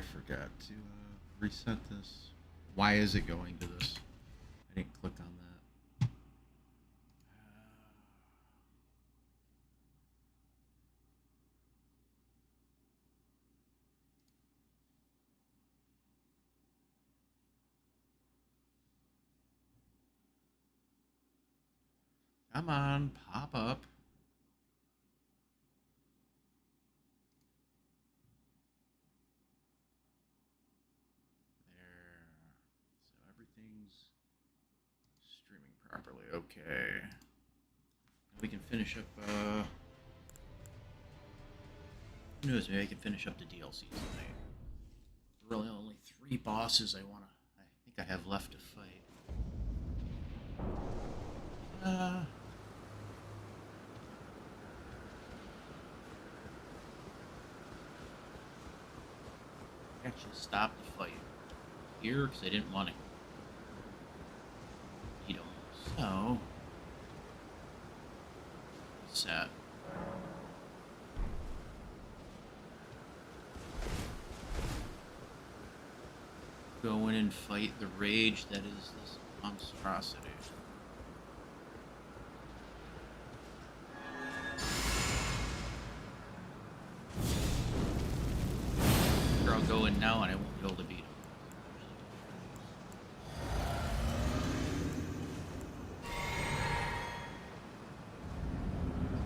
forgot to reset this. Why is it going to this? I didn't click on that. Come on, pop up. There. So everything's streaming properly. Okay. We can finish up, who knows, maybe I can finish up the DLC tonight. Really only 3 bosses I think I have left to fight. Actually stop the fight here because I didn't want to beat him. So set. Go in and fight the rage that is this monstrosity. I'll go in now and I won't be able to beat him.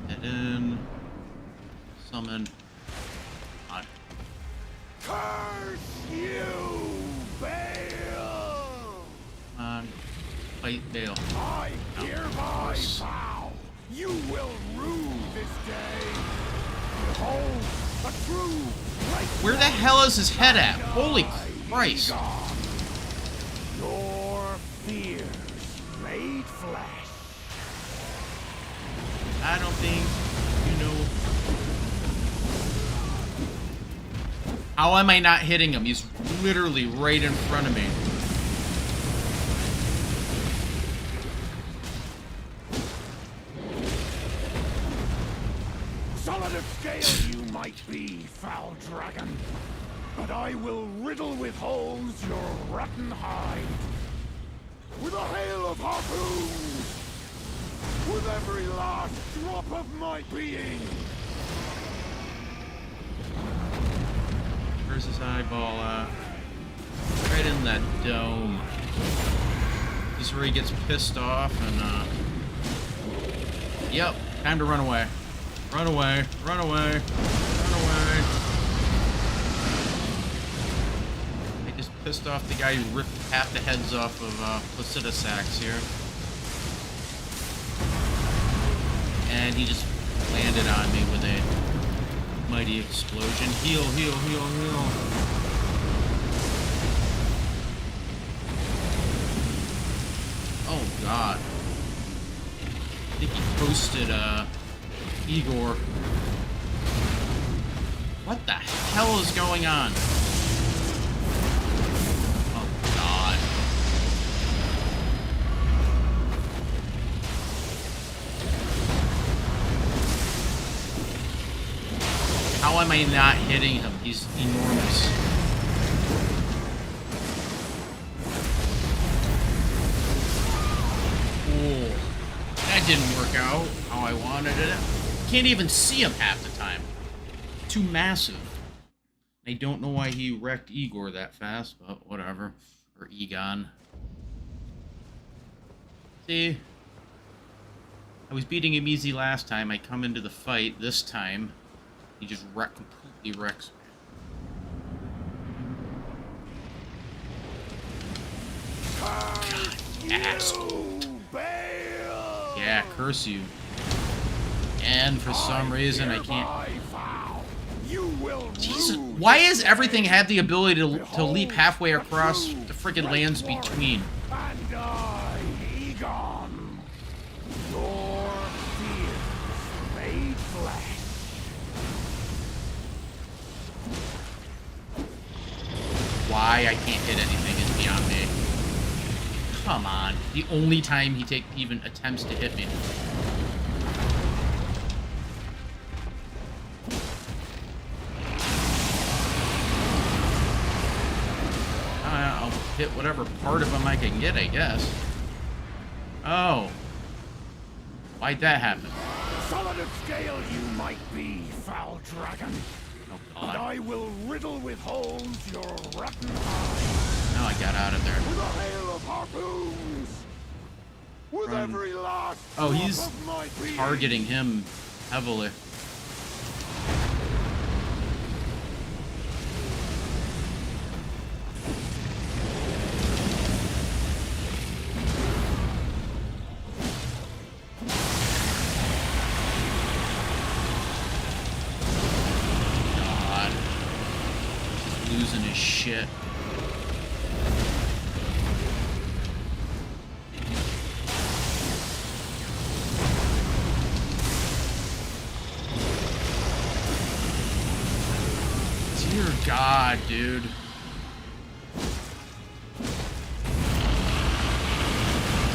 Head in. Summon. On. Curse you, Bale! Come on. Fight Bale. I hereby vow you will rue this day. Behold, a true. Where the hell is his head at? Holy Christ. Your fears made flesh. I don't think you know. How am I not hitting him? He's literally right in front of me. Solid of scale you might be, foul dragon, but I will riddle with holes your rotten hide. With a hail of harpoons! With every last drop of my being! Where's his eyeball at? Right in that dome. This is where he gets pissed off and, Yep, time to run away. Run away, run away, run away. I just pissed off the guy who ripped half the heads off of Placidusax here. And he just landed on me with a mighty explosion. Heal, heal, heal, heal. Oh god. I think he toasted Igor. What the hell is going on? Oh god. How am I not hitting him? He's enormous. Oh, that didn't work out how I wanted it. Can't even see him half the time. Too massive. I don't know why he wrecked Igor that fast, but whatever. Or Egon. See? I was beating him easy last time. I come into the fight. This time, he just completely wrecks me. God, asshole. Yeah, curse you. And for some reason, I can't... Jesus, why does everything have the ability to leap halfway across the friggin' lands between? And I, Egon, your fears made flesh. Why I can't hit anything is beyond me. Come on. The only time he even attempts to hit me. hit whatever part of him I can get, I guess. Oh. Why'd that happen? Solid of scale you might be, foul dragon. Oh, But God. I will riddle with holes your rotten hide. No, I got out of there. With a hail of harpoons. With Run. every last Oh, drop he's of my being. targeting him heavily. God. He's losing his shit. Dear God, dude.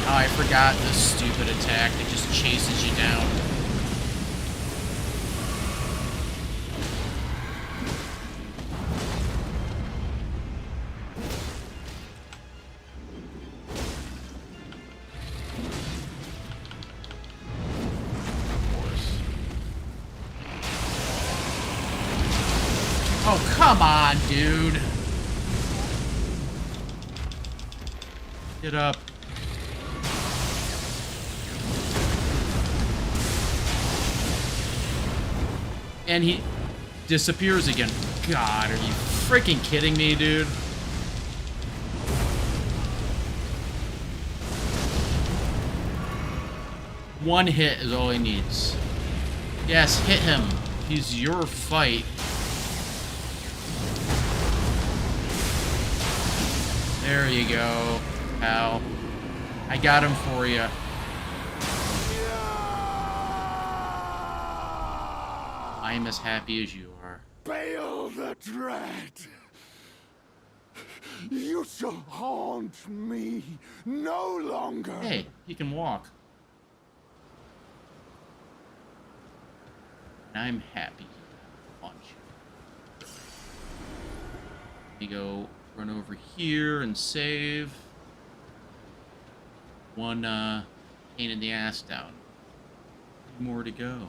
Oh, I forgot this stupid attack that just chases you down. Oh, come on, dude. Get up. And he disappears again. God, are you freaking kidding me, dude? One hit is all he needs. Yes, hit him. He's your fight. There you go, pal. I got him for you. I'm as happy as you are. Bail the dread. You shall haunt me no longer. Hey, he can walk. And I'm happy. Punch. Let me go run over here and save. One pain in the ass down. More to go.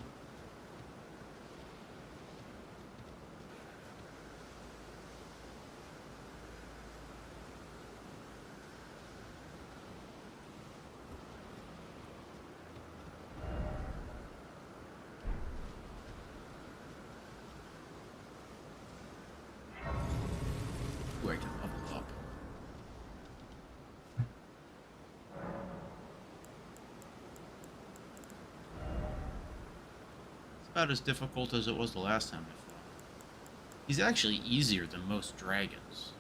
Ooh, I can level up. It's about as difficult as it was the last time I fought. He's actually easier than most dragons.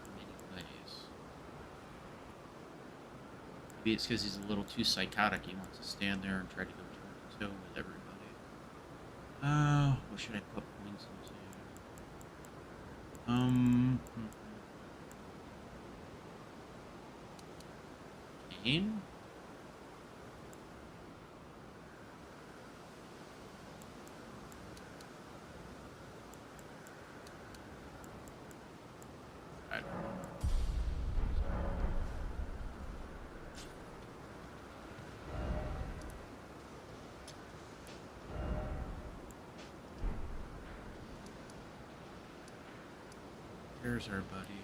In many ways. Maybe it's because he's a little too psychotic. He wants to stand there and try to go toe-to-toe with everybody. What should I put points into? Pain? I don't know. There's our buddy.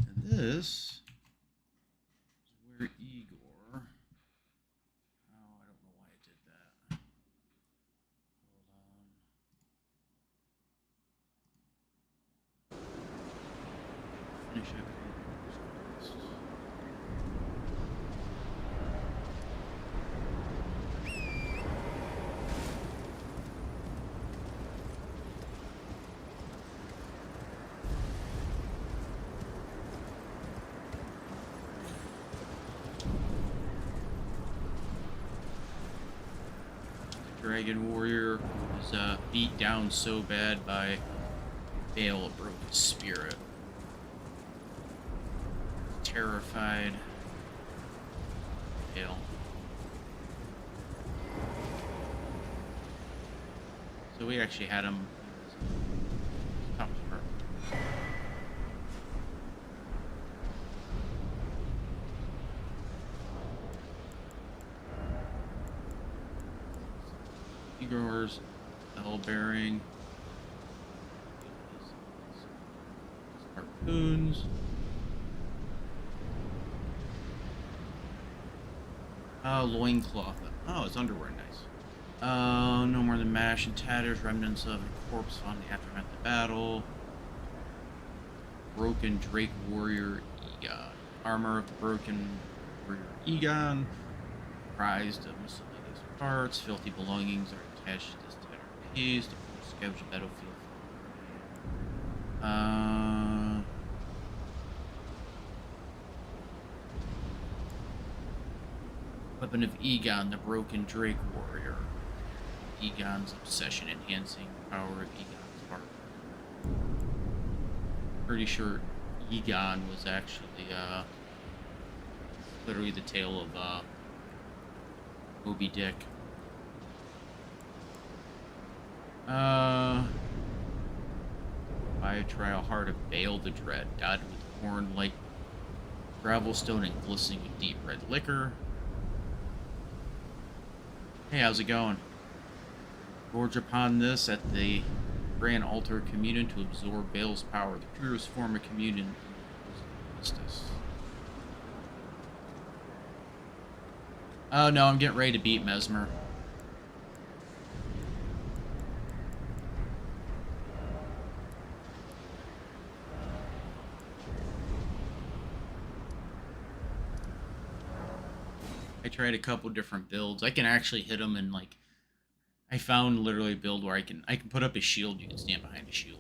And this is where Igor. Oh, I don't know why I did that. Hold on. Finish up. Dragon Warrior was beat down so bad by Bale, it broke his spirit. Terrified. Bale. So we actually had him. Top part. Growers, bell bearing, harpoons. Loincloth. Oh, it's underwear. Nice. No more than mash and tatters, remnants of a corpse found in the aftermath of the battle. Broken Drake Warrior Egon. Armor of the Broken Warrior Egon. Prized of miscellaneous parts. Filthy belongings are attached to this tattered piece. The scavenge battlefield. Weapon of Egon, the Broken Drake Warrior. Egon's obsession, enhancing the power of Egon's heart. Pretty sure Egon was actually, literally the tale of, Moby Dick. By a trial heart of Bale the Dread, dotted with horn like gravelstone and glistening with deep red liquor. Hey, how's it going? Gorge upon this at the grand altar of communion to absorb Bale's power, the purest form of communion. Justice. Oh no, I'm getting ready to beat Mesmer. I tried a couple different builds. I can actually hit them and like I found literally a build where I can put up a shield. You can stand behind a shield.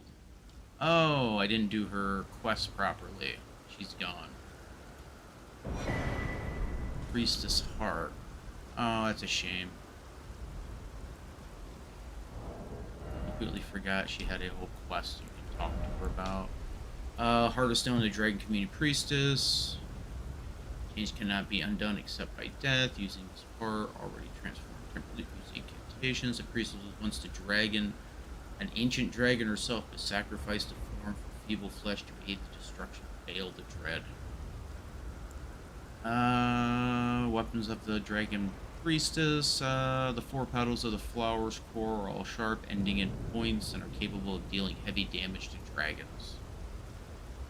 Oh, I didn't do her quest properly. She's gone. Priestess Heart. Oh, that's a shame. Completely forgot she had a whole quest you can talk to her about. Heart of Stone, the Dragon Community Priestess. Change cannot be undone except by death. Using this heart, already transformed temporarily using incantations. The priestess was once the dragon, an ancient dragon herself, but sacrificed a form for feeble flesh to aid the destruction of Bale the Dread. Weapons of the Dragon Priestess. The 4 petals of the flower's core are all sharp, ending in points, and are capable of dealing heavy damage to dragons.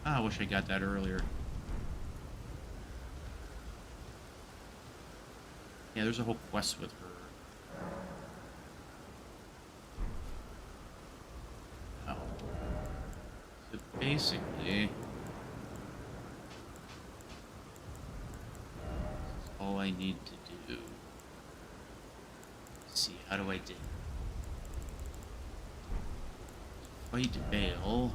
I wish I got that earlier. Yeah, there's a whole quest with her. Oh. So basically, all I need to do. Let's see, how do I do? Fight Bale.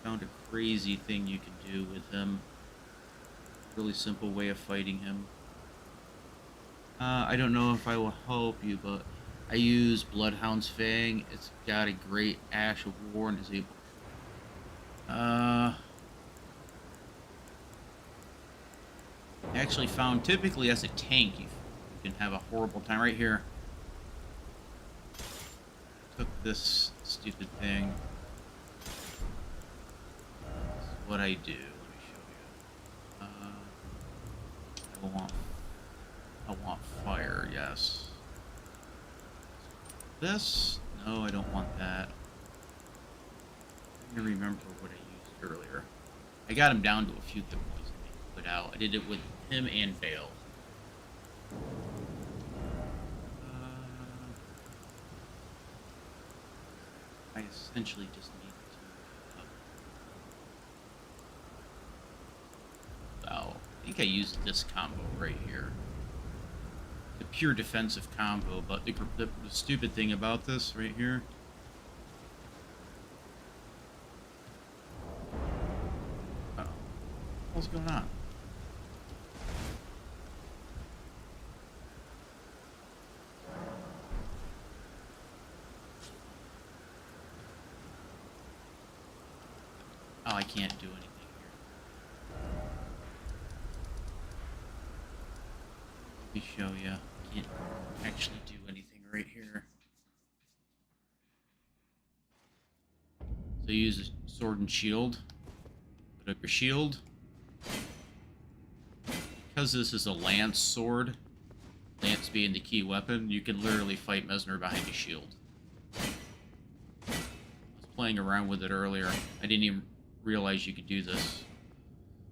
Found a crazy thing you can do with him. Really simple way of fighting him. I don't know if I will help you, but I use Bloodhound's Fang. It's got a great Ash of War and is able. I actually found typically as a tank you can have a horrible time. Right here. Took this stupid thing. This is what I do. I want fire, yes. This? No, I don't want that. I remember what I used earlier. I got him down to a few hit points and they put out. I did it with him and Bale. I essentially just need to... I think I used this combo right here. The pure defensive combo, but the stupid thing about this right here. Uh-oh. What's going on? Oh, I can't do anything here. Let me show you. Can't actually do anything right here. So you use a sword and shield. Put up your shield. Because this is a lance sword, lance being the key weapon, you can literally fight Mesmer behind a shield. I was playing around with it earlier. I didn't even realize you could do this.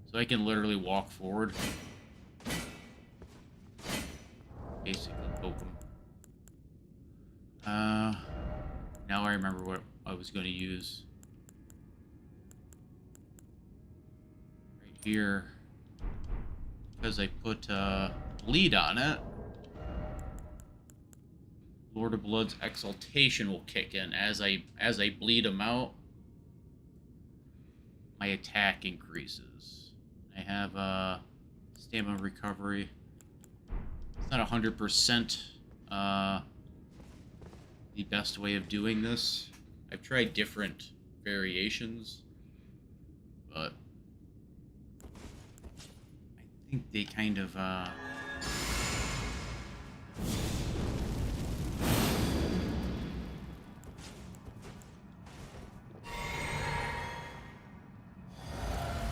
So I can literally walk forward. Basically poke him. Now I remember what I was going to use. Right here. Because I put bleed on it. Lord of Blood's exaltation will kick in as I bleed him out. My attack increases. I have stamina recovery. It's not 100% the best way of doing this. I've tried different variations, but I think they kind of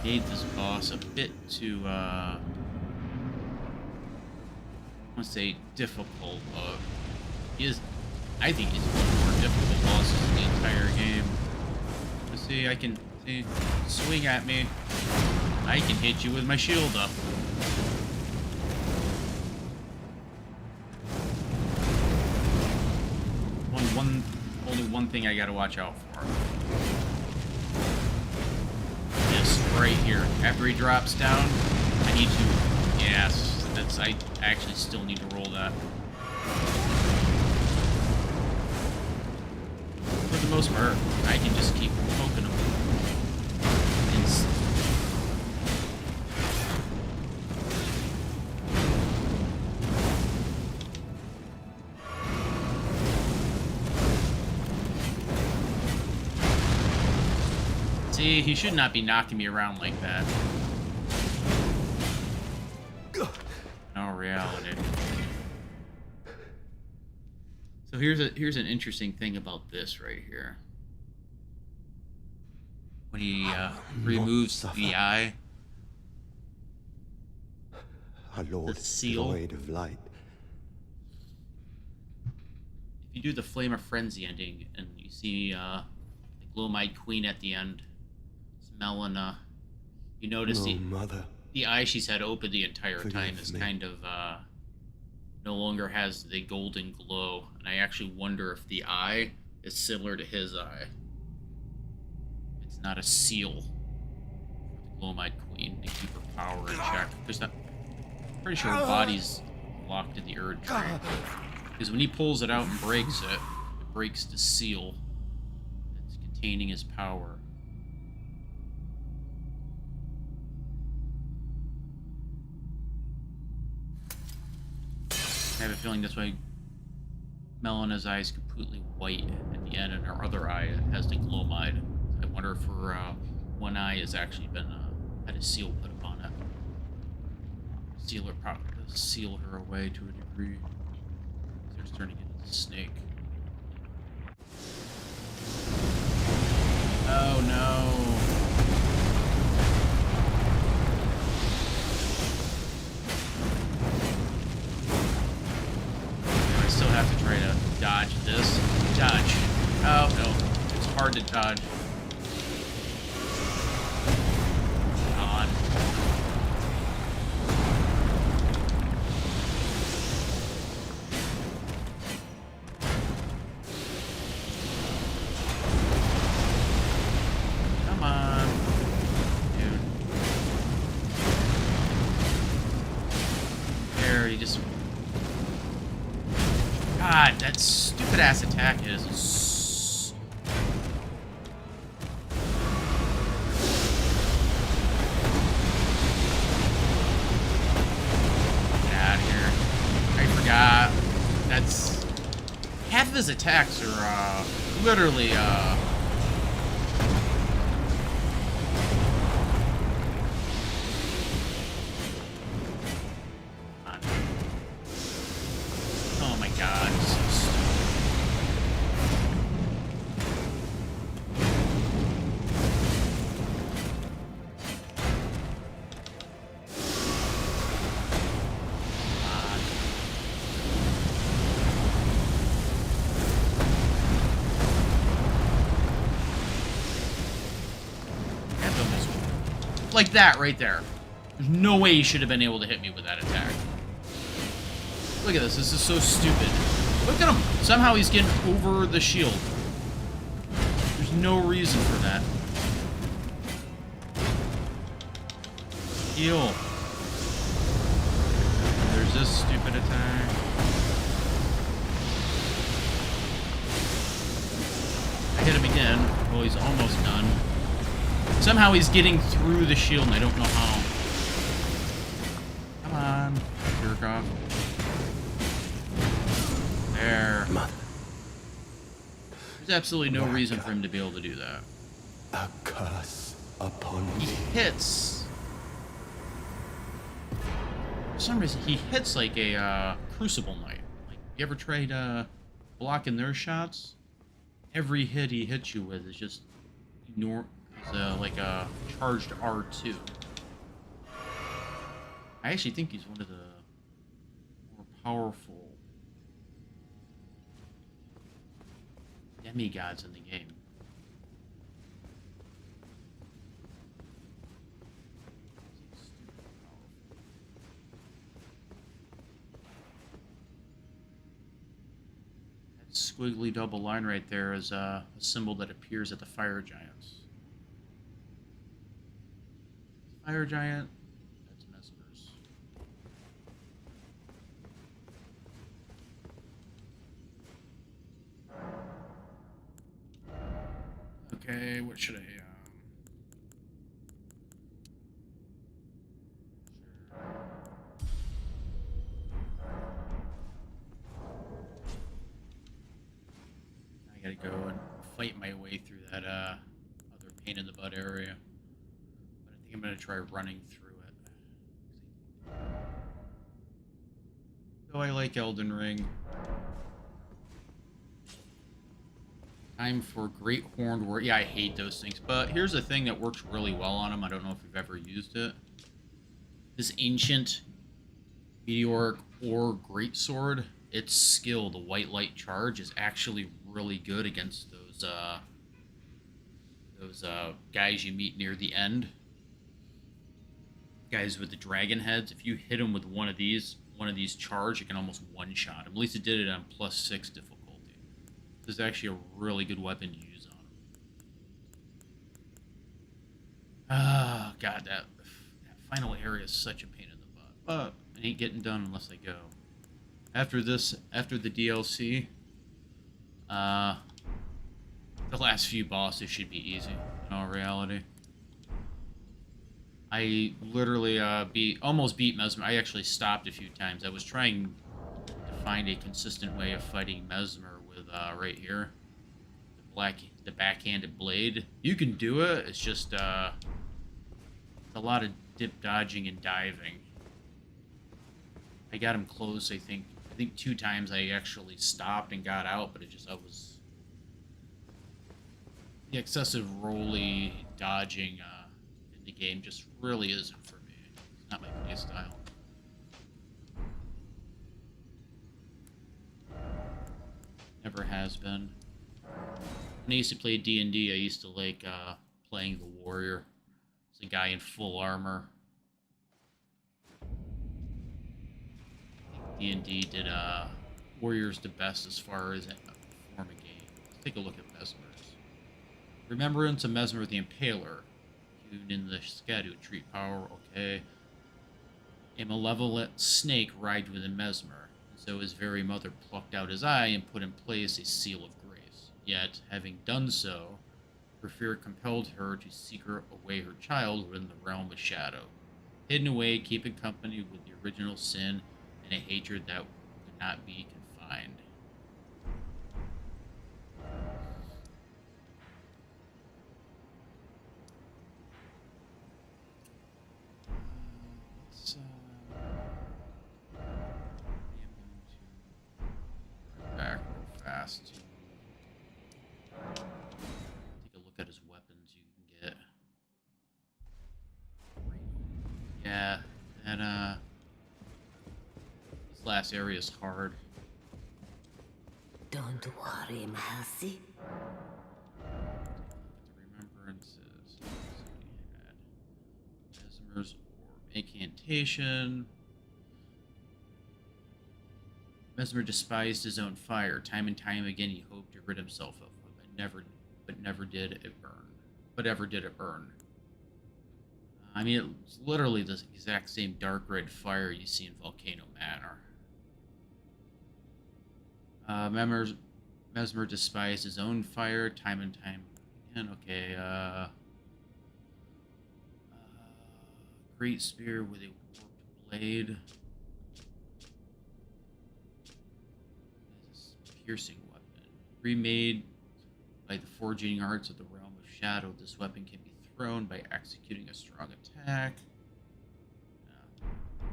made this boss a bit too I want to say difficult, but I think he's one of the more difficult bosses in the entire game. Let's see, I can swing at me. I can hit you with my shield up. Only one thing I gotta watch out for. This right here. After he drops down, I need to. Yes, I actually still need to roll that. For the most part, I can just keep poking him. See, he should not be knocking me around like that. No reality. So here's an interesting thing about this right here. When he removes the eye, Our Lord the seal. void of light. If you do the Flame of Frenzy ending and you see the glow-eyed queen at the end, it's Melina, you notice the eye she's had open the entire time is kind of no longer has the golden glow, and I actually wonder if the eye is similar to his eye. It's not a seal for the glow-eyed queen to keep her power in check. Pretty sure her body's locked in the Erdtree. Because when he pulls it out and breaks it, it breaks the seal that's containing his power. I have a feeling that's why Melina's eye is completely white at the end, and her other eye has the glow-eyed. I wonder if her one eye has actually been had a seal put upon it. Seal her away to a degree. Starts turning into a snake. Oh no! I still have to try to dodge this. Dodge. Oh no, it's hard to dodge. God. Come on, dude. There, he just. God, that stupid ass attack is. Get out of here. I forgot. That's. Half of his attacks are, literally, God. This is so stupid. Like that right there. There's no way he should have been able to hit me with that attack. Look at this. This is so stupid. Look at him. Somehow he's getting over the shield. There's no reason for that. Heal. There's this stupid attack. I hit him again. Well, he's almost done. Somehow he's getting through the shield, and I don't know how. Come on, jerk off. There. There's absolutely no reason for him to be able to do that. A curse upon He thee. hits. For some reason, he hits like a Crucible Knight. Like, you ever tried blocking their shots? Every hit he hits you with is just like a charged R2. I actually think he's one of the more powerful demigods in the game. That squiggly double line right there is a symbol that appears at the fire giants. Fire giant, that's Mesmer's. Okay, what should I I gotta go and fight my way through that other pain in the butt area. But I think I'm gonna try running through it. Though I like Elden Ring. Time for Great Horned Warrior. Yeah, I hate those things. But here's the thing that works really well on them. I don't know if you've ever used it. This ancient meteoric or greatsword, its skill, the white light charge, is actually really good against those guys you meet near the end. Guys with the dragon heads. If you hit them with one of these charge, you can almost one-shot them. At least it did it on +6 difficulty. This is actually a really good weapon to use on them. Ah, God, that final area is such a pain in the butt. But it ain't getting done unless I go. After this, after the DLC, the last few bosses should be easy, in all reality. I literally almost beat Mesmer. I actually stopped a few times. I was trying to find a consistent way of fighting Mesmer with right here, the backhanded blade. You can do it. It's just a lot of dip dodging and diving. I got him close. I think 2 times I actually stopped and got out, but the excessive rolly dodging in the game just really isn't for me. It's not my play style. Never has been. When I used to play D&D, I used to like playing the warrior. It's a guy in full armor. D&D did warriors the best as far as a form of game. Let's take a look at Mesmer's. Remembrance of Mesmer the Impaler. Hewn in the Skadu, treat power, okay. A malevolent snake writhed within Mesmer, and so his very mother plucked out his eye and put in place a seal of grace. Yet, having done so, her fear compelled her to seek away her child within the realm of shadow, hidden away, keeping company with the original sin and a hatred that could not be confined. class to take a look at his weapons. You can get. Yeah, and this last area is hard. Don't worry, Mercy. Look at the remembrances. So we had Mesmer's Orb, Incantation. Mesmer despised his own fire. Time and time again, he hoped to rid himself of it, but never did it burn. But ever did it burn. I mean, it's literally the exact same dark red fire you see in Volcano Manor. Mesmer despised his own fire time and time again. Okay, great spear with a warped blade. Piercing weapon. Remade by the forging arts of the realm of shadow, this weapon can be thrown by executing a strong attack.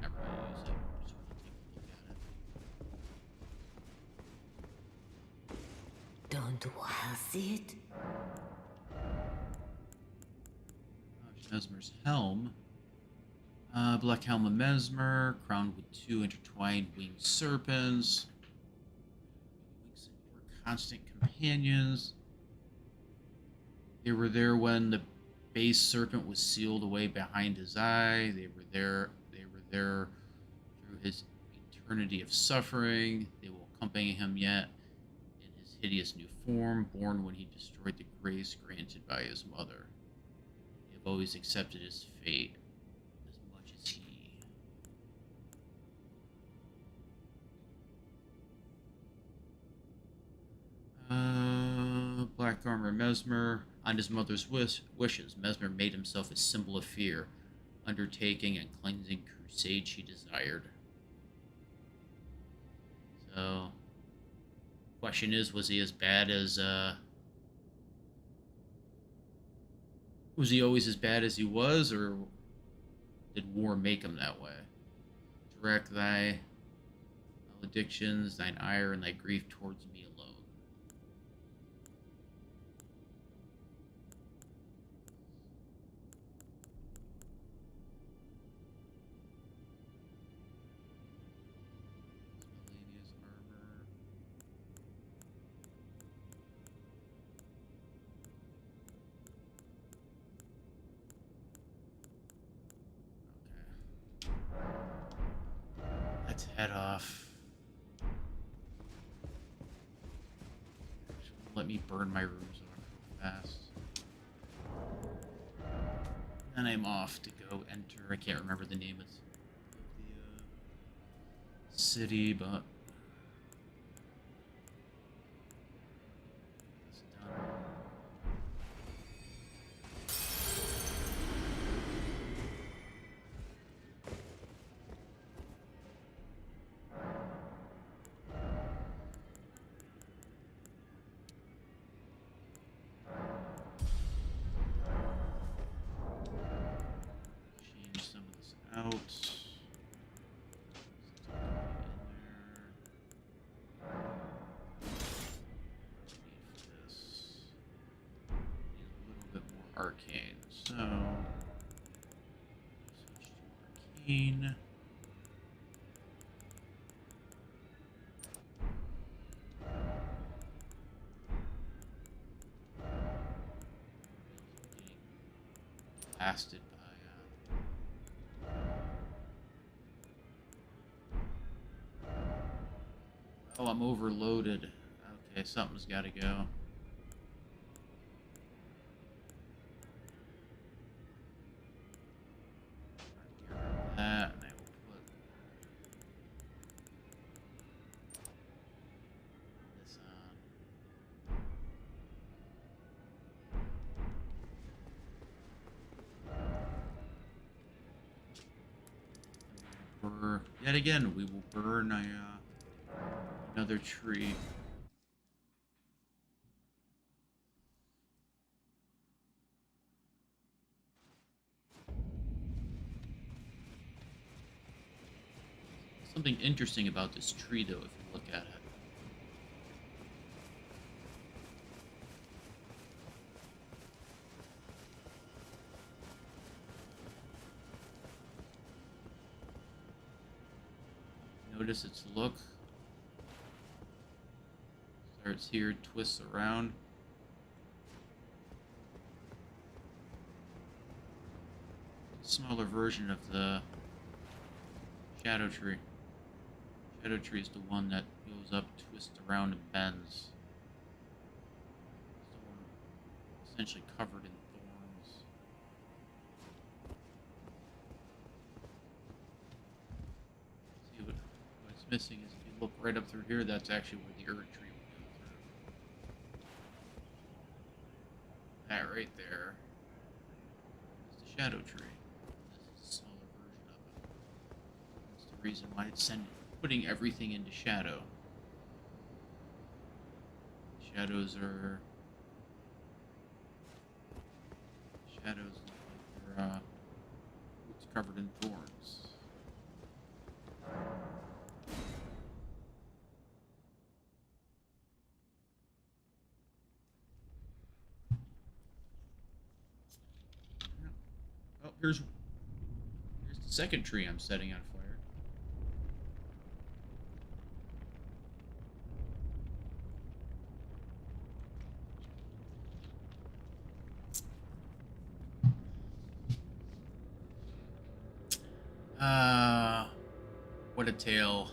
Never gonna use it. Just want to take a look at it. Don't worry it. Mesmer's helm. Black helm of Mesmer, crowned with two intertwined winged serpents. Constant companions. They were there when the base serpent was sealed away behind his eye. They were there through his eternity of suffering. They will accompany him yet in his hideous new form, born when he destroyed the grace granted by his mother. They have always accepted his fate as much as he. Black armor Mesmer. On his mother's wishes, Mesmer made himself a symbol of fear, undertaking and cleansing crusade she desired. So, question is, was he as bad as, was he always as bad as he was, or did war make him that way? Direct thy maledictions, thine ire, and thy grief towards me alone. Let's head off. Let me burn my rooms off real fast. Then I'm off to go enter. I can't remember the name of the city, but it's done. Change some of this out. Arcane, so switch to arcane. Getting blasted by oh, I'm overloaded. Okay, something's got to go. That, and I will put this on. Yet again, we will burn another tree. Something interesting about this tree, though, if you look at it. Notice its look. Starts here, twists around. Smaller version of the Shadow Tree. Shadow Tree is the one that goes up, twists around, and bends. It's the one essentially covered in thorns. See what's missing is if you look right up through here, that's actually where the Erdtree would go through. That right there is the Shadow Tree. This is a smaller version of it. That's the reason why it's putting everything into shadow. Shadows look like they're it's covered in thorns. Oh, here's the second tree I'm setting on fire. What a tale.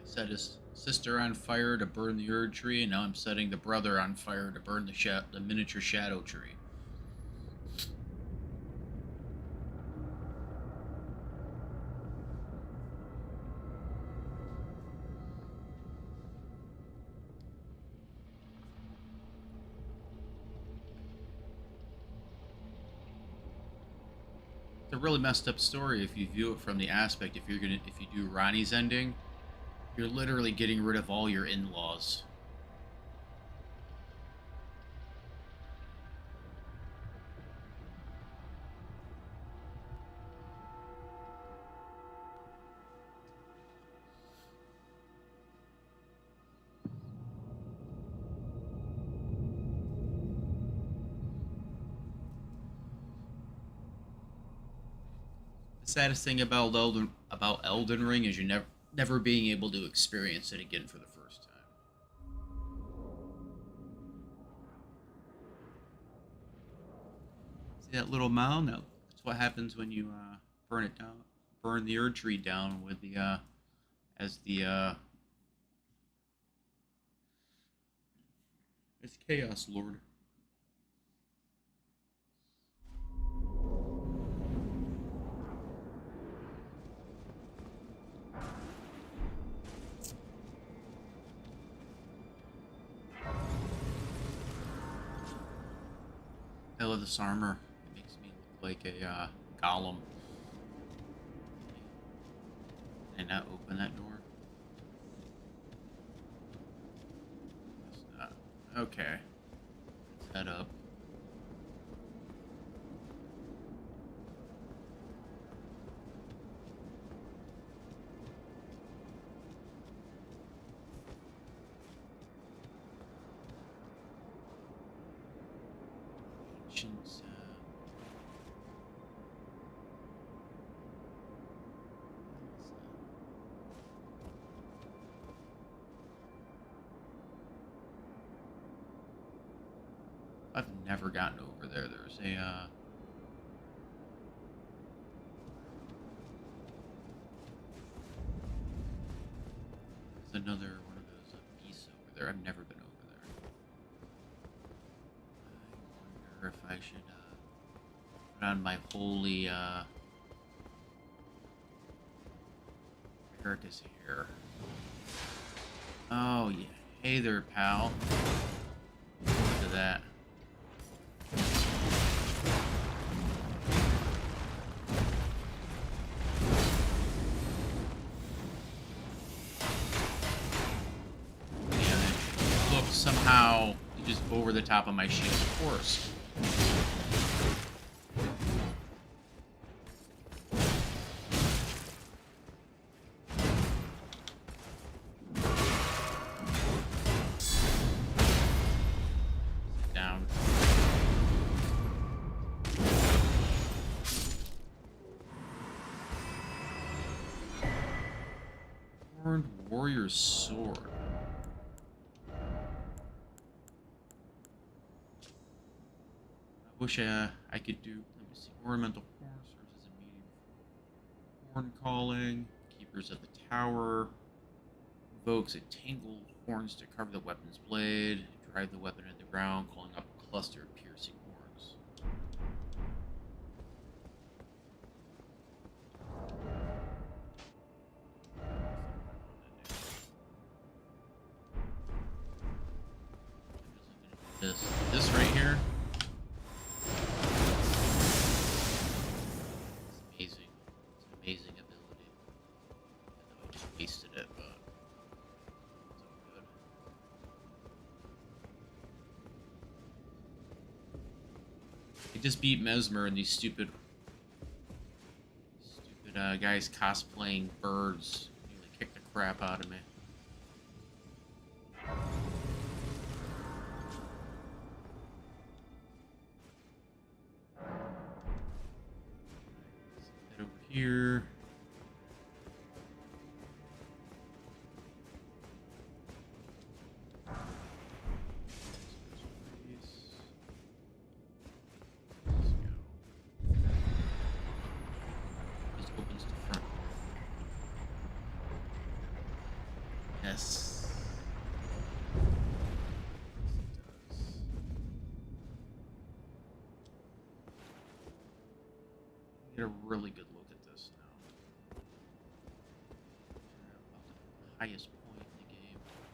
I set his sister on fire to burn the Erdtree, and now I'm setting the brother on fire to burn the miniature Shadow Tree. It's a really messed up story if you view it from the aspect if you do Ronnie's ending, you're literally getting rid of all your in-laws. The saddest thing about Elden Ring is you never being able to experience it again for the first time. See that little mound? No, that's what happens when you burn it down, burn the Erdtree down with the as Chaos Lord. I love this armor. It makes me look like a golem. Can I not open that door? It's not. Okay. Let's head up. Ancient, I've never gotten over there. There's another one of those beasts over there. I've never been over there. I wonder if I should put on my holy Erica's hair. Oh yeah. Hey there, pal. Look at that. Somehow just over the top of my shield, of course. Down. Horned warrior's sword. I wish I could do. Let me see. Ornamental horn serves as a medium for horn calling. Keepers of the tower. Invokes a tangle of horns to cover the weapon's blade. Drive the weapon into the ground, calling up a cluster of piercing horns. This right here. It's amazing. It's an amazing ability. I know I just wasted it, but it's all good. I just beat Mesmer and these stupid guys cosplaying birds. They kicked the crap out of me. Head over here. Yes. Get a really good look at this now. We're about the highest point in the game. The game does look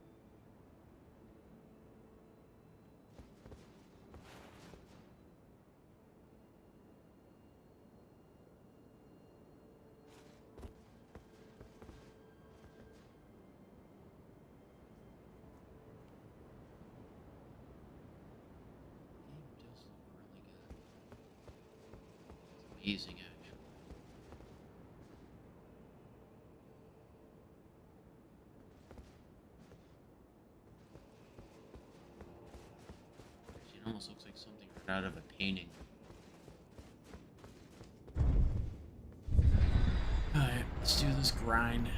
really good. It's amazing, actually. It almost looks like something right out of a painting. Alright, let's do this grind.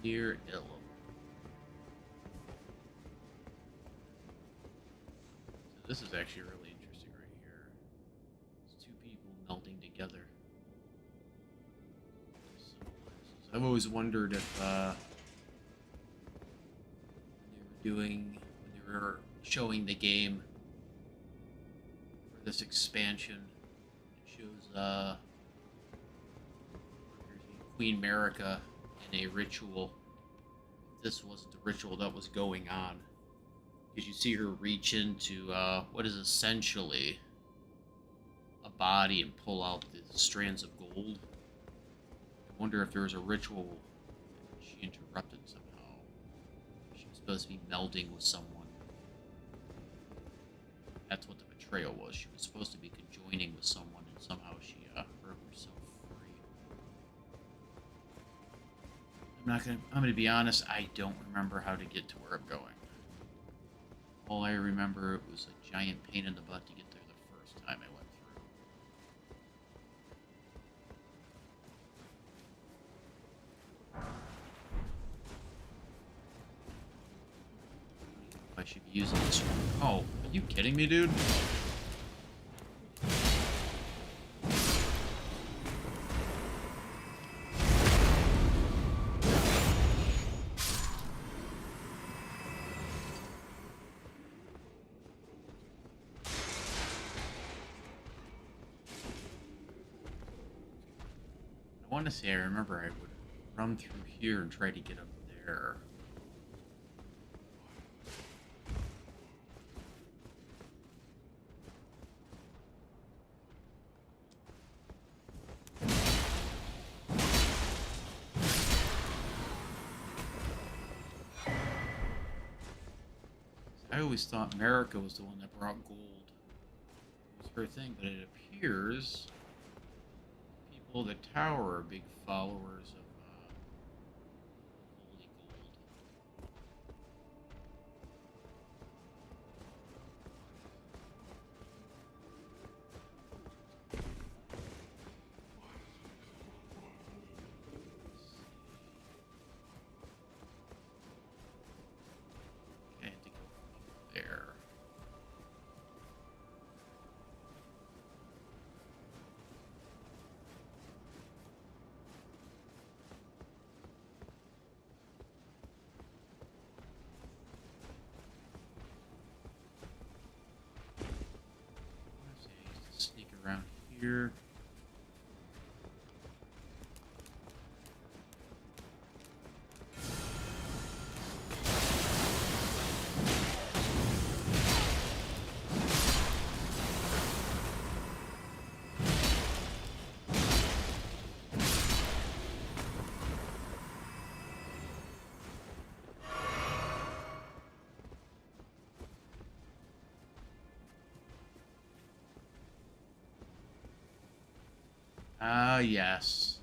Dear Elden. So this is actually really interesting right here. It's two people melding together. I've always wondered if when they were showing the game for this expansion, it shows Queen Marika in a ritual. This wasn't the ritual that was going on, because you see her reach into what is essentially a body and pull out the strands of gold. I wonder if there was a ritual that she interrupted somehow. She was supposed to be melding with someone. That's what the betrayal was. She was supposed to be conjoining with someone, and somehow she broke herself free. I'm gonna be honest, I don't remember how to get to where I'm going. All I remember, it was a giant pain in the butt to get there the first time I went through. I should be using this one. Oh, are you kidding me, dude? I want to say I remember I would run through here and try to get up there. I always thought Marika was the one that brought gold. It was her thing, but it appears People of the tower are big followers of holy gold. Okay, I had to go up there. Sneak around here. Ah, yes.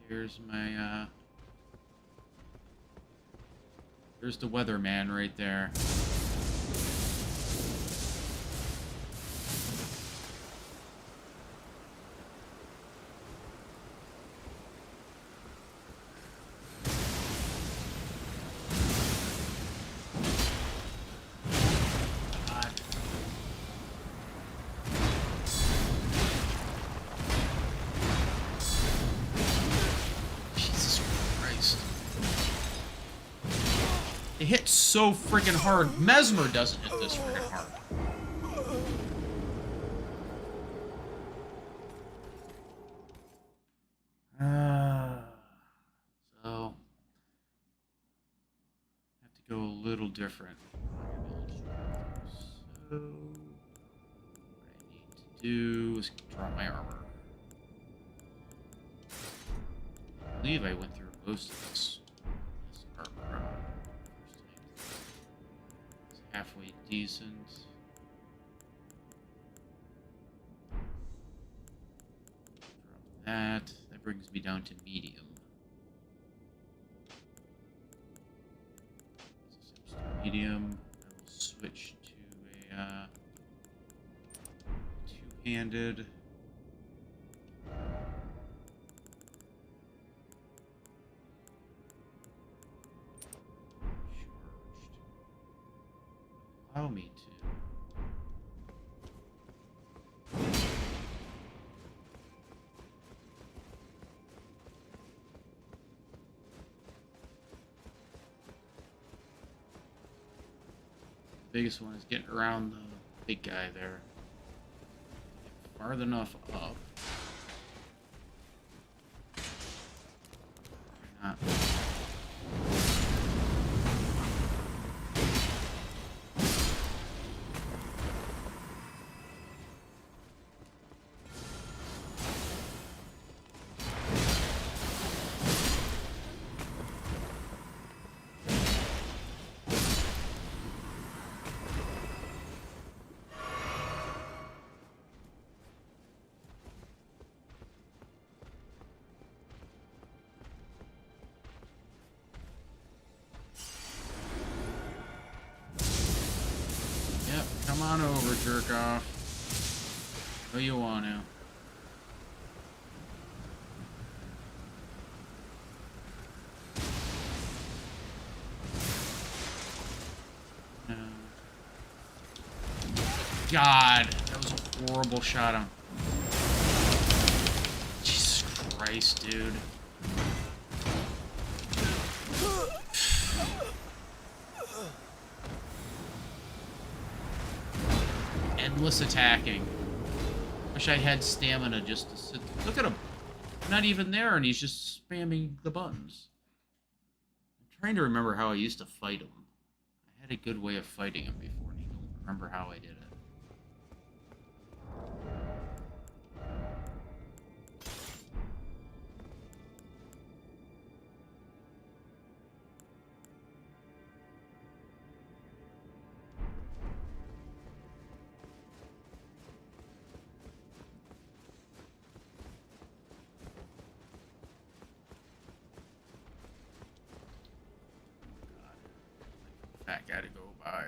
Here's my, there's the weatherman right there. It hits so freaking hard. Mesmer doesn't hit this freaking hard. So have to go a little different. So what I need to do is drop my armor. I believe I went through most of this armor. It's halfway decent. Drop that. That brings me down to medium. So medium. I will switch to a two-handed. Allow me to. Biggest one is getting around the big guy there. Get far enough up. Not. Come on over, jerk off. Oh, you want to. No. God, that was a horrible shot on. Jesus Christ, dude. Endless attacking. Wish I had stamina just to sit. Look at him. Not even there, and he's just spamming the buttons. I'm trying to remember how I used to fight him. I had a good way of fighting him before, and I don't remember how I did it. That gotta go by.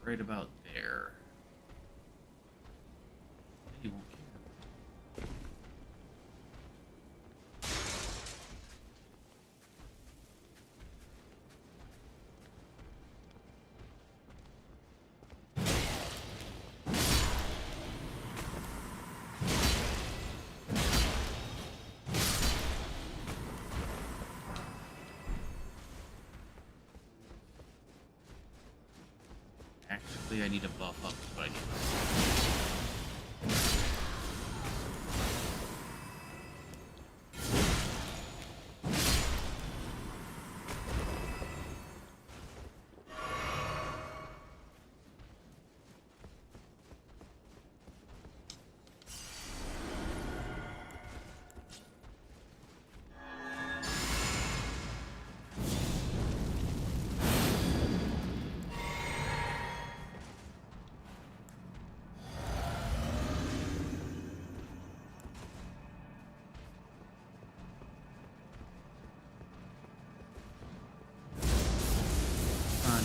Right about there. He won't care. Actually, I need to buff up fighting.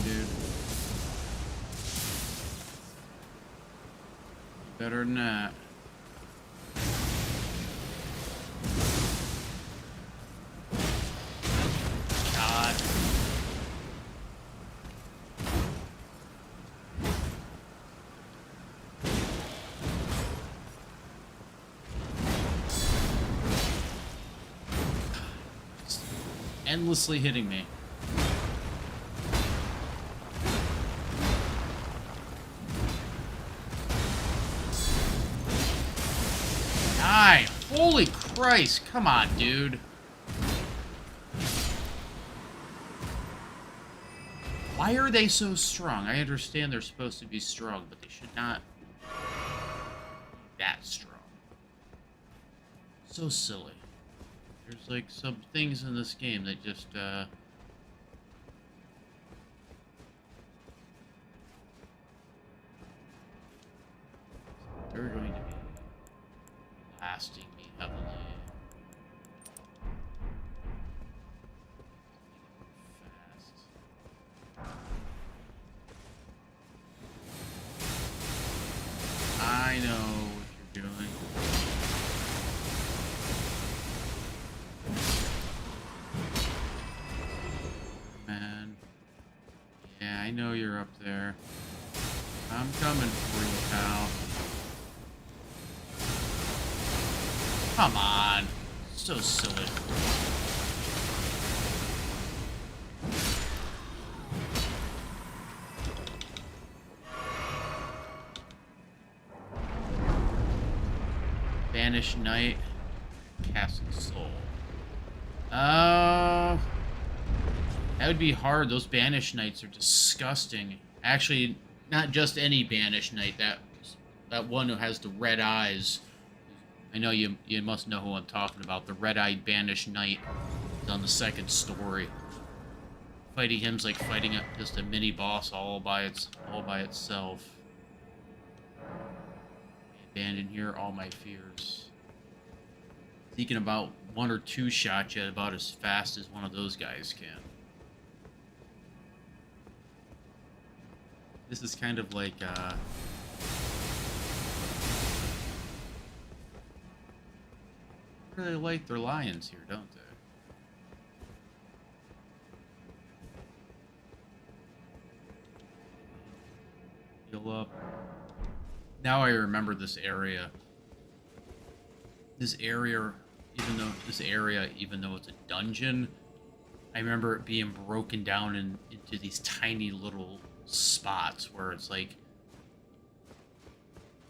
Dude. Better than that. God. It's endlessly hitting me. Holy Christ, come on, dude. Why are they so strong? I understand they're supposed to be strong, but they should not be that strong. So silly. There's like some things in this game that just, they're going to be blasting me heavily. I know what you're doing. Man. Yeah, I know you're up there. I'm coming for you, pal. Come on. So silly. Banished Knight, Castle Soul. That would be hard. Those Banished Knights are disgusting. Actually, not just any Banished Knight. That one who has the red eyes. I know you must know who I'm talking about. The red-eyed Banished Knight is on the second story. Fighting him's like fighting just a mini boss all by itself. Abandon here all my fears. He can about one or two shot you about as fast as one of those guys can. This is kind of like really like their lions here, don't they? Heal up. Now I remember this area. Even though it's a dungeon, I remember it being broken down into these tiny little spots where it's like,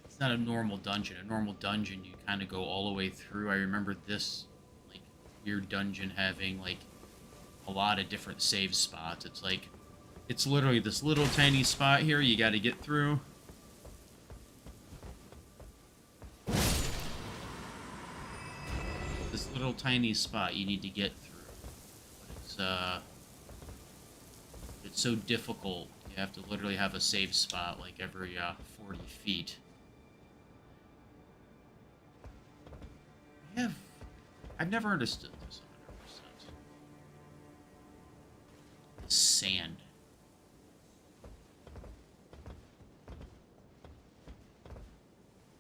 it's not a normal dungeon. A normal dungeon, you kind of go all the way through. I remember this, like, weird dungeon having, like, a lot of different save spots. It's like, it's literally this little tiny spot here you got to get through. This little tiny spot you need to get through. It's so difficult. You have to literally have a save spot like every 40 feet. I've never understood this 100%. The sand.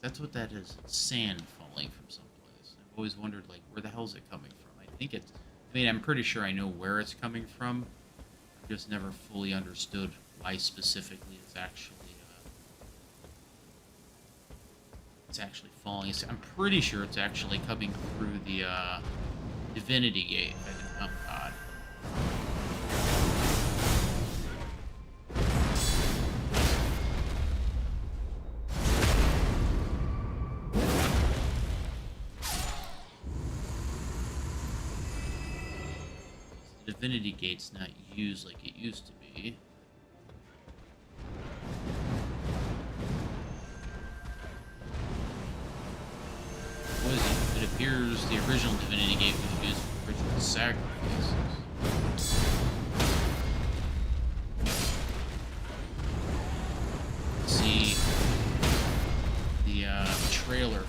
That's what that is. It's sand falling from someplace. I've always wondered, like, where the hell is it coming from? I'm pretty sure I know where it's coming from. I've just never fully understood why specifically it's actually falling. I'm pretty sure it's actually coming through the Divinity Gate, if I can count God. The Divinity Gate's not used like it used to be. It appears the original Divinity Gate was used for ritual sacrifices. See the trailer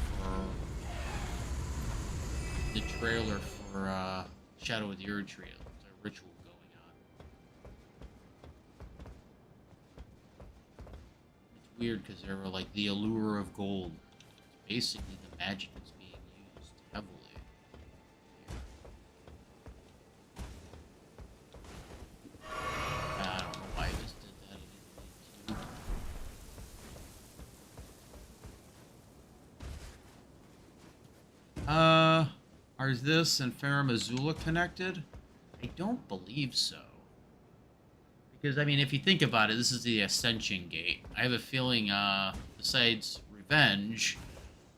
for Shadow of the Erdtree. There's a ritual going on. It's weird because they were like the allure of gold. It's basically the magic that's being used heavily. I don't know why I just did that. I didn't need to. Are this and Farum Azula connected? I don't believe so. Because, I mean, if you think about it, this is the Ascension Gate. I have a feeling, besides revenge,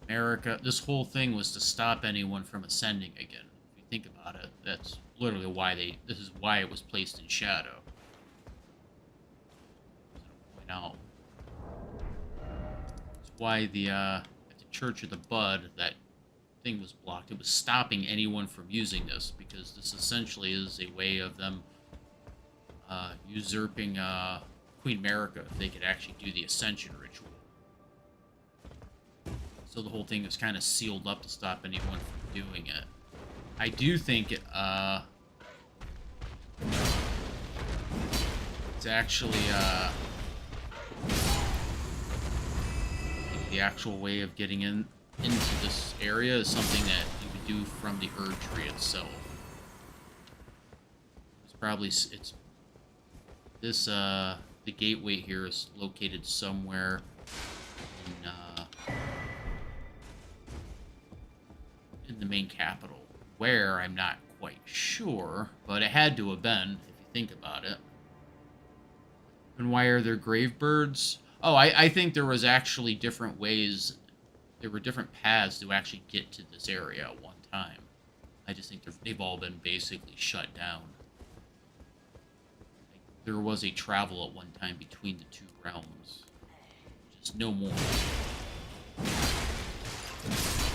this whole thing was to stop anyone from ascending again. If you think about it, that's literally why this is why it was placed in shadow. Point out. It's why at the Church of the Bud, that thing was blocked. It was stopping anyone from using this, because this essentially is a way of them usurping Queen America if they could actually do the Ascension ritual. So the whole thing is kind of sealed up to stop anyone from doing it. I do think it's actually the actual way of getting into this area is something that you could do from the Erdtree itself. The gateway here is located somewhere in the main capital. Where, I'm not quite sure, but it had to have been, if you think about it. And why are there grave birds? Oh, I think there was actually different ways. There were different paths to actually get to this area at one time. I just think they've all been basically shut down. Like, there was a travel at one time between the two realms. Just no more.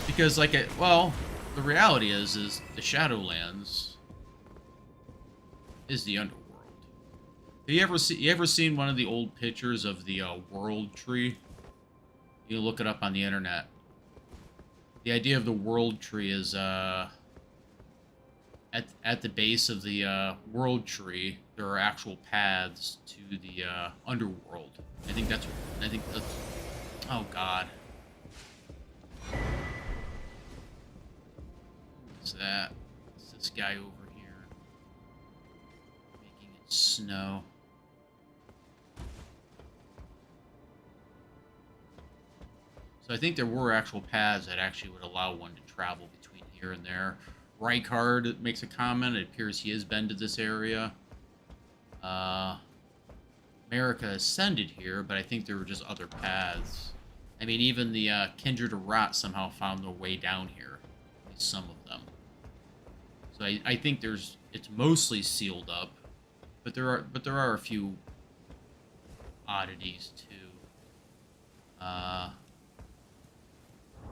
Because, the reality is the Shadowlands is the underworld. Have you ever seen one of the old pictures of the World Tree? You can look it up on the internet. The idea of the World Tree is at the base of the World Tree, there are actual paths to the underworld. I think that's. Oh God. What's that? It's this guy over here making it snow. So I think there were actual paths that actually would allow one to travel between here and there. Rykard makes a comment. It appears he has been to this area. America ascended here, but I think there were just other paths. I mean, even the Kindred of Rot somehow found their way down here. At least some of them. So I think it's mostly sealed up, but there are a few oddities too.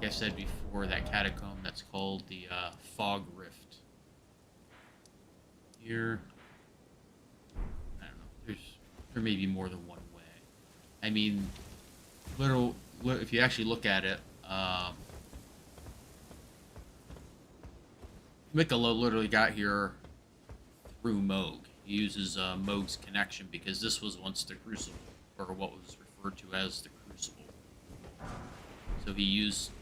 Like I said before, that catacomb that's called the Fog Rift. Here, I don't know. There may be more than one way. I mean, if you actually look at it, Mikola literally got here through Moog. He uses Moog's connection because this was once the Crucible, or what was referred to as the Crucible. So he used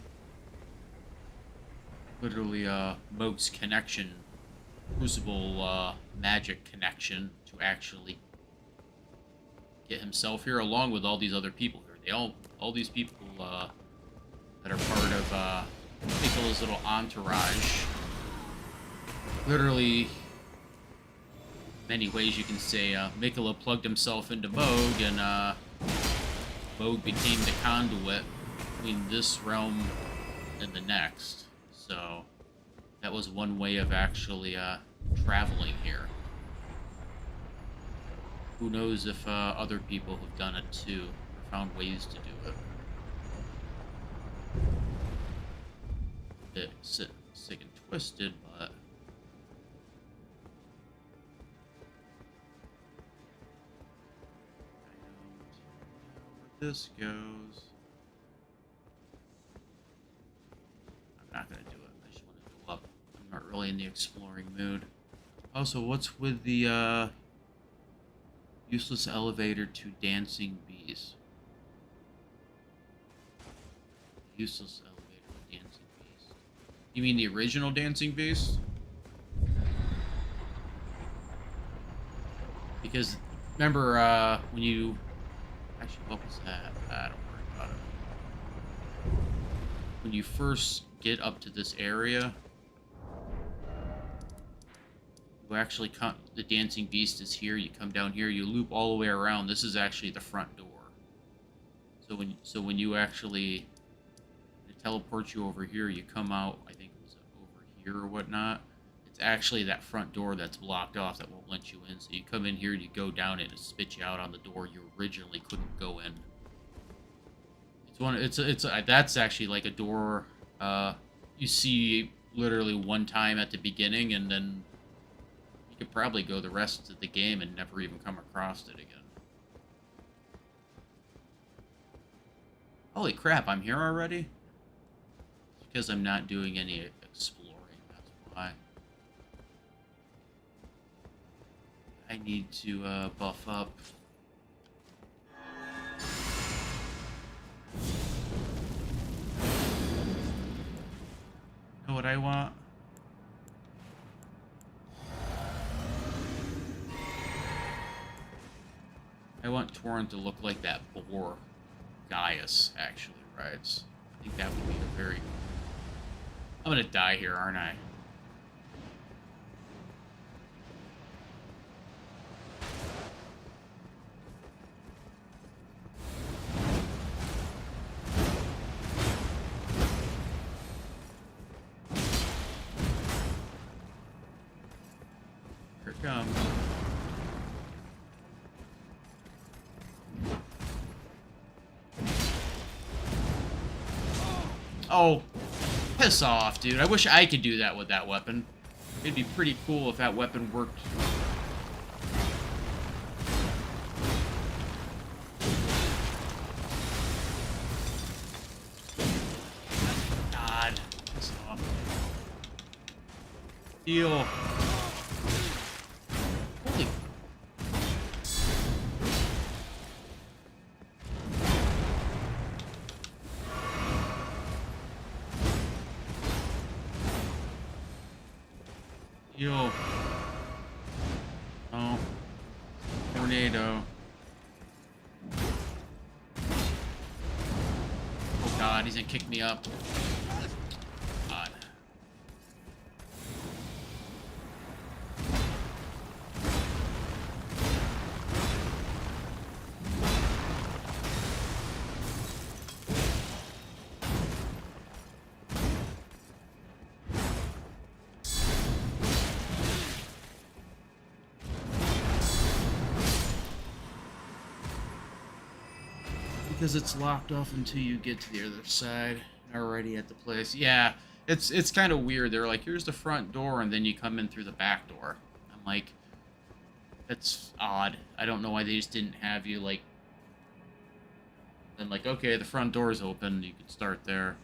literally Moog's connection, Crucible magic connection, to actually get himself here, along with all these other people here. All these people that are part of Mikola's little entourage. Literally, many ways you can say Mikola plugged himself into Moog, and Moog became the conduit between this realm and the next. So that was one way of actually traveling here. Who knows if other people have done it too, or found ways to do it. A bit sick and twisted, but this goes. I'm not gonna do it. I just want to go up. I'm not really in the exploring mood. Also, what's with the useless elevator to dancing bees? Useless elevator to dancing bees. You mean the original dancing beast? Because remember when you actually, what was that? I don't worry about it. When you first get up to this area, you actually come. The dancing beast is here. You come down here. You loop all the way around. This is actually the front door. So when you actually it teleports you over here, you come out. I think it was over here or whatnot. It's actually that front door that's blocked off that won't let you in. So you come in here, you go down, and it spits you out on the door you originally couldn't go in. That's actually like a door you see literally one time at the beginning, and then you could probably go the rest of the game and never even come across it again. Holy crap, I'm here already? It's because I'm not doing any exploring, that's why. I need to buff up. Know what I want? I want Torrent to look like that boar Gaius actually rides. I think that would be a very... I'm gonna die here, aren't I? Here it comes. Oh, piss off, dude. I wish I could do that with that weapon. It'd be pretty cool if that weapon worked. God. Piss off. Heal. Holy. Heal. Oh. Tornado. Oh god. God, he's gonna kick me up. God. Because it's locked off until you get to the other side. Already at the place. Yeah, it's kind of weird. They're like, here's the front door, and then you come in through the back door. I'm like, that's odd. I don't know why they just didn't have you, like... Then, like, okay, the front door is open. You can start there.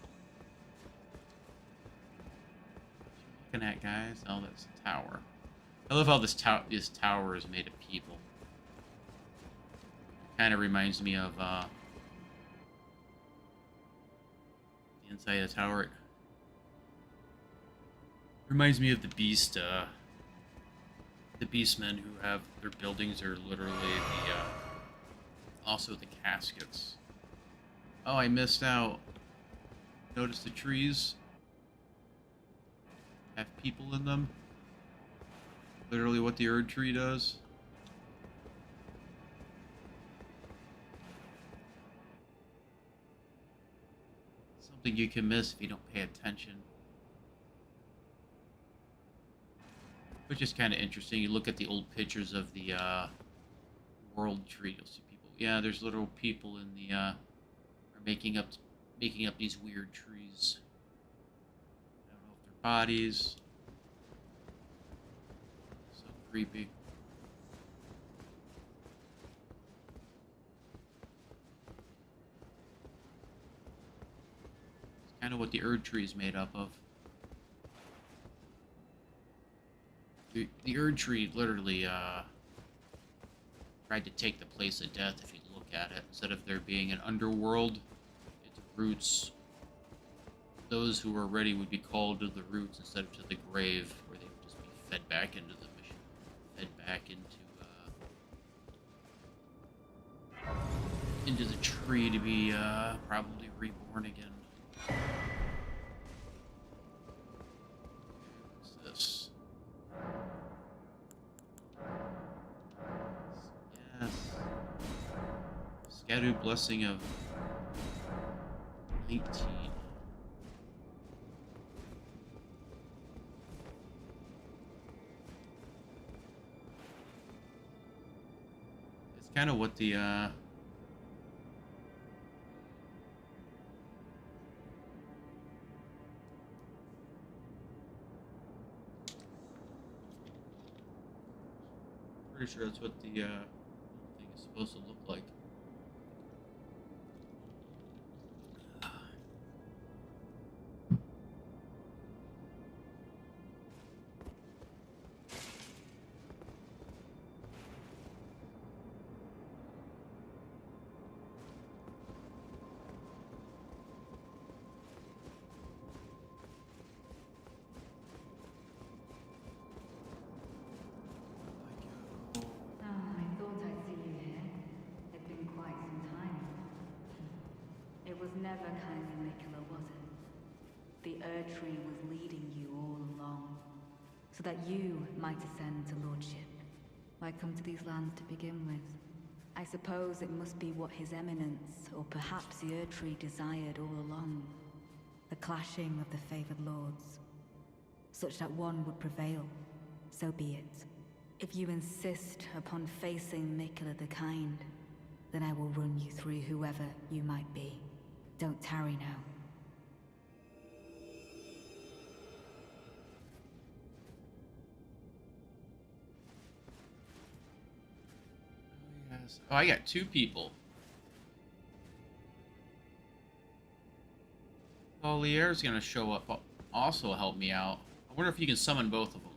What you looking at, guys? Oh, that's a tower. I love how this tower is made of people. Kind of reminds me of, the inside of the tower. Reminds me of the Beast, the Beastmen who have their buildings are literally the, also the caskets. Oh, I missed out. Notice the trees have people in them. Literally what the Erdtree does. Something you can miss if you don't pay attention. Which is kind of interesting. You look at the old pictures of the World Tree, you'll see people. Yeah, there's little people in the are making up these weird trees. I don't know if they're bodies. So creepy. It's kind of what the Erdtree is made up of. The Erdtree literally tried to take the place of death if you look at it. Instead of there being an underworld, its roots, those who were ready would be called to the roots instead of to the grave, where they would just be fed back into the mission, fed back into the tree to be probably reborn again. What's this? Yes. Scattered blessing of 19. It's kind of what the pretty sure that's what the thing is supposed to look like. I thought I'd see you here. It's been quite some time. It was never kindly Mikula, was it? The Erdtree was leading you all along, so that you might ascend to lordship. Why come to these lands to begin with? I suppose it must be what His Eminence, or perhaps the Erdtree desired all along. The clashing of the favored lords. Such that one would prevail. So be it. If you insist upon facing Mikula the Kind, then I will run you through whoever you might be. Don't tarry now. Yes. Oh, I got 2 people. Polier's gonna show up, also help me out. I wonder if you can summon both of them.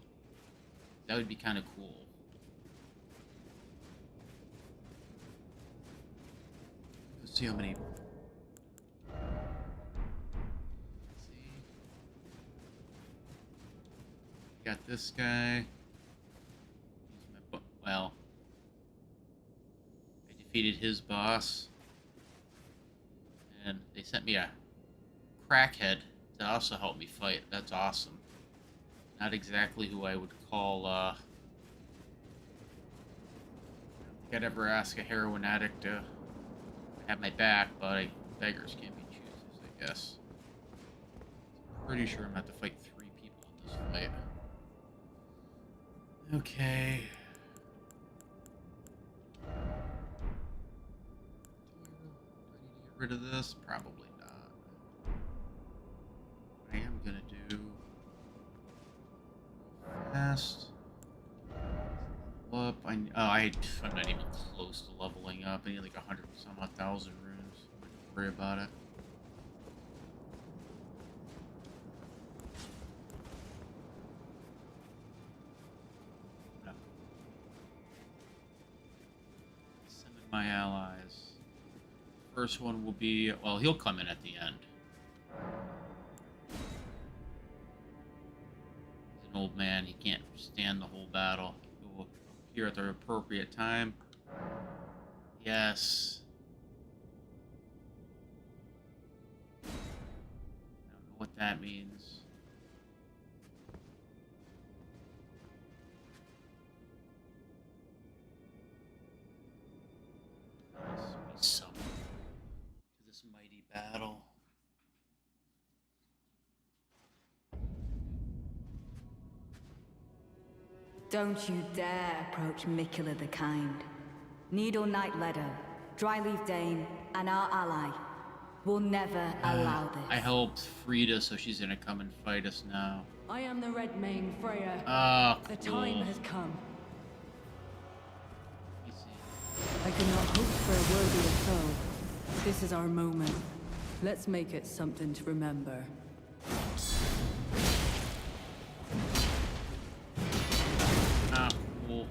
That would be kind of cool. Let's see how many. Let's see. Got this guy. Well, I defeated his boss, and they sent me a crackhead to also help me fight. That's awesome. Not exactly who I would call, I don't think I'd ever ask a heroin addict to have my back, but beggars can't be choosers, I guess. Pretty sure I'm going to have to fight 3 people in this fight. Okay. Do I need to get rid of this? Probably not. What I am gonna do fast. Level up. I'm not even close to leveling up. I need like 100 some odd thousand runes. I'm not gonna worry about it. Summon my allies. First one will be, well, he'll come in at the end. He's an old man. He can't stand the whole battle. He will appear at the appropriate time. Yes. I don't know what that means. Let's be summoned to this mighty battle. Don't you dare approach Mikula the Kind. Needle Knight Leto, Dryleaf Dane, and our ally will never allow this. I helped Frida, so she's gonna come and fight us now. I am the Red Mane, Freya. Ah, The cool. time has come. Let me see. I could not hope for a worthier foe. This is our moment. Let's make it something to remember. Ah, cool.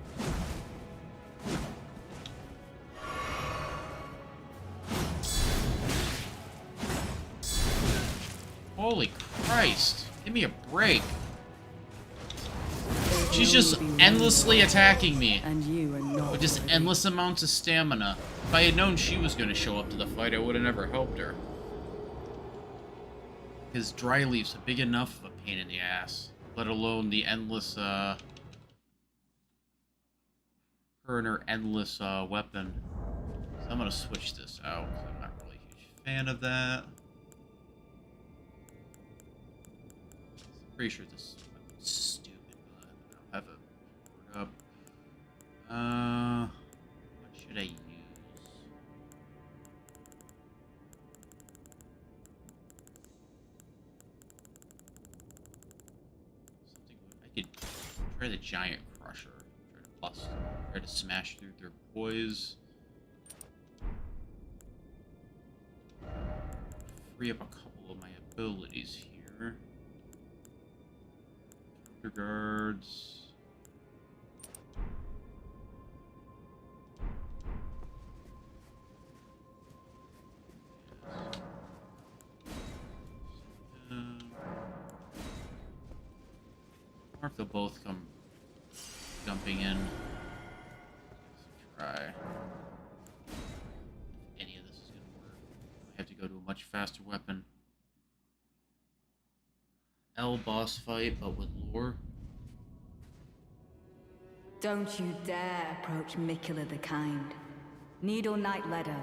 Holy Christ! Give me a break. There She's can just only be one endlessly way, attacking me and you are not with just worthy. endless amounts of stamina. If I had known she was going to show up to the fight, I would have never helped her. Because Dryleaf's a big enough of a pain in the ass, let alone the endless, her and her endless, weapon. So I'm going to switch this out, because I'm not really a huge fan of that. Pretty sure this weapon's stupid, but I don't have it powered up. What should I use? Something I could try the Giant Crusher. Try to smash through their poise. Free up a couple of my abilities here. Guards. Or if they'll both come jumping in. Let's try. If any of this is gonna work. I have to go to a much faster weapon. L boss fight, but with lore. Don't you dare approach Mikula the Kind. Needle Knight Leto,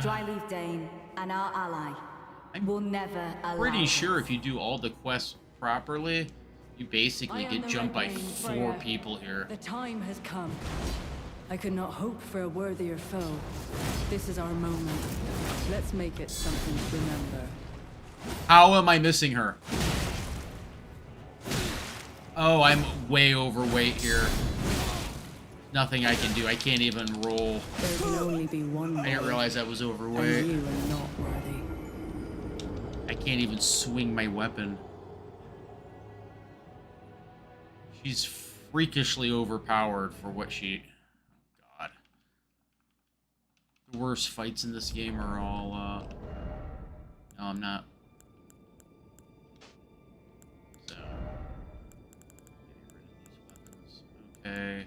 Dryleaf Dane, and our ally will never allow Pretty sure this. if you do all the quests properly, you basically I am get the jumped by Red Mane, 4 Freya. people here. The time has come. I could not hope for a worthier foe. This is our moment. Let's make it something to remember. How am I missing her? Oh, I'm way overweight here. Nothing I can do. I can't even roll. There can only be one I didn't way, realize I was and overweight. you are not worthy. I can't even swing my weapon. She's freakishly overpowered for what she... Oh, God. The worst fights in this game are all, No, I'm not. So... Get rid of these weapons. Okay.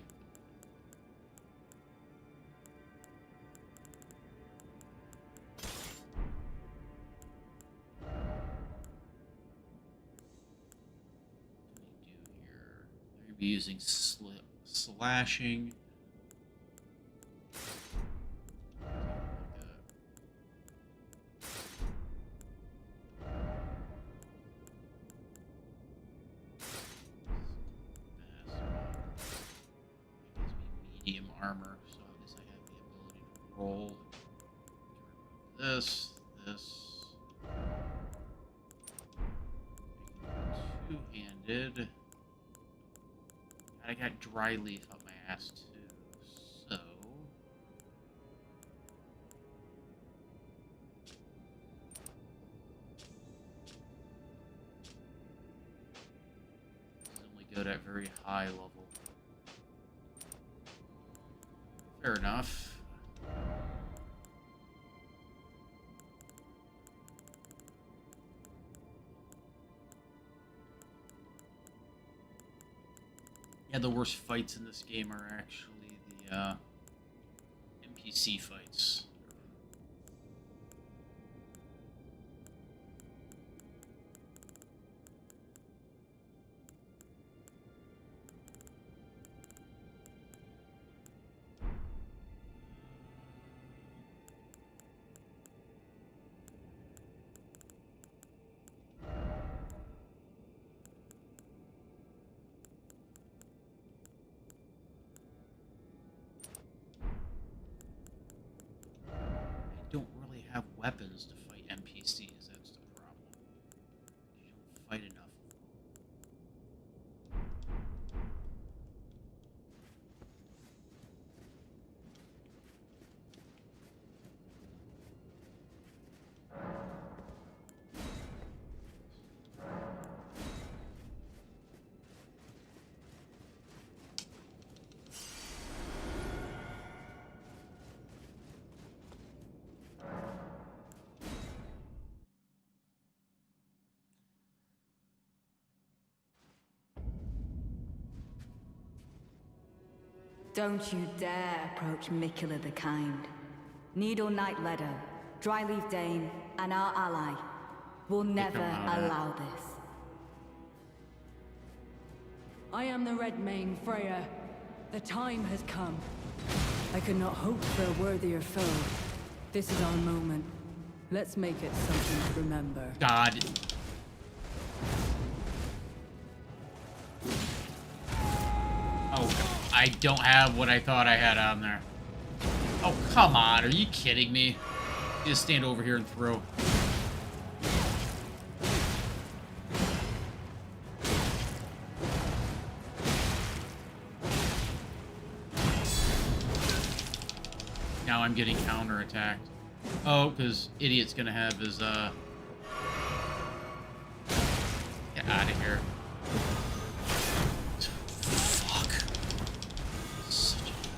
be using slashing. Medium armor, so at least I have the ability to roll. This. Two-handed. I got dry leaf up my ass too, so this is only good at very high level. Fair enough. Yeah, the worst fights in this game are actually the NPC fights. Don't really have weapons to fight NPCs, that's the problem. You don't fight enough. Don't you dare approach Mikula the Kind. Needle Knight Leto, Dryleaf Dane, and our ally will never allow this. I am the Red Mane, Freya. The time has come. I could not hope for a worthier foe. This is our moment. Let's make it something to remember. God. Oh, I don't have what I thought I had on there. Oh, come on. Are you kidding me? Just stand over here and throw. Now I'm getting counterattacked. Oh, because Idiot's gonna have his, Get out of here.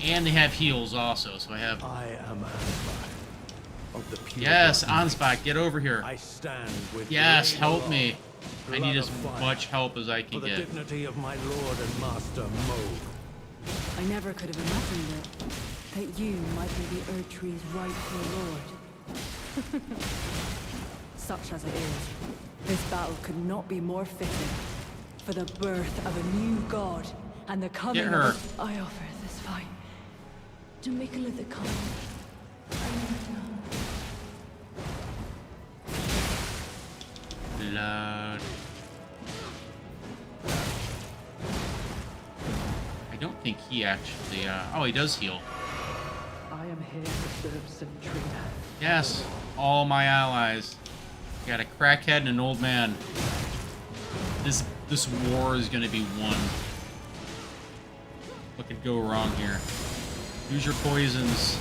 And they have heals also, so I have... I am Ansbach of the pure Yes, blood. Ansbach, get over here. I stand with Yes, great help love, me. I need blood as of fire, much help as I for can the get. dignity of my lord and master, Moog. I never could have imagined it. That you might be the Erdtree's rightful lord. Such as it is, this battle could not be more fitting. For the birth of a new god and the coming Get her. of... I offer this fight to Mikula the Kind. Blood. I don't think he actually, oh, he does heal. I am here to serve Centrina. Yes, all my allies. Got a crackhead and an old man. This war is gonna be won. What could go wrong here? Use your poisons.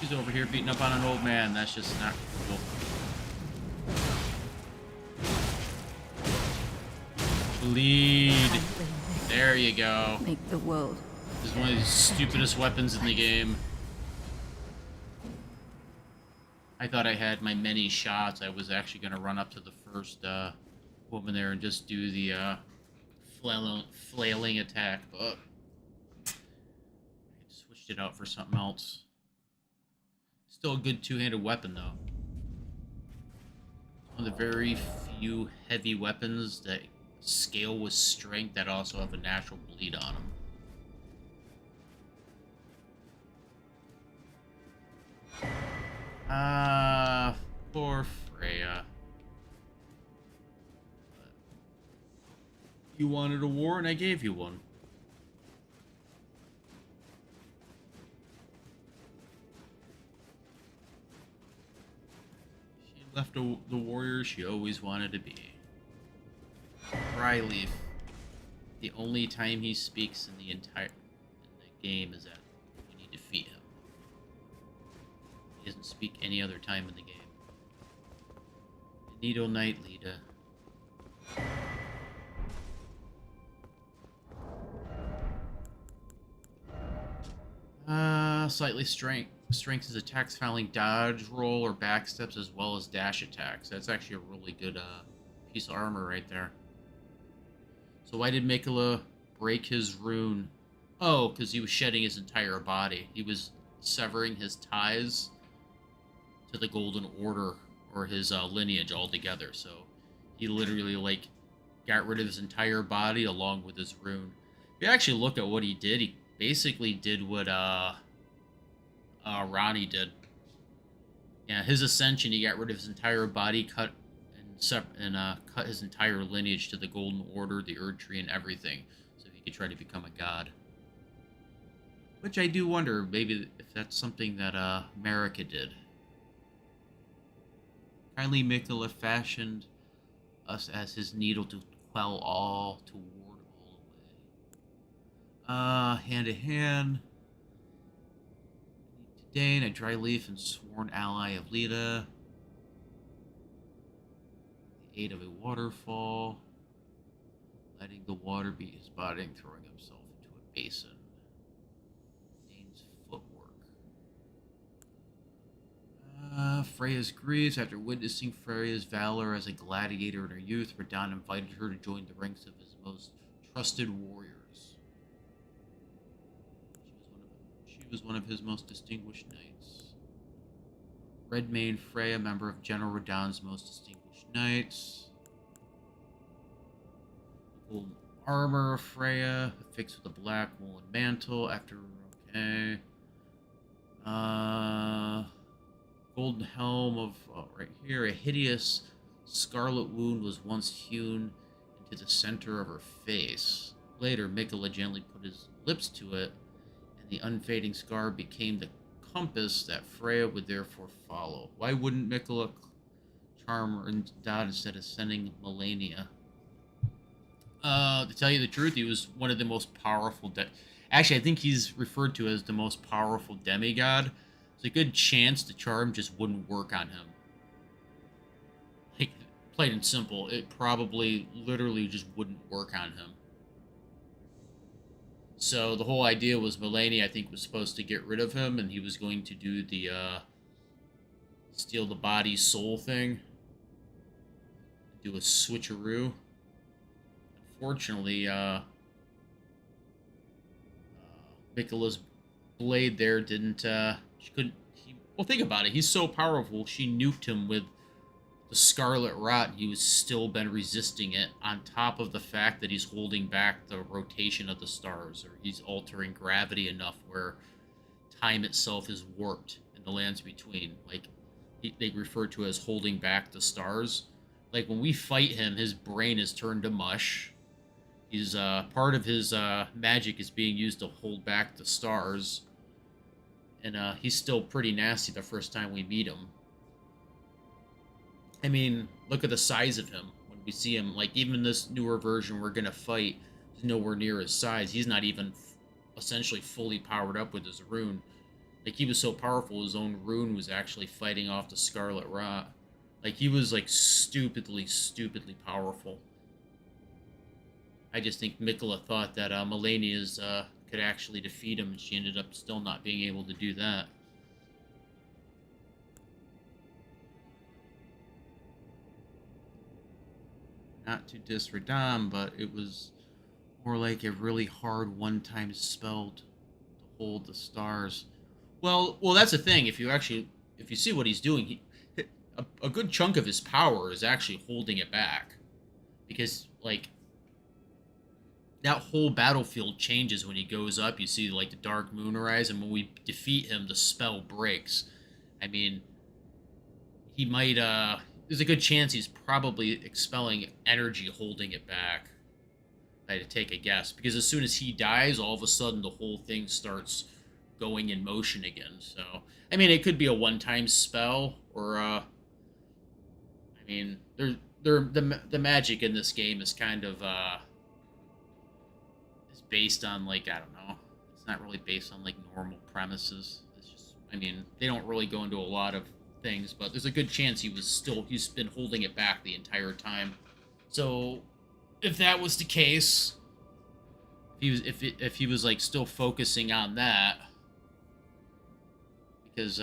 He's over here beating up on an old man. That's just not cool. Bleed. There you go. Make the world. This is one of the stupidest weapons in the game. I thought I had my many shots. I was actually going to run up to the first woman there and just do the flailing attack, but I switched it out for something else. Still a good two-handed weapon, though. One of the very few heavy weapons that scale with strength that also have a natural bleed on them. Poor Freya. You wanted a war, and I gave you one. She left the warrior she always wanted to be. Dryleaf. The only time he speaks in the game is that when you defeat him. He doesn't speak any other time in the game. Needle Knight Lita. Slightly strengthens attacks following dodge, roll, or backsteps, as well as dash attacks. That's actually a really good piece of armor right there. So why did Mikola break his rune? Oh, because he was shedding his entire body. He was severing his ties to the Golden Order, or his lineage altogether. So he literally, like, got rid of his entire body along with his rune. If you actually look at what he basically did what Ronnie did. Yeah, his ascension, he got rid of his entire body, cut his entire lineage to the Golden Order, the Erdtree, and everything, so he could try to become a god. Which I do wonder, maybe if that's something that Marika did. Kindly Mikola fashioned us as his needle to quell all, to ward all away. Hand to hand. Dane, a Dryleaf and sworn ally of Lita. The aid of a waterfall. Letting the water beat his body and throwing himself into a basin. Dane's footwork. Freya's griefs. After witnessing Freya's valor as a gladiator in her youth, Radahn invited her to join the ranks of his most trusted warriors. She was one of his most distinguished knights. Redmane Freya, member of General Radahn's most distinguished knights. Golden armor of Freya, affixed with a black woolen mantle. Okay. Golden helm of right here. A hideous scarlet wound was once hewn into the center of her face. Later, Mikola gently put his lips to it, and the unfading scar became the compass that Freya would therefore follow. Why wouldn't Mikola charm Radahn instead of sending Melania? To tell you the truth, he was one of the most powerful. Actually, I think he's referred to as the most powerful demigod. There's a good chance the charm just wouldn't work on him. Like, plain and simple, it probably literally just wouldn't work on him. So the whole idea was Melania, I think, was supposed to get rid of him, and he was going to do the steal the body soul thing, do a switcheroo. Unfortunately, Mikola's blade there didn't. She couldn't. Well, think about it. He's so powerful. She nuked him with the Scarlet Rot. He was still been resisting it. On top of the fact that he's holding back the rotation of the stars, or he's altering gravity enough where time itself is warped in the lands between. Like they refer to it as holding back the stars. Like when we fight him, his brain is turned to mush. He's part of his magic is being used to hold back the stars. And he's still pretty nasty the first time we meet him. I mean, look at the size of him when we see him. Like, even this newer version we're going to fight is nowhere near his size. He's not even essentially fully powered up with his rune. Like, he was so powerful, his own rune was actually fighting off the Scarlet Rot. Like, he was, like, stupidly powerful. I just think Mikola thought that Melania's could actually defeat him, and she ended up still not being able to do that. Not to diss Radahn, but it was more like a really hard one-time spell to hold the stars. Well, that's the thing. If you see what he's doing, a good chunk of his power is actually holding it back. Because, like, that whole battlefield changes when he goes up. You see, like, the Dark Moon rise, and when we defeat him, the spell breaks. I mean, he might, there's a good chance he's probably expelling energy holding it back. I had to take a guess. Because as soon as he dies, all of a sudden the whole thing starts going in motion again. So, I mean, it could be a one-time spell, or, I mean, the magic in this game is kind of, is based on, like, I don't know. It's not really based on, like, normal premises. It's just, I mean, they don't really go into a lot of things, but there's a good chance he's been holding it back the entire time. So, if that was the case, if he was like still focusing on that, because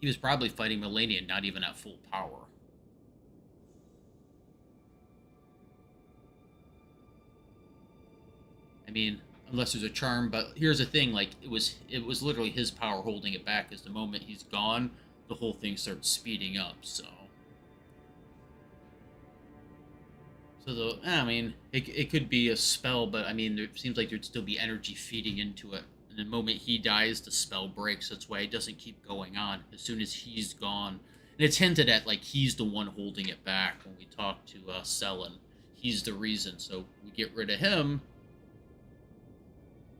he was probably fighting Melania not even at full power. I mean, unless there's a charm, but here's the thing, like, it was literally his power holding it back, because the moment he's gone, the whole thing starts speeding up, so. So, I mean, it could be a spell, but, I mean, it seems like there'd still be energy feeding into it. And the moment he dies, the spell breaks. That's why it doesn't keep going on. As soon as he's gone. And it's hinted at, like, he's the one holding it back when we talk to Selen. He's the reason. So, we get rid of him.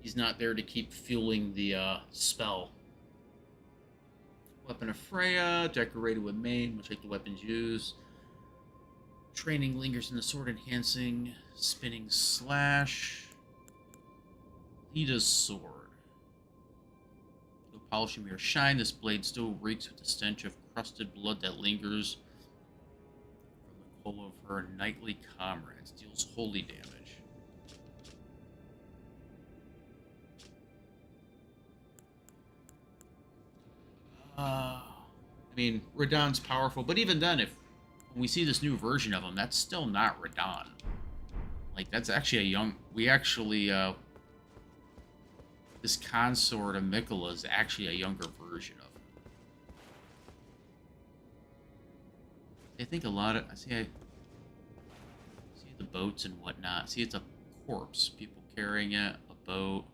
He's not there to keep fueling the spell. Weapon of Freya, decorated with main, much like the weapons used. Training lingers in the sword, enhancing spinning slash. Lita's sword. No polishing mere shine. This blade still reeks with the stench of crusted blood that lingers from the coal of her knightly comrades. Deals holy damage. I mean, Radahn's powerful, but even then, if when we see this new version of him, that's still not Radahn. Like, that's actually a young... We actually, this consort of Mikola is actually a younger version of him. I think a lot of... I see the boats and whatnot. See, it's a corpse. People carrying it. A boat.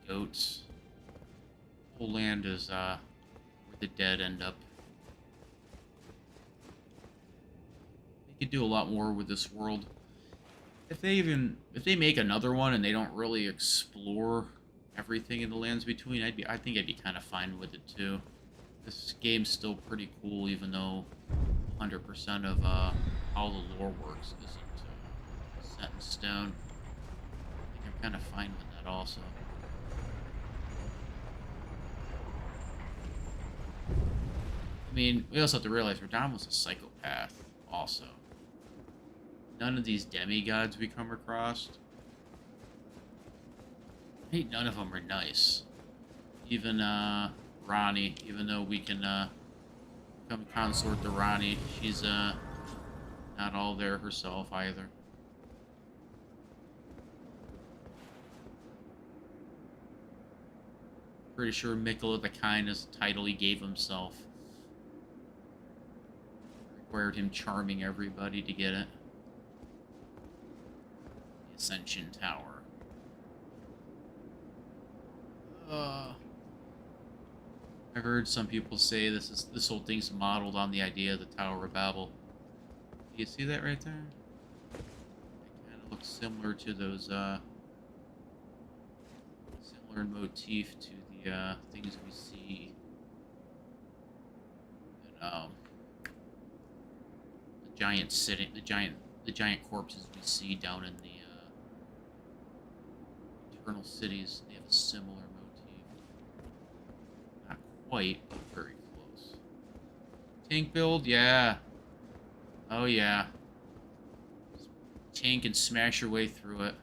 Goats. The whole land is, where the dead end up. Could do a lot more with this world. If they make another one and they don't really explore everything in the lands between, I think I'd be kind of fine with it too. This game's still pretty cool, even though 100% of how the lore works isn't set in stone. I think I'm kind of fine with that also. I mean, we also have to realize Radahn was a psychopath also. None of these demigods we come across, I think none of them are nice. Even Ranni, even though we can come consort to Ranni, she's not all there herself either. Pretty sure Mikola the Kind is the title he gave himself. Required him charming everybody to get it. Ascension Tower. I heard some people say this whole thing's modeled on the idea of the Tower of Babel. Do you see that right there? It kind of looks similar to those similar in motif to the things we see in, the giant corpses we see down in the Eternal Cities. They have a similar motif. Not quite, but very close. Tank build, yeah. Oh yeah. Tank and smash your way through it.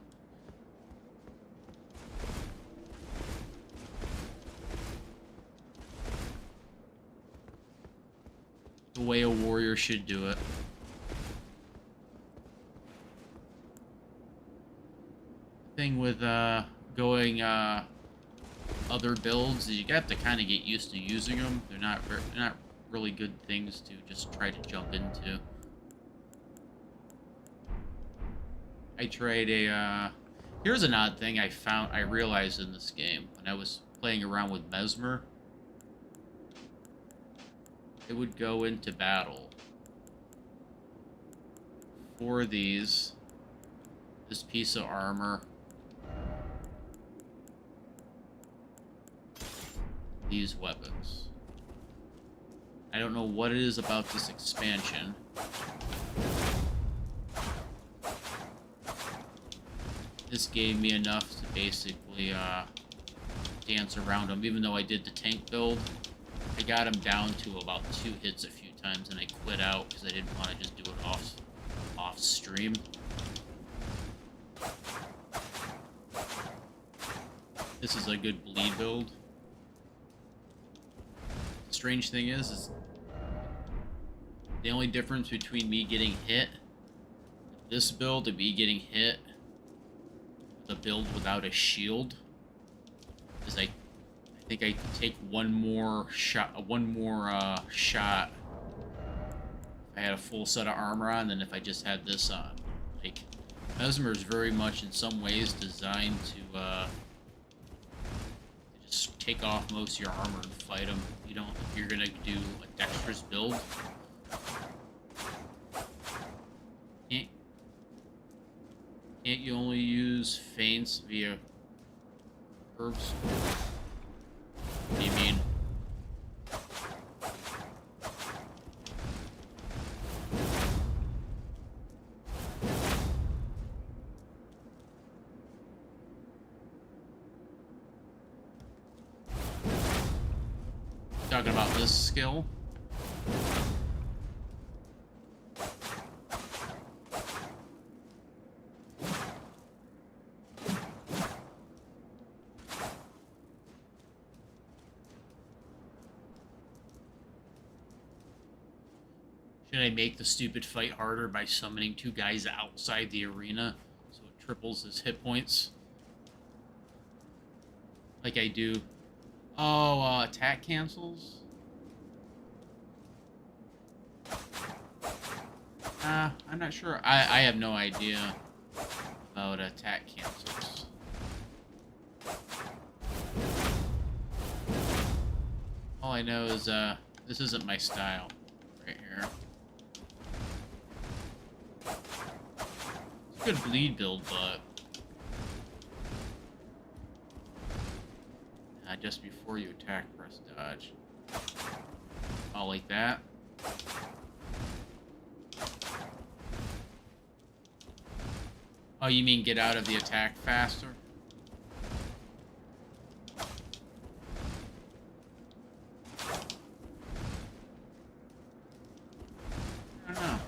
The way a warrior should do it. Thing with going other builds, you got to kind of get used to using them. They're not really good things to just try to jump into. I tried a, here's an odd thing I realized in this game when I was playing around with Mesmer. It would go into battle for this piece of armor, these weapons. I don't know what it is about this expansion. This gave me enough to basically dance around them. Even though I did the tank build, I got him down to about 2 hits a few times, and I quit out because I didn't want to just do it off stream. This is a good bleed build. The strange thing is the only difference between me getting hit with this build and me getting hit with a build without a shield is I think I take one more shot if I had a full set of armor on than if I just had this on. Like, Mesmer is very much in some ways designed to just take off most of your armor and fight them. You don't, if you're gonna do a dexterous build, can't you only use feints via herbs? What do you mean? Talking about this skill? Should I make the stupid fight harder by summoning 2 guys outside the arena so it triples his hit points? Like I do. Oh, attack cancels? I'm not sure. I have no idea about attack cancels. All I know is, this isn't my style right here. It's a good bleed build, but just before you attack, press dodge. Oh, like that. Oh, you mean get out of the attack faster? I don't know.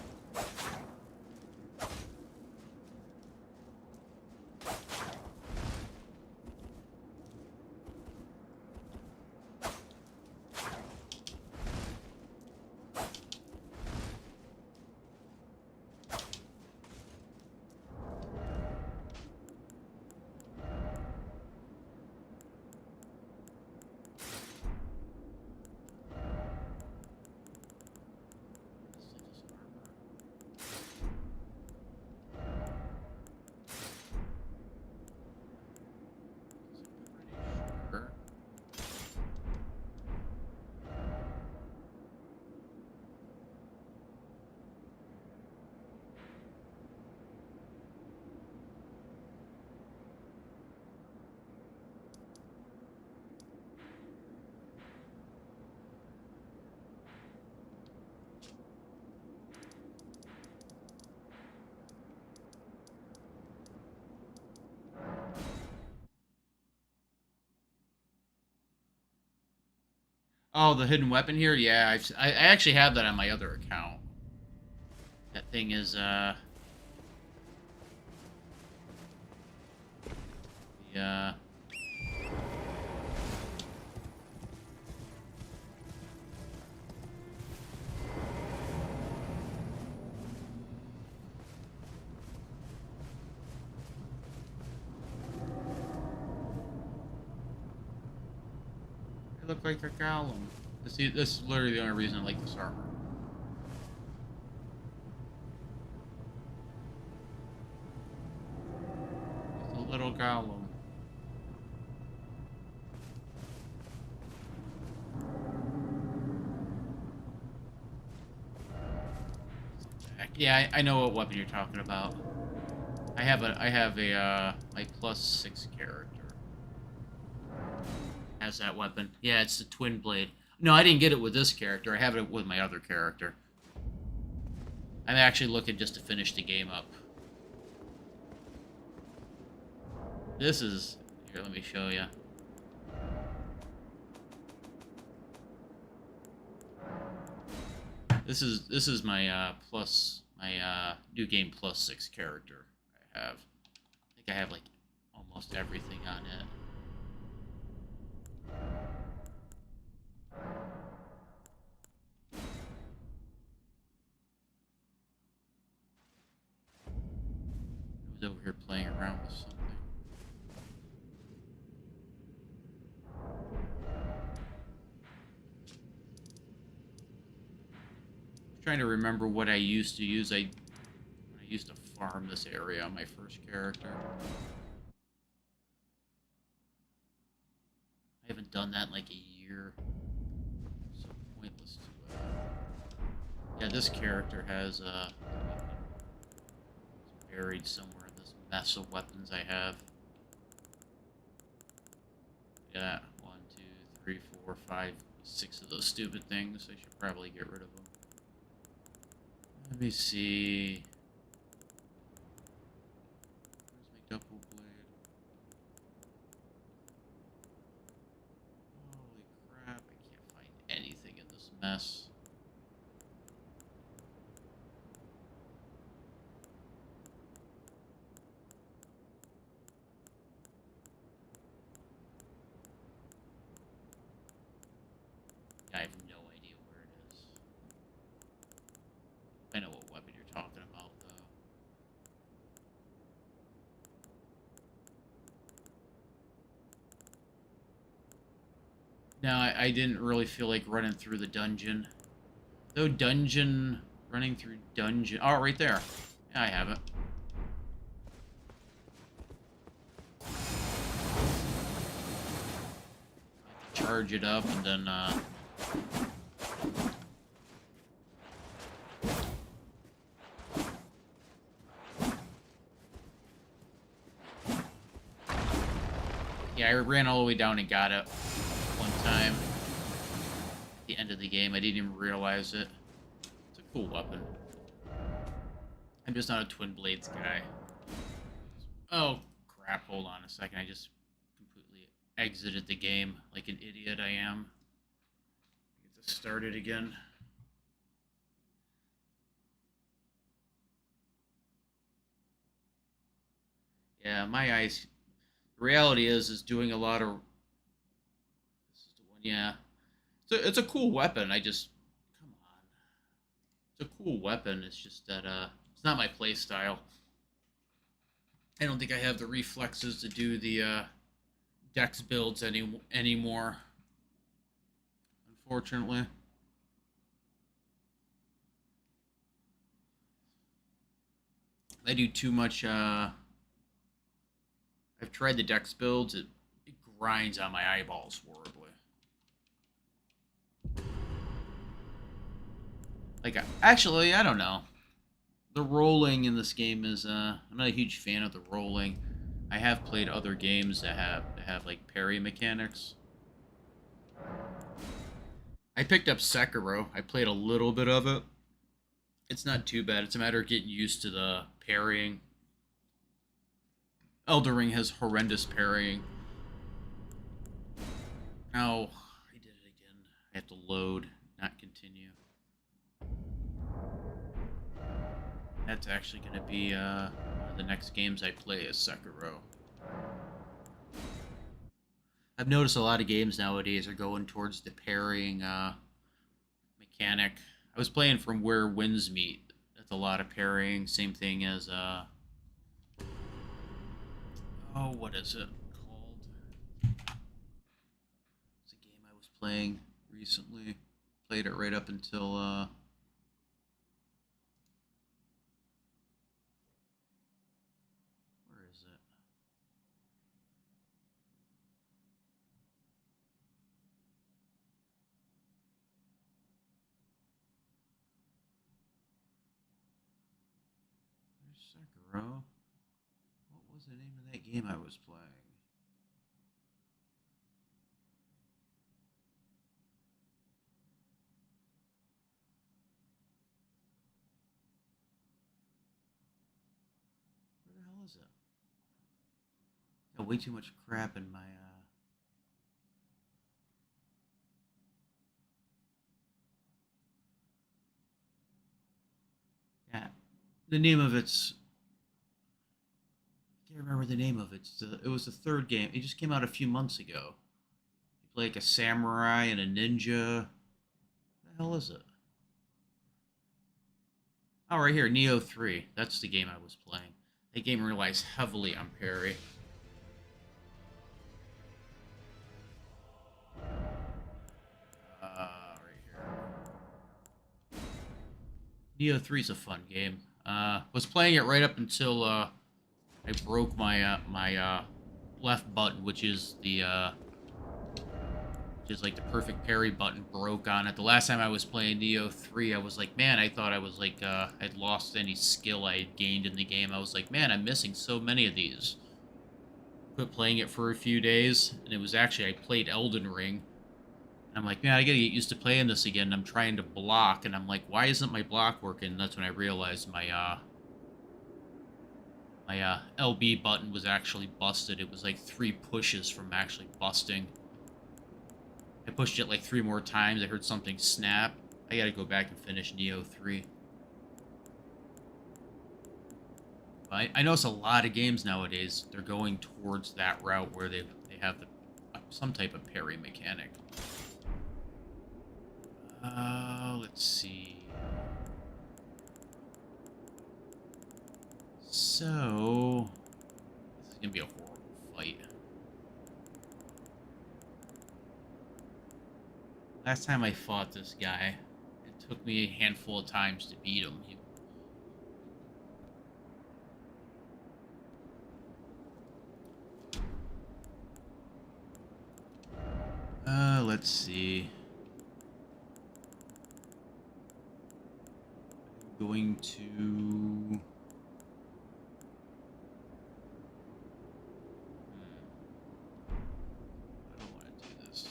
Oh, the hidden weapon here? Yeah, I actually have that on my other account. That thing is, yeah. look like a golem. See, this is literally the only reason I like this armor. It's a little golem. Yeah, I know what weapon you're talking about. I have a my +6 character has that weapon. Yeah, it's the twin blade. No, I didn't get it with this character. I have it with my other character. I'm actually looking just to finish the game up. This is here. Let me show you. This is my new game +6 character I have. I think I have like almost everything on it. I was over here playing around with something. Trying to remember what I used to use. I used to farm this area on my first character. I haven't done that in like a year. So pointless to. Yeah, this character has it's buried somewhere in this mess of weapons I have. Yeah, 1, 2, 3, 4, 5, 6 of those stupid things. I should probably get rid of them. Let me see. Where's my double blade? Holy crap, I can't find anything in this mess. I have no idea where it is. I know what weapon you're talking about, though. No, I didn't really feel like running through the dungeon. Though running through dungeon... Oh, right there. Yeah, I have it. Charge it up and then, yeah, I ran all the way down and got it one time. At the end of the game, I didn't even realize it. It's a cool weapon. I'm just not a twin blades guy. Oh, crap. Hold on a second. I just completely exited the game like an idiot I am. Get this started again. Yeah, my eyes... The reality is doing a lot of... This is the one, yeah. It's a cool weapon, I just... Come on. It's a cool weapon, it's just that, it's not my play style. I don't think I have the reflexes to do the, dex builds anymore. Unfortunately. I do too much, I've tried the dex builds, it grinds on my eyeballs horribly. Like, actually, I don't know. The rolling in this game is, I'm not a huge fan of the rolling. I have played other games that have like, parry mechanics. I picked up Sekiro. I played a little bit of it. It's not too bad. It's a matter of getting used to the parrying. Elden Ring has horrendous parrying. Oh, I did it again. I have to load, not continue. That's actually going to be one of the next games I play is Sekiro. I've noticed a lot of games nowadays are going towards the parrying mechanic. I was playing From Where Winds Meet. That's a lot of parrying. Same thing as oh, what is it called? It's a game I was playing recently. Played it right up until where is it? There's Sekiro. What was the name of that game I was playing? Where the hell is it? Got way too much crap in my yeah. The name of it's I can't remember the name of it. It was the third game. It just came out a few months ago. You play like a samurai and a ninja. What the hell is it? Oh, right here, Neo 3. That's the game I was playing. That game relies heavily on parry. Right here. Neo 3 is a fun game. Was playing it right up until I broke my left button, which is like the perfect parry button, broke on it. The last time I was playing Neo 3, I was like, man, I thought I was like I'd lost any skill I had gained in the game. I was like, man, I'm missing so many of these. Quit playing it for a few days, and it was actually I played Elden Ring. I'm like, man, I gotta get used to playing this again. I'm trying to block, and I'm like, why isn't my block working? And that's when I realized my LB button was actually busted. It was like 3 pushes from actually busting. I pushed it like 3 more times. I heard something snap. I gotta go back and finish Neo 3. I notice a lot of games nowadays, they're going towards that route where they have some type of parry mechanic. Let's see. So, this is gonna be a horrible fight. Last time I fought this guy, it took me a handful of times to beat him. Let's see. I'm going to... I don't want to do this.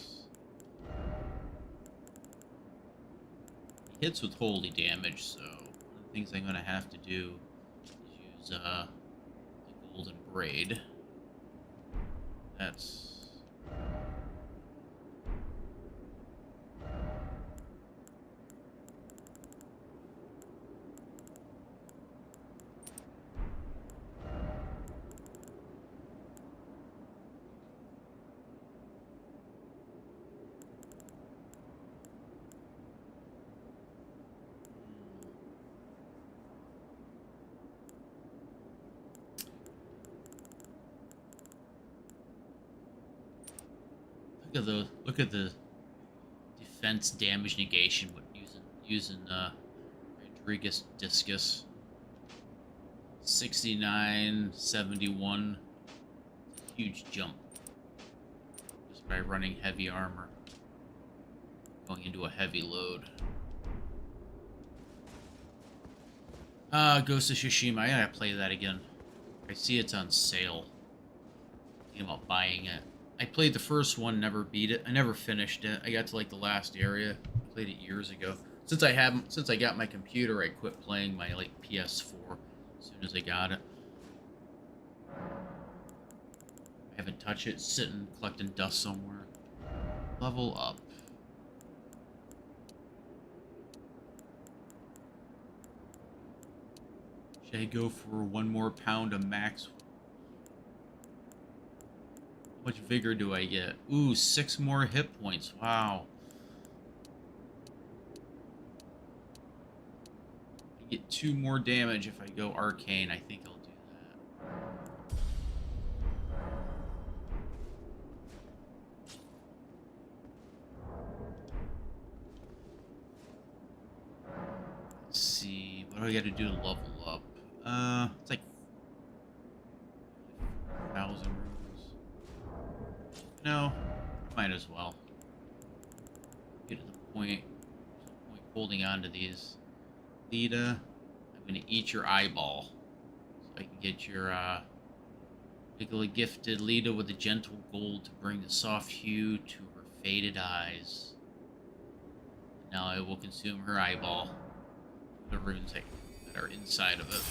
He hits with holy damage, so one of the things I'm going to have to do is use the golden braid. That's... Look at the defense damage negation with using Rodriguez Discus. 69, 71. Huge jump. Just by running heavy armor. Going into a heavy load. Ghost of Tsushima. I gotta play that again. I see it's on sale. Thinking about buying it. I played the first one, never beat it. I never finished it. I got to like the last area. I played it years ago. Since I got my computer, I quit playing my like PS4 as soon as I got it. I haven't touched it. It's sitting collecting dust somewhere. Level up. Should I go for 1 more pound of max? How much vigor do I get? Ooh, 6 more hit points. Wow. I get 2 more damage if I go arcane. I think I'll do that. What do I got to do to level up? It's like 1,000 rubles. No, I might as well. Get to the point. There's no point holding on to these. Lita, I'm gonna eat your eyeball. So I can get your, particularly gifted Lita with a gentle gold to bring the soft hue to her faded eyes. Now I will consume her eyeball. The runes that are inside of it.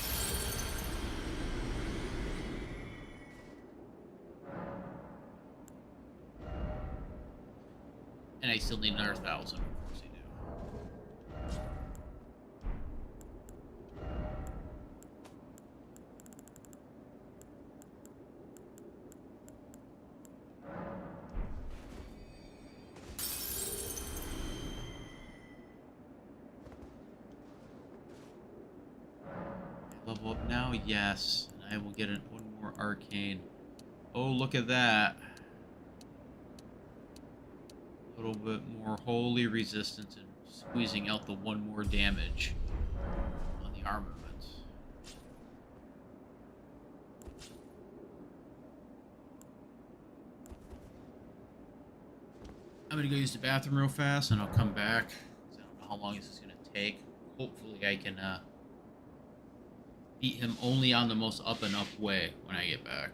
And I still need another 1,000. Of course I do. Level up now? Yes. And I will get one more arcane. Oh, look at that. A little bit more holy resistance and squeezing out the one more damage on the armament. I'm gonna go use the bathroom real fast and I'll come back. 'Cause I don't know how long this is gonna take. Hopefully I can beat him only on the most up and up way when I get back.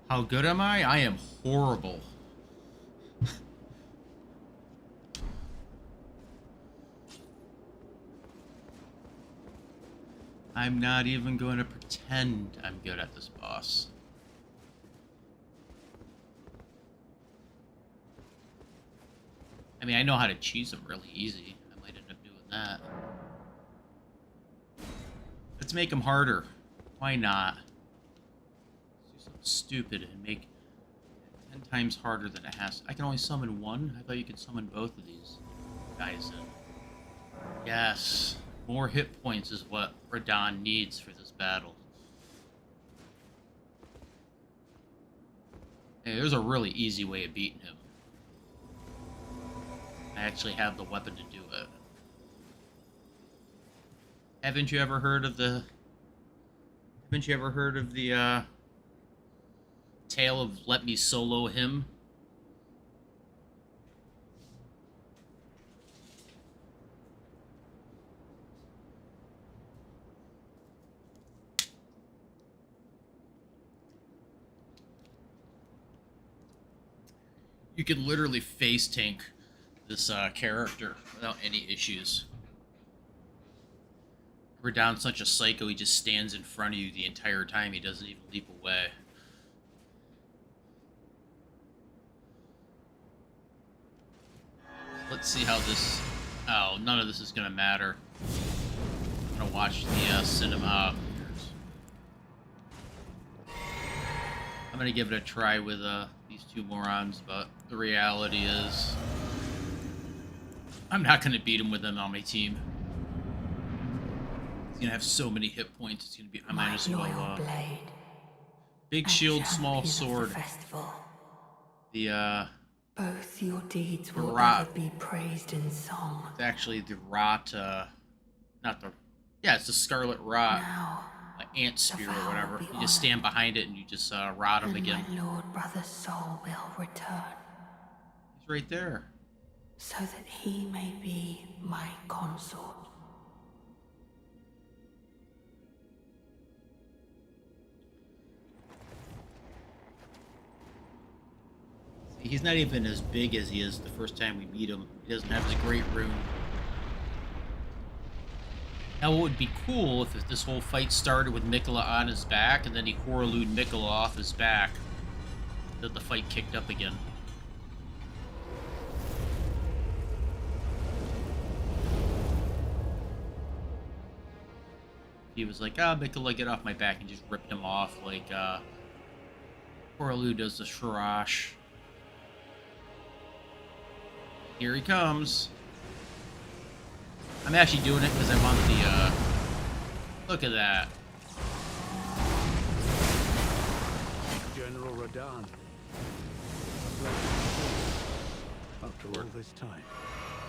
How good am I? I am horrible. I'm not even going to pretend I'm good at this boss. I mean, I know how to cheese them really easy. I might end up doing that. Let's make them harder. Why not? Let's do something stupid and make it 10 times harder than it has. I can only summon one? I thought you could summon both of these guys in. Yes. More hit points is what Radahn needs for this battle. Hey, there's a really easy way of beating him. I actually have the weapon to do it. Haven't you ever heard of the tale of Let Me Solo Him? You can literally face tank this character without any issues. Radahn's such a psycho, he just stands in front of you the entire time. He doesn't even leap away. Let's see how this... Oh, none of this is going to matter. I'm going to watch the cinema. I'm going to give it a try with these two morons, but the reality is... I'm not going to beat him with them on my team. He's going to have so many hit points, it's going to be... I might as well... Big shield, small sword. The, Both your deeds the will rot. ever be praised in song. It's actually the rot, not the... Yeah, it's the scarlet rot. Now, Ant spear the or vow whatever. will be You just stand behind it and you just rot him and again. my lord brother's soul will return, He's right there. so that he may be my consort. He's not even as big as he is the first time we meet him. He doesn't have his great rune. Now, what would be cool if this whole fight started with Mikola on his back, and then he Horalud Mikola off his back, that the fight kicked up again. He was like, ah, Mikola, get off my back, and just ripped him off like Horalud does the Sharash. Here he comes. I'm actually doing it because I want the, look at that. General Radahn. After all this time.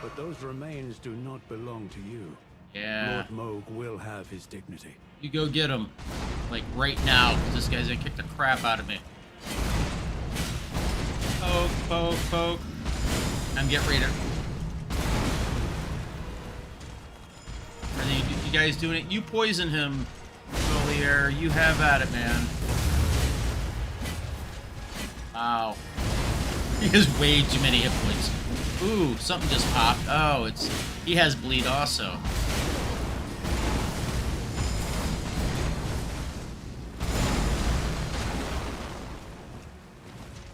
But those remains do not belong to you. Yeah. Lord Mohg will have his dignity. You go get him. Like, right now, because this guy's gonna kick the crap out of me. Poke, poke, poke. I'm getting ready to... Are you guys doing it? You poison him, Solier. You have at it, man. Wow. He has way too many hit points. Ooh, something just popped. Oh, it's... He has bleed also.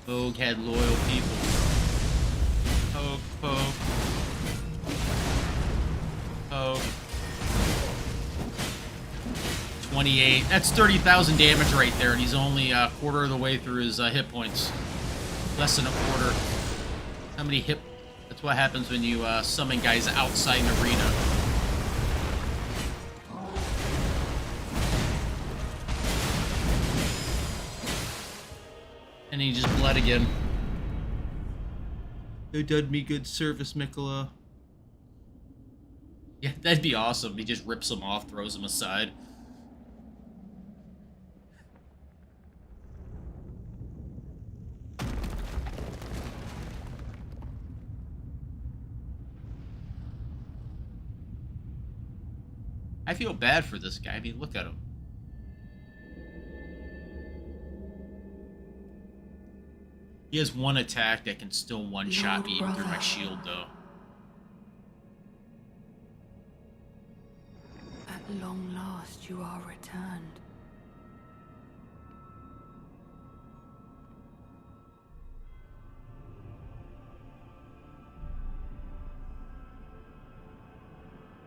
Mohg had loyal people. Poke, poke. Poke. 28. That's 30,000 damage right there, and he's only a quarter of the way through his hit points. Less than a quarter. How many hit... That's what happens when you summon guys outside an arena. And he just bled again. You did me good service, Mikola. Yeah, that'd be awesome. He just rips him off, throws him aside. I feel bad for this guy. I mean, look at him. He has one attack that can still one-shot me Lord through my brother. shield, though. At long last you are returned.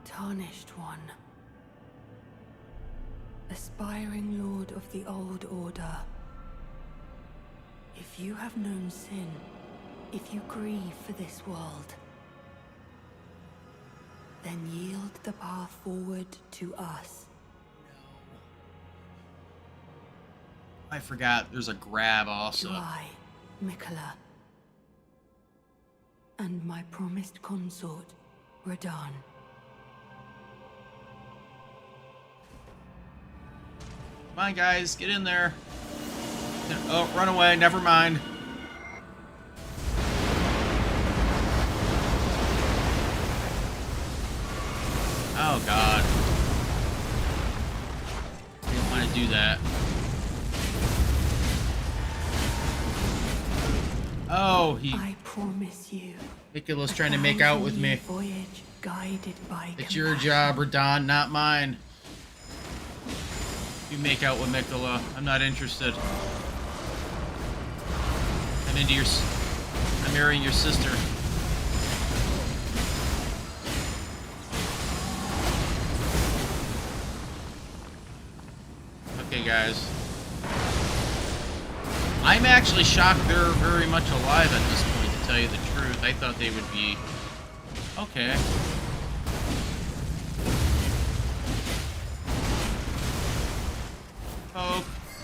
Tarnished one. Aspiring lord of the old order. If you have known sin, if you grieve for this world, then yield the path forward to us. I forgot there's a grab To also. I, Mikola, and my promised consort, Radahn. Come on, guys, get in there. Oh, run away, never mind. Oh, God. I didn't want to do that. Oh, I promise you. Mikula's trying to make out with me. Voyage guided by It's your job, Radahn, not mine. You make out with Mikula. I'm not interested. I'm marrying your sister. Okay, guys. I'm actually shocked they're very much alive at this point, to tell you the truth. I thought they would be... Okay.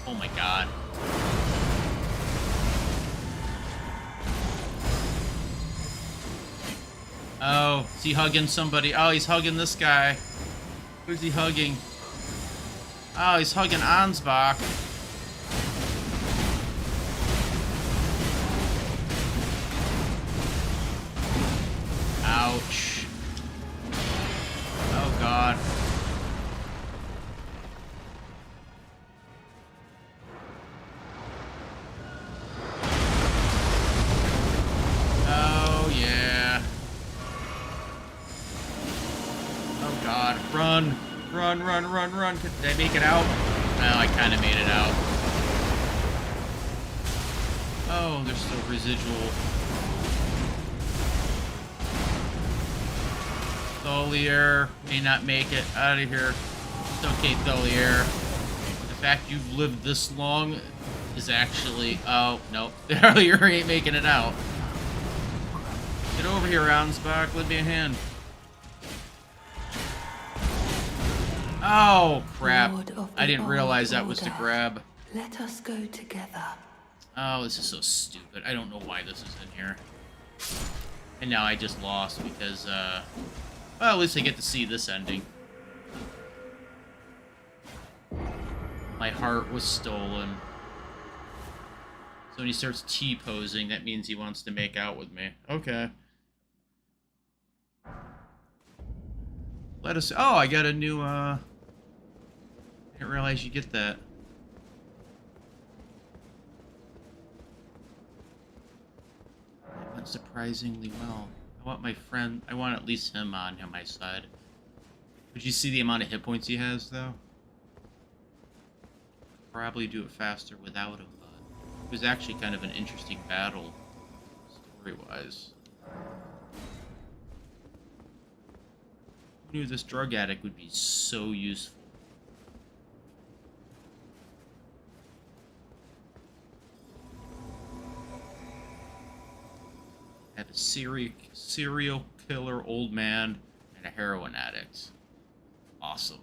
Oh my God. Oh, is he hugging somebody? Oh, he's hugging this guy. Who's he hugging? Oh, he's hugging Ansbach. Ouch. Oh, God. Oh, yeah. Oh, God. Run. Run, run, run, run. Did I make it out? No, I kind of made it out. Oh, there's still residual. Tholier may not make it out of here. It's okay, Tholier. The fact you've lived this long is actually... Oh, no. Tholier ain't making it out. Get over here, Ansbach. Lend me a hand. Oh, crap. Lord of I the didn't realize old that was the order. grab. Let us go together. Oh, this is so stupid. I don't know why this is in here. And now I just lost because, well, at least I get to see this ending. My heart was stolen. So when he starts T-posing, that means he wants to make out with me. Okay. Let us... Oh, I got a new, I didn't realize you get that. That went surprisingly well. I want my friend... I want at least him on my side. Would you see the amount of hit points he has, though? Probably do it faster without him, but... It was actually kind of an interesting battle, story-wise. Who knew this drug addict would be so useful? I have a serial killer old man and a heroin addict. Awesome.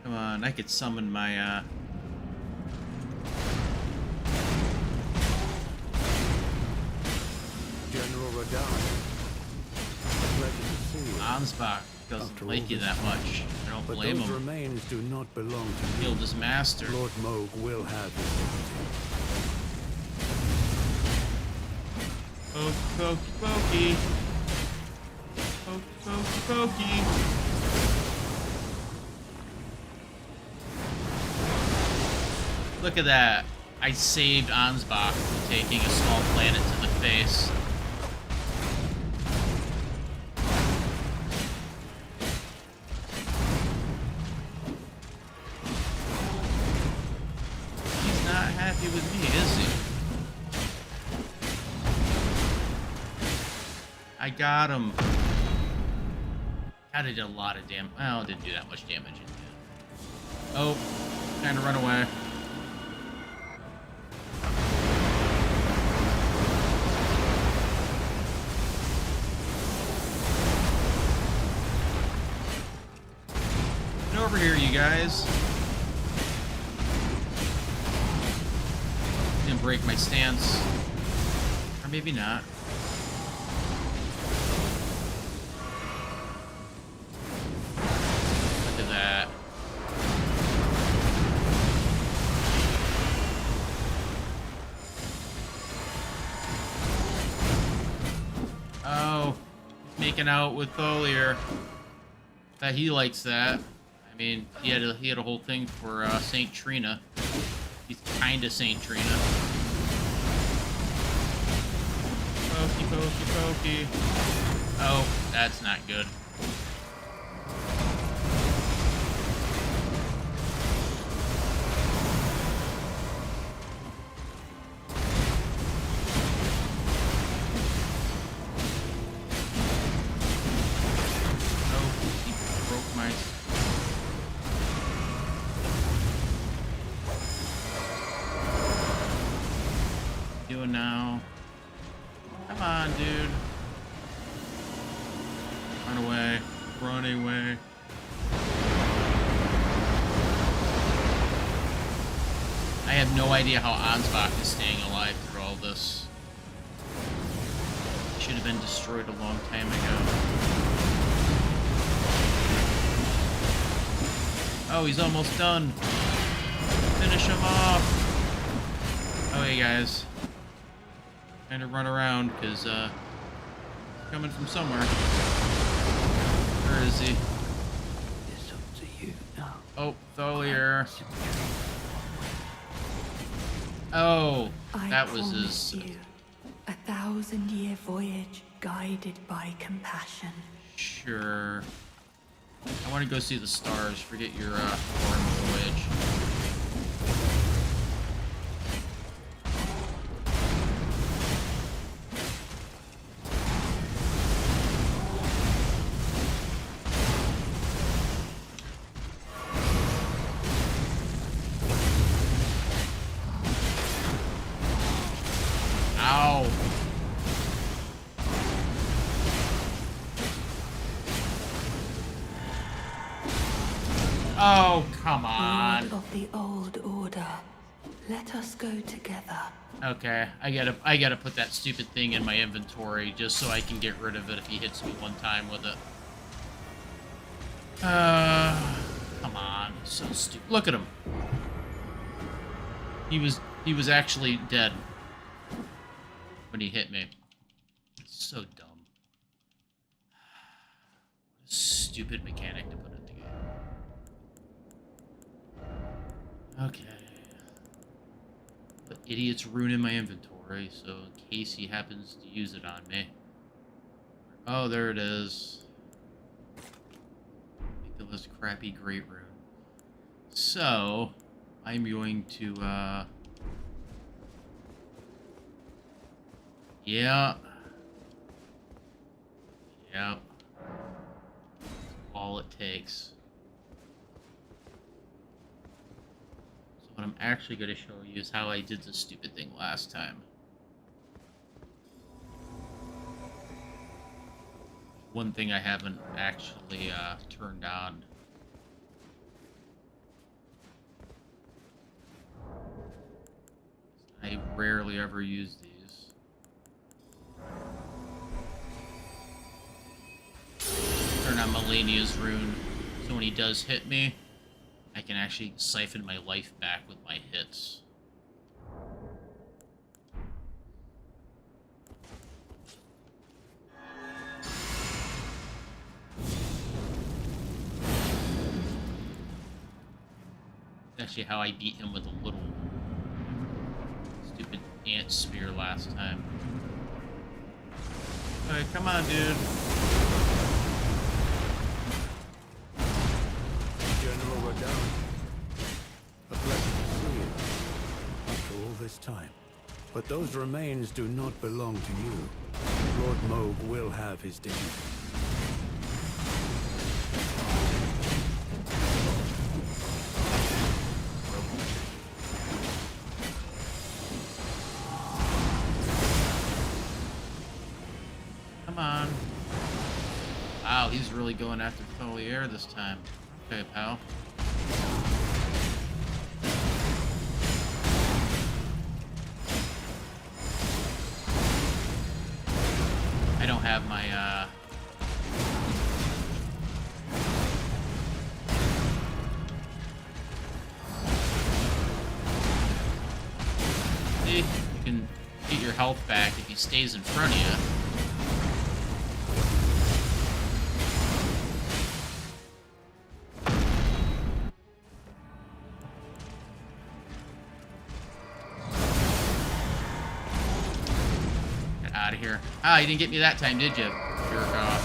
Come on, I could summon my, General Radahn. Pleasure to see you. Ansbach. doesn't After all like you this that time. much. I don't But blame those him. remains do not belong to me. Killed his master. Lord Moog will have his liberty. Pokey, pokey, pokey. Pokey, pokey. Look at that. I saved Ansbach from taking a small planet to the face. He's not happy with me, is he? I got him. God, I did a lot of damage. Well, it didn't do that much damage in the end. Oh, trying to run away. Get over here, you guys. Didn't break my stance. Or maybe not. Look at that. Oh, making out with Tholier. Bet he likes that. I mean, he had a whole thing for Saint Trina. He's kinda Saint Trina. Pokey, pokey, pokey. Oh, that's not good. Doing now? Come on, dude. Run away. Run away. I have no idea how Ansbach is staying alive through all this. He should have been destroyed a long time ago. Oh, he's almost done. Finish him off. Oh, hey, guys. Trying to run around, because, coming from somewhere. Where is he? It's up to you now. Oh, Tholier. Oh, that was his... You, 1,000-year voyage guided by compassion. Sure. I want to go see the stars. Forget your, foreign voyage. Ow. Oh, come on. Lord of the old order, let us go together. Okay, I gotta put that stupid thing in my inventory just so I can get rid of it if he hits me one time with it. Come on, so stupid. Look at him. He was actually dead when he hit me. It's so dumb. What a stupid mechanic to put in the game. Okay. But idiot's ruining my inventory, so in case he happens to use it on me. Oh, there it is. Ridiculous, crappy great rune. So, I'm going to, yeah. Yep. That's all it takes. So what I'm actually going to show you is how I did this stupid thing last time. One thing I haven't actually turned on. I rarely ever use these. Turn on my miscellaneous rune, so when he does hit me, I can actually siphon my life back with my hits. That's actually how I beat him with a little stupid ant spear last time. Okay, come on, dude. General Radon, a pleasure to see you after all this time. But those remains do not belong to you. Lord Moog will have his dignity. Come on. Wow, he's really going after Tholier this time. Okay, pal. I don't have my, See, you can get your health back if he stays in front of you. Out of here. Ah, you didn't get me that time, did you? Jerk off.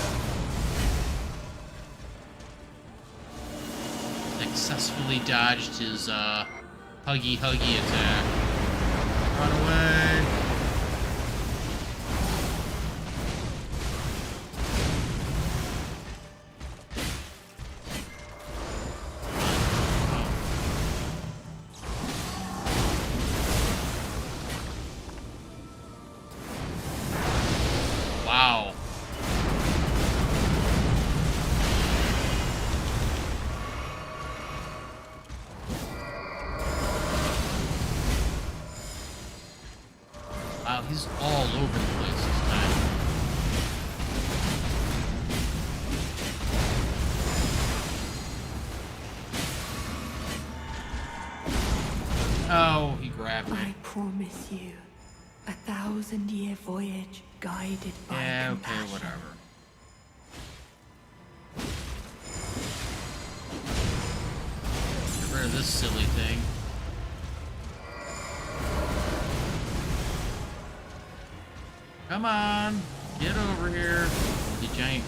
Successfully dodged his, huggy attack. Run away. Wow. Wow, he's all over the place this time. Oh, he grabbed me. I promise you, 1,000-year voyage guided by Yeah, okay, compassion. whatever. Get rid of this silly thing. Come on, get over here, you giant.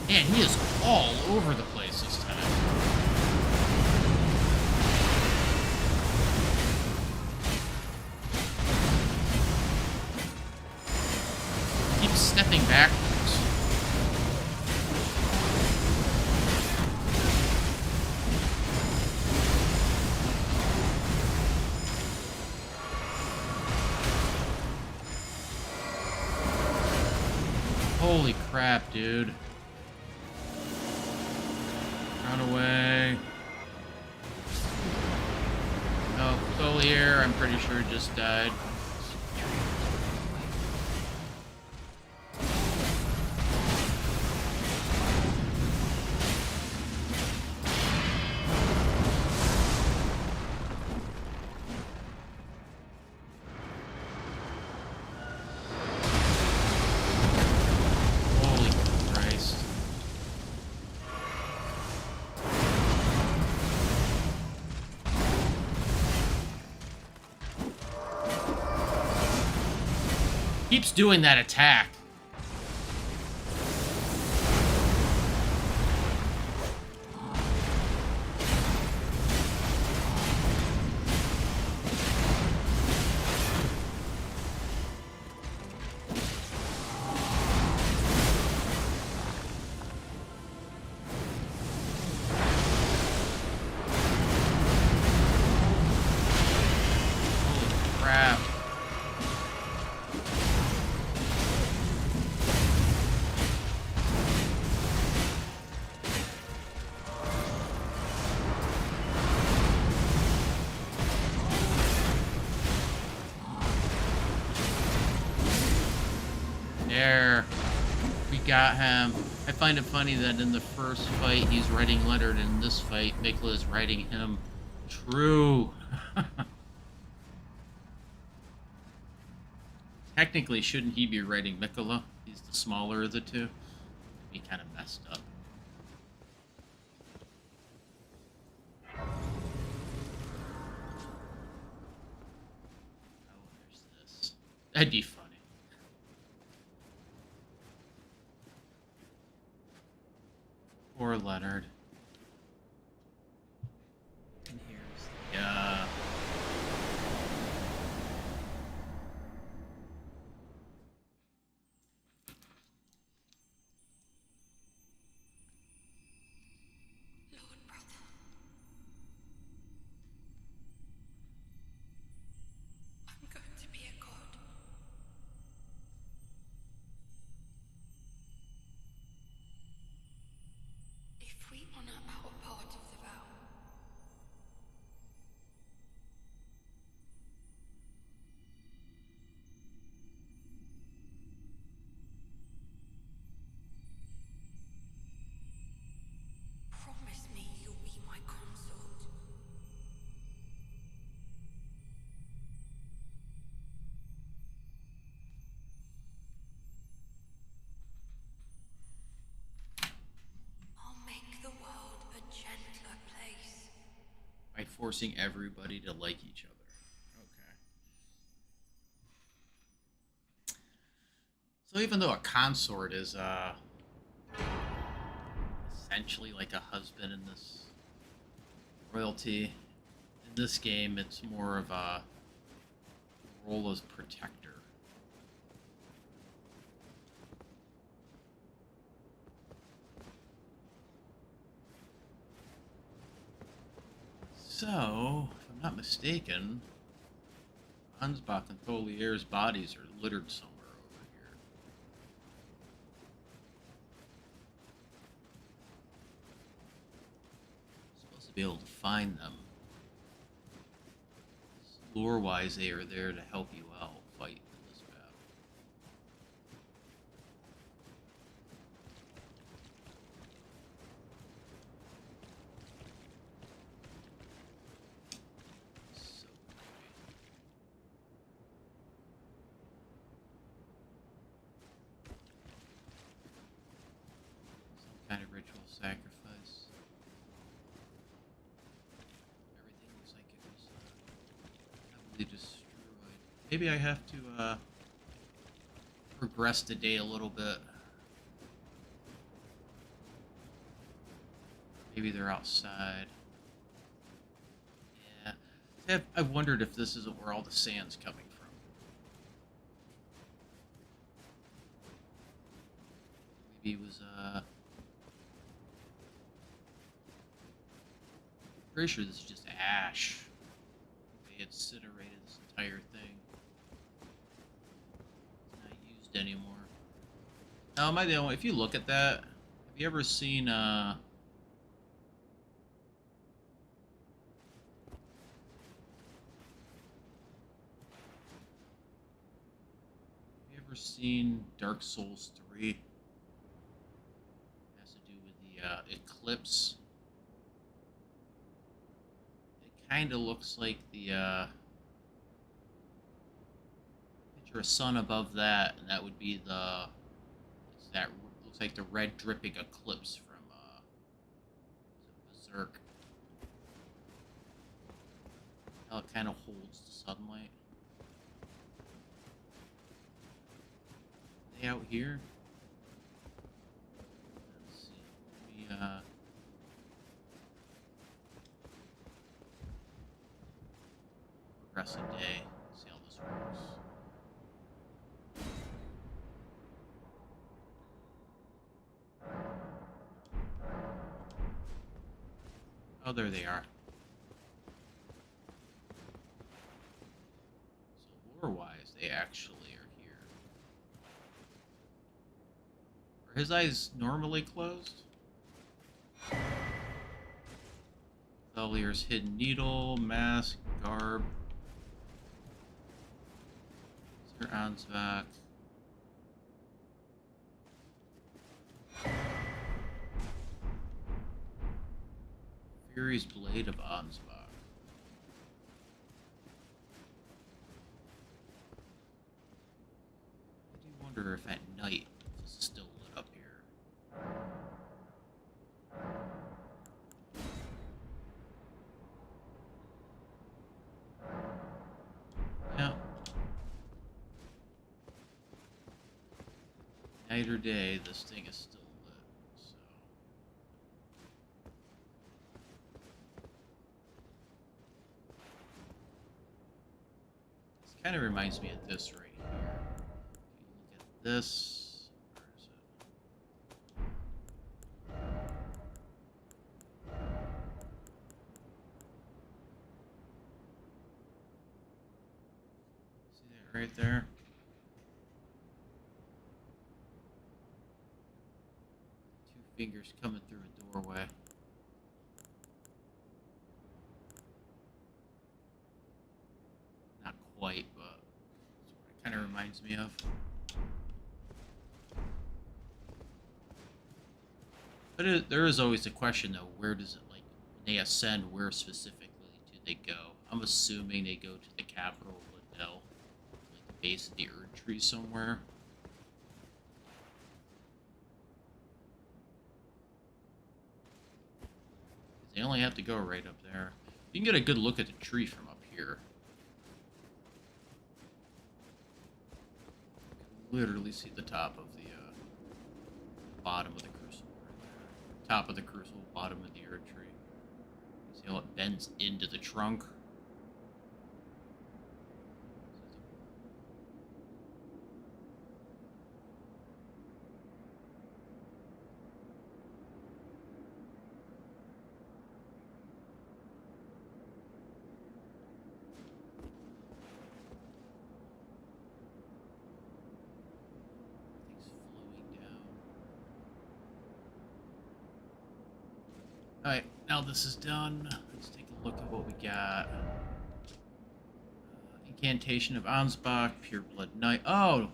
Man, he is all over the place this time. Keep stepping backwards. Holy crap, dude. Run away. Oh, Tholier, I'm pretty sure just died. Holy Christ. Keeps doing that attack. Holy crap. There. We got him. I find it funny that in the first fight he's writing Leonard, and in this fight Mikla is writing him. True. Technically, shouldn't he be writing Mikla? He's the smaller of the two. He kind of messed up. Oh, there's this. That'd be funny. Poor Leonard. And here's the, Lord brother. I'm going to be a god. If we honor our part of the vow, promise me you'll be my consort. I'll make the world a gentler place. by forcing everybody to like each other. Okay. So even though a consort is essentially like a husband in this royalty, in this game it's more of a role as protector. So, if I'm not mistaken, Ansbach and Tholier's bodies are littered somewhere over here. I'm supposed to be able to find them. Lore-wise, they are there to help you out fight in this battle. So creepy. Some kind of ritual sacrifice. Everything looks like it was heavily destroyed. Maybe I have to progress the day a little bit. Maybe they're outside. Yeah. See, I've wondered if this isn't where all the sand's coming from. Maybe it was, pretty sure this is just ash. They incinerated this entire thing. It's not used anymore. Now, am I the only... If you look at that, have you ever seen, Dark Souls 3? It has to do with the eclipse. It kind of looks like the picture a sun above that, and that would be the looks like the red dripping eclipse from Berserk. How it kind of holds the sunlight. Are they out here? Let's see. Progress a day. See how this works. Oh, there they are. So lore-wise, they actually are here. Are his eyes normally closed? Tholier's hidden needle, mask, garb. Sir Ansbach. Fury's Blade of Ansbach. I do wonder if at night this is still lit up here. Yeah. Night or day, this thing is still lit. So. This kind of reminds me of this right here. If you look at this, where is it? See that right there? Two fingers coming through a doorway. Not quite, but that's what it kind of reminds me of. But there is always the question, though, where does it, like, when they ascend, where specifically do they go? I'm assuming they go to the capital of Liddell, like the base of the Erdtree somewhere. They only have to go right up there. You can get a good look at the tree from up here. You can literally see the top of the bottom of the crucible right there. Top of the crucible, bottom of the Erdtree. See how it bends into the trunk? Alright, now this is done. Let's take a look at what we got. Incantation of Ansbach, Pure Blood Knight. Oh! I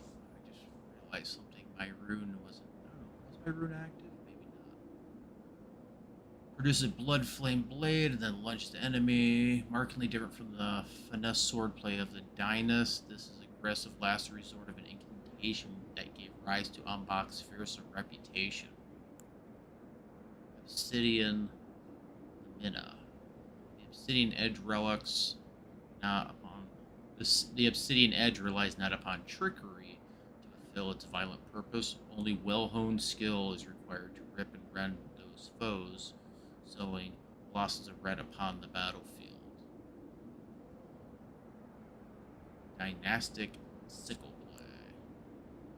just realized something. My rune wasn't... I don't know. Was my rune active? Maybe not. Produces Blood Flame Blade and then launch the enemy. Markedly different from the finesse swordplay of the Dynast. This is aggressive last resort of an incantation that gave rise to Ansbach's fearsome reputation. Obsidian Lamina. The Obsidian Edge relics not upon the Obsidian Edge relies not upon trickery to fulfill its violent purpose. Only well-honed skill is required to rip and rend those foes, sowing losses of red upon the battlefield. Dynastic Sickle Blade.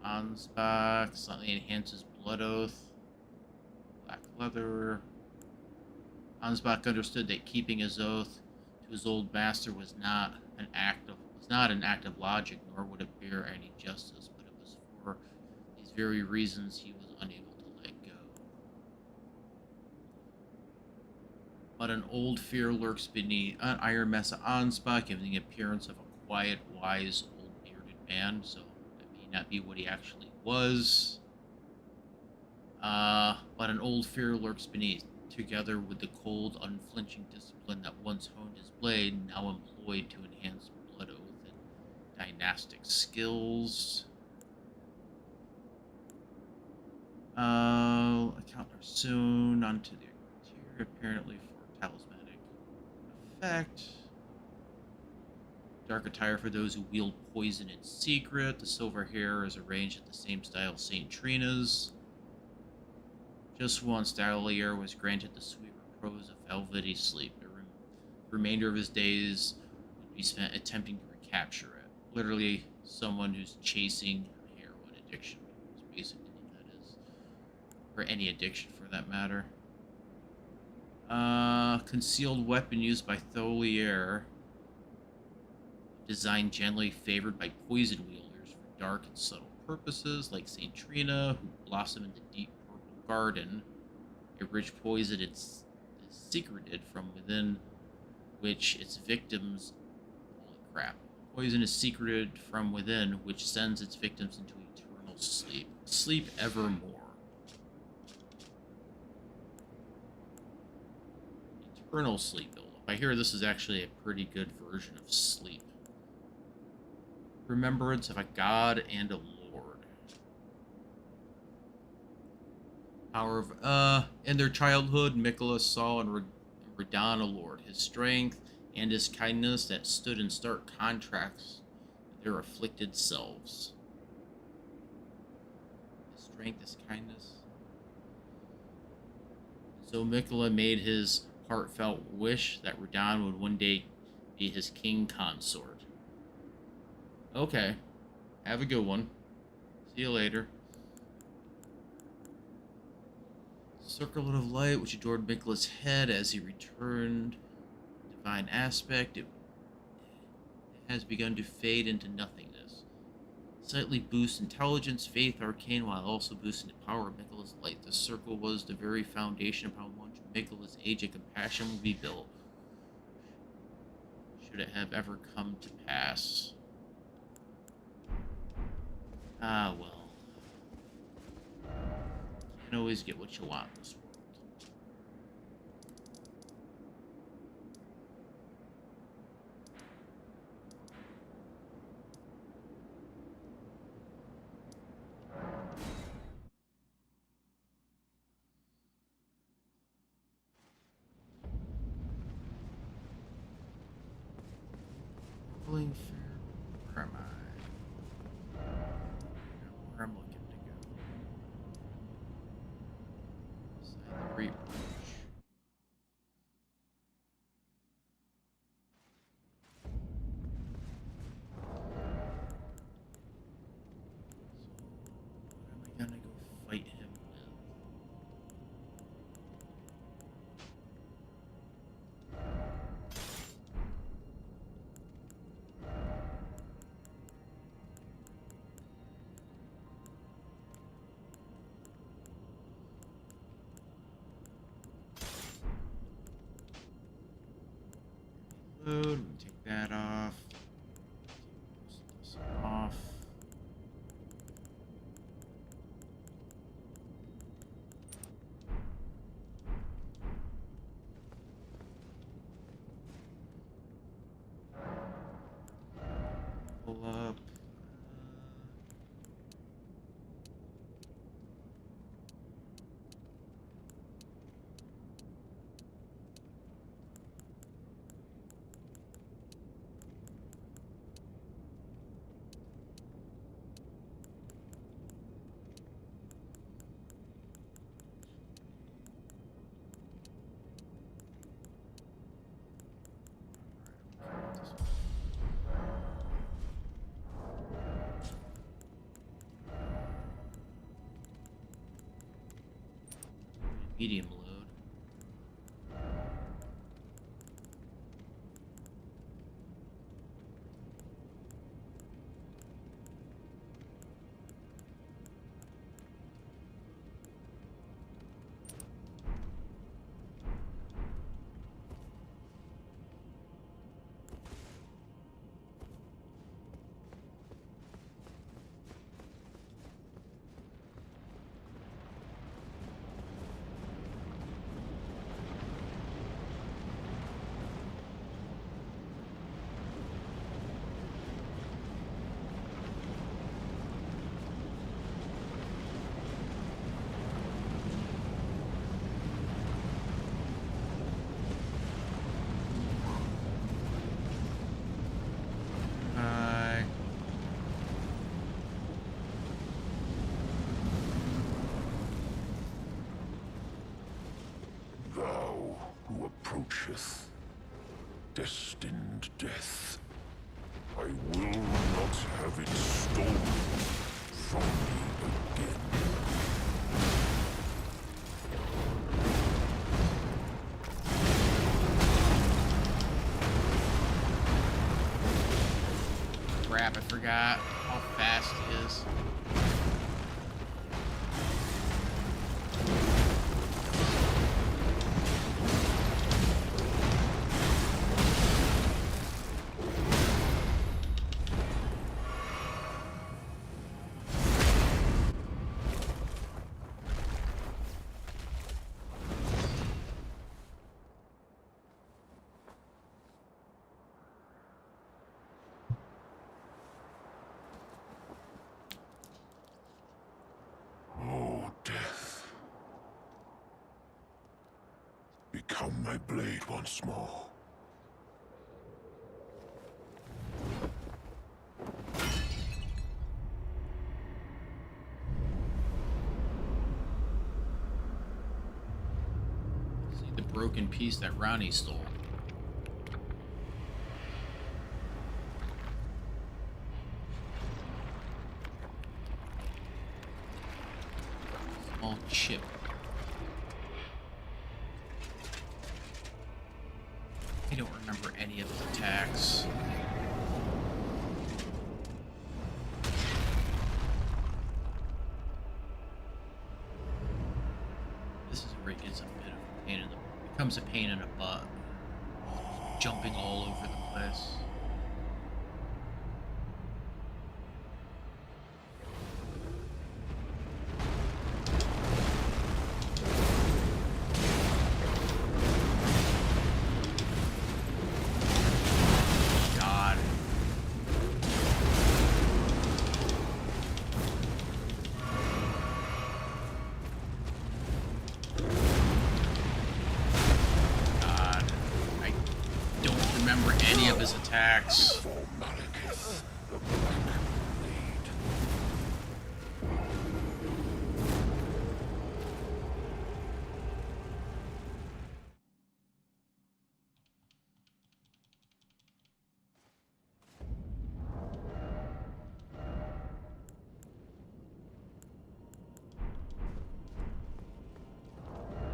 Ansbach slightly enhances Blood Oath. Black leather. Ansbach understood that keeping his oath to his old master was not an act of logic, nor would it bear any justice, but it was for these very reasons he was unable to let go. But an old fear lurks beneath an iron mask of Ansbach, giving the appearance of a quiet, wise, old bearded man, so that may not be what he actually was. But an old fear lurks beneath, together with the cold, unflinching discipline that once honed his blade, now employed to enhance Blood Oath and dynastic skills. Encounter soon onto the interior, apparently for talismanic effect. Dark attire for those who wield poison in secret. The silver hair is arranged in the same style as St. Trina's. Just once, Dahlier was granted the sweet repose of velvety sleep. The remainder of his days would be spent attempting to recapture it. Literally, someone who's chasing a heroin addiction. Is basically what that is. Or any addiction, for that matter. Concealed weapon used by Tholier. Design generally favored by poison wielders for dark and subtle purposes, like St. Trina, who blossom in the deep garden. A rich poison is secreted from within which its victims... Holy crap. Poison is secreted from within which sends its victims into eternal sleep. Sleep evermore. Eternal sleep buildup. I hear this is actually a pretty good version of sleep. Remembrance of a god and a lord. Power of, in their childhood, Nicholas saw in Radon a lord. His strength and his kindness that stood in stark contrast to their afflicted selves. His strength, his kindness. So Mikola made his heartfelt wish that Radon would one day be his king consort. Okay. Have a good one. See you later. Circlet of light which adored Mikola's head as he returned. Divine aspect. It has begun to fade into nothingness. Slightly boosts intelligence, faith, arcane, while also boosting the power of Mikola's light. The circle was the very foundation upon which Mikola's age of compassion will be built. Should it have ever come to pass. Ah, well. You can always get what you want in this world. Pulling fair. Where am I? Where I'm looking to go. Inside the Great Bridge. So, what am I gonna go fight him with? Load, take that off. Take this off. Pull up. Medium load. Thou who approacheth destined death, I will not have it stolen from me again. Crap, I forgot how fast he is. become my blade once more. See the broken piece that Ronnie stole. Small chip. I don't remember any of his attacks. This is where it gets a bit of a pain in the becomes a pain in the butt. Jumping all over the place. God. God. I don't remember any of his attacks. For Malekith, the Black Blade.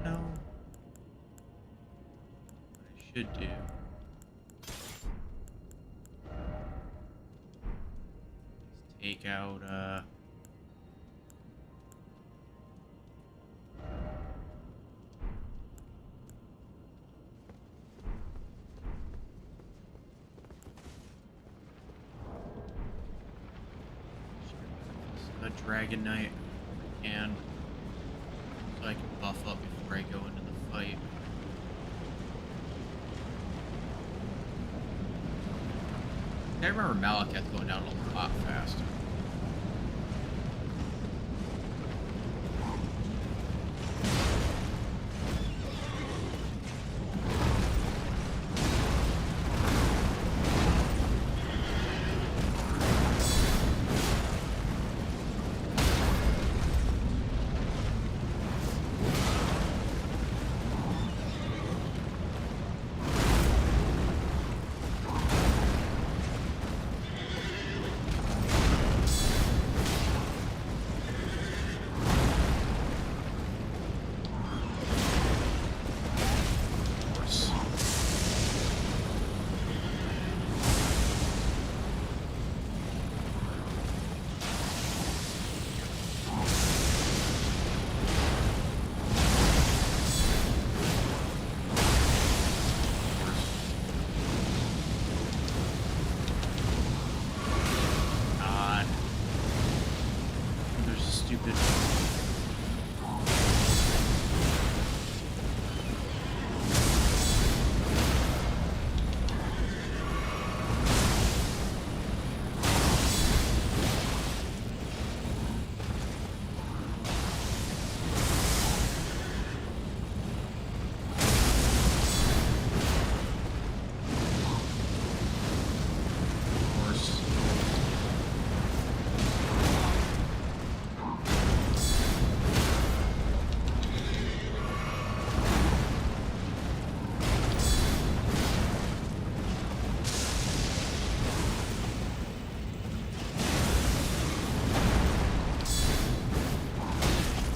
No. What I should do. Is take out, a Dragon Knight and so I can buff up before I go into the fight. I remember Malekith going down a lot faster. Of course. God. There's a stupid. Horse.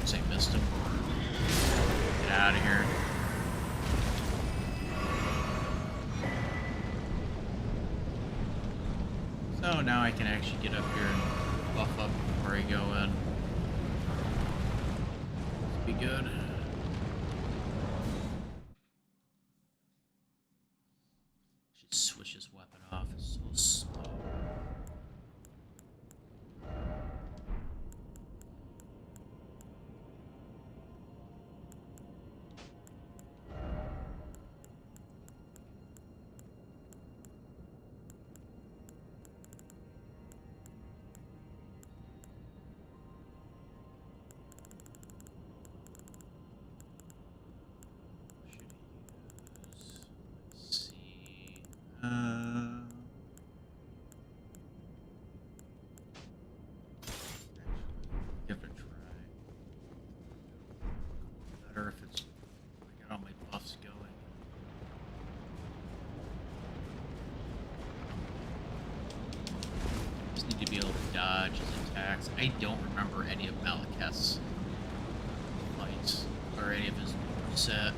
Say missed him. Get out of here. So now I can actually get up here and buff up before I go in. Be good. Should switch his weapon off. It's so slow. Should he? I don't remember any of Malekith's fights or any of his set.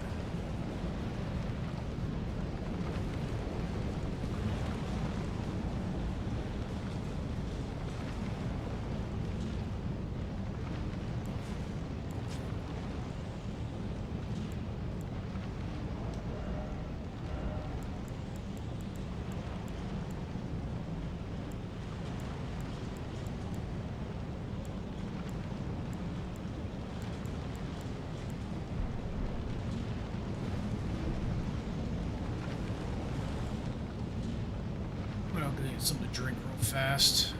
I'm gonna get something to drink real fast.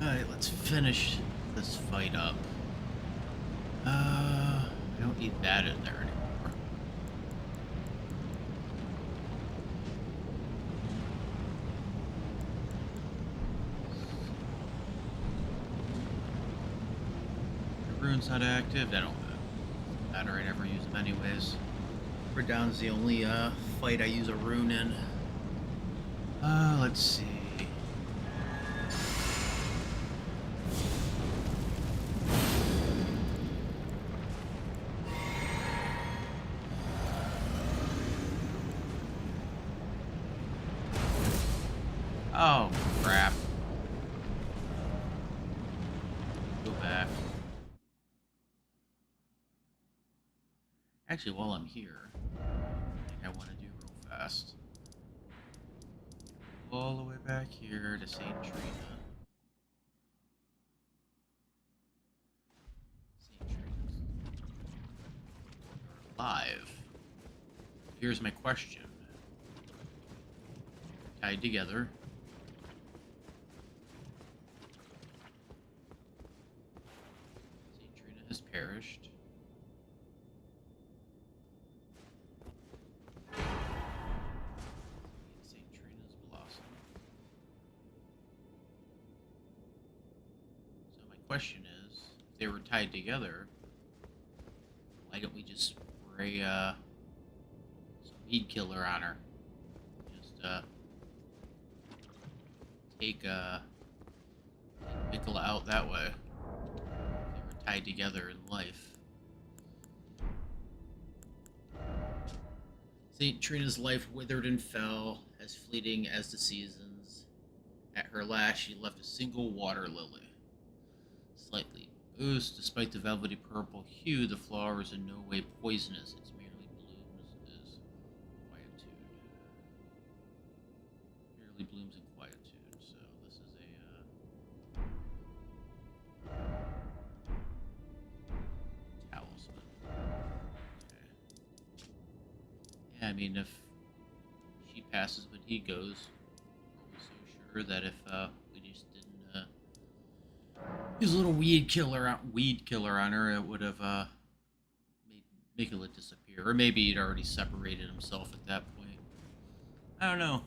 Alright, let's finish this fight up. I don't need that in there anymore. rune's not active. I don't matter. I never use them anyways. Down's the only fight I use a rune in. Let's see. Oh, crap. Go back. Actually, while I'm here, I want to do real fast. All the way back here to St. Trina. St. Trina's live. Here's my question. Tied together. St. Trina has perished. St. Trina's blossomed. So my question is, if they were tied together, why don't we just spray some weed killer on her? Just take Nicola out that way. They were tied together in life. St. Trina's life withered and fell, as fleeting as the seasons. At her last, she left a single water lily. Slightly bruised, despite the velvety purple hue, the flower is in no way poisonous. It merely blooms as quietude. Merely blooms in quietude. So this is a talisman. Okay. Yeah, I mean, if she passes but he goes, are we so sure that if we just didn't use a little weed killer on her, it would have made Nicola disappear, or maybe he'd already separated himself at that point. I don't know.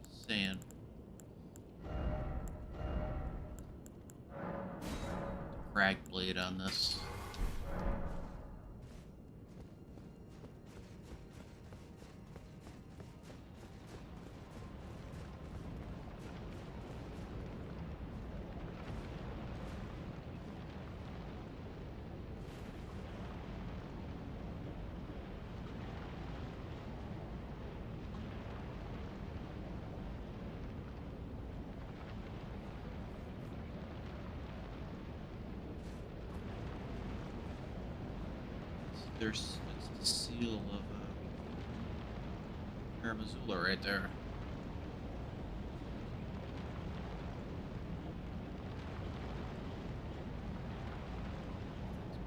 Just saying. Crag blade on this. It's the seal of Missoula right there.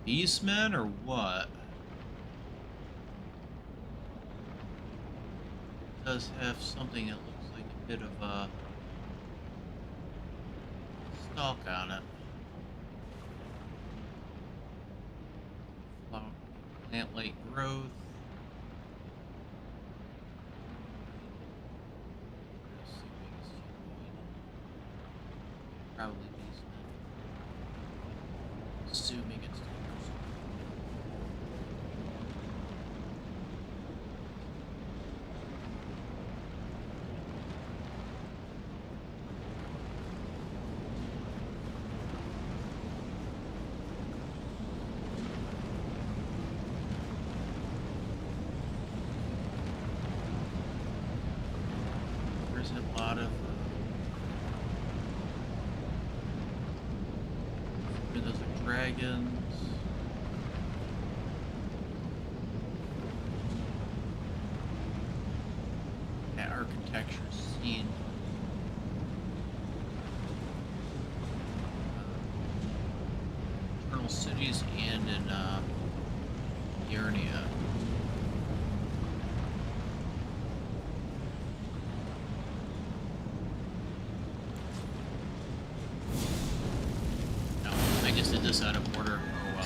Beastmen or what? It does have something that looks like a bit of a stalk on it. Plant-like growth. Probably beastmen. Assuming it's there's a lot of those are dragons. That architecture scene. Eternal Cities and in Earnia. No, I just did this out of order. Oh well.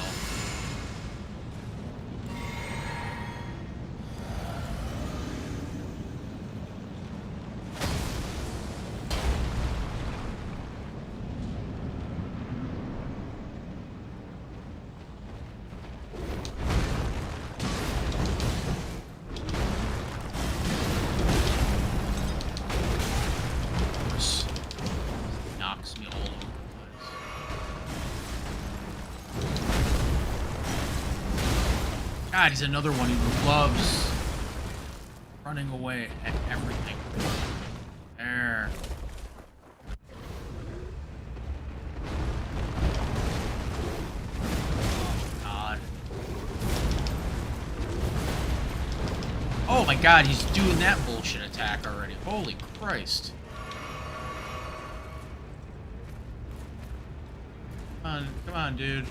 God, he's another one who loves running away at everything. There. God. Oh my God, he's doing that bullshit attack already. Holy Christ. Come on, dude.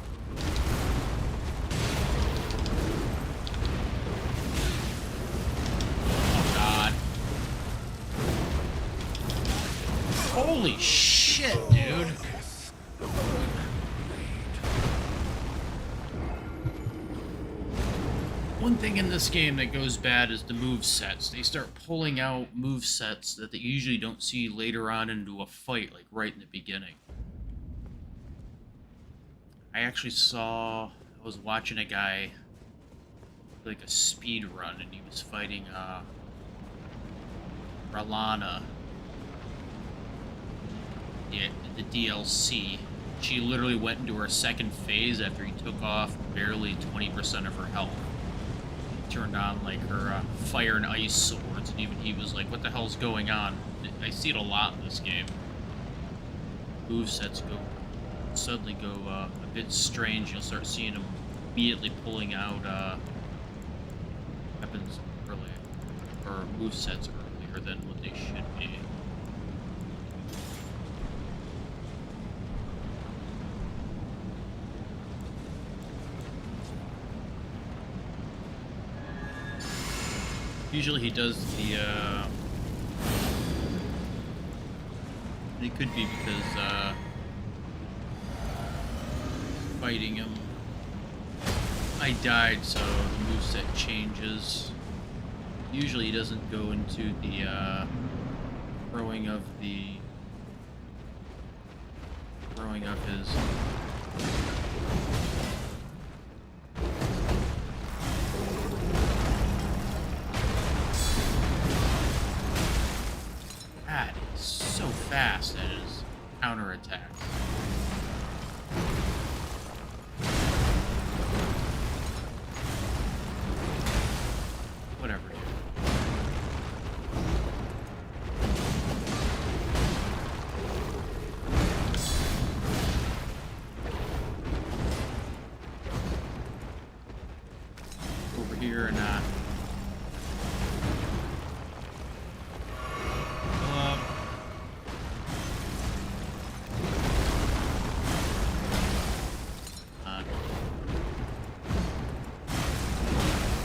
Oh God. Holy shit, dude. One thing in this game that goes bad is the move sets. They start pulling out move sets that they usually don't see later on into a fight, like right in the beginning. I actually I was watching a guy, like a speed run, and he was fighting, Ralana, the DLC. She literally went into her second phase after he took off barely 20% of her health. He turned on, like, her, fire and ice swords, and even he was like, what the hell's going on? I see it a lot in this game. Movesets suddenly go a bit strange. You'll start seeing them immediately pulling out weapons early, or movesets earlier than what they should be. Usually he does the it could be because fighting him I died, so the moveset changes. Usually he doesn't go into the throwing of his God, he's so fast at his counterattacks. Whatever, dude. Over here and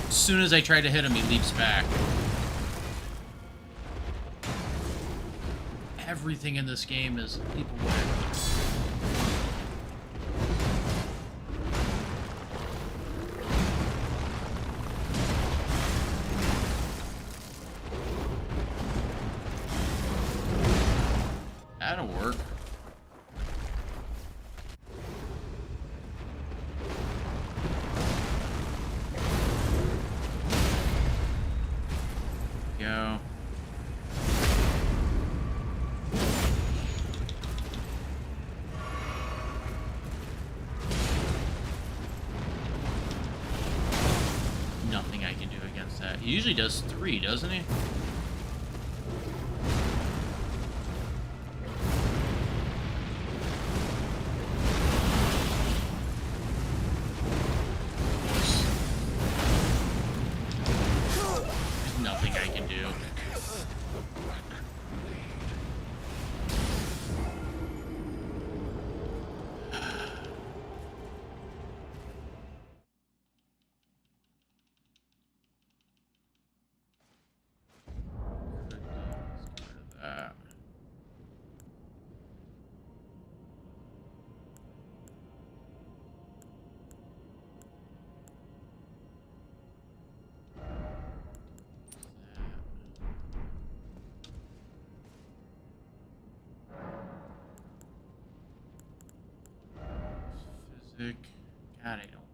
as soon as I try to hit him, he leaps back. Everything in this game is leap away. That'll work. Go. Nothing I can do against that. He usually does 3, doesn't he? There's nothing I can do. Physic. God, I don't.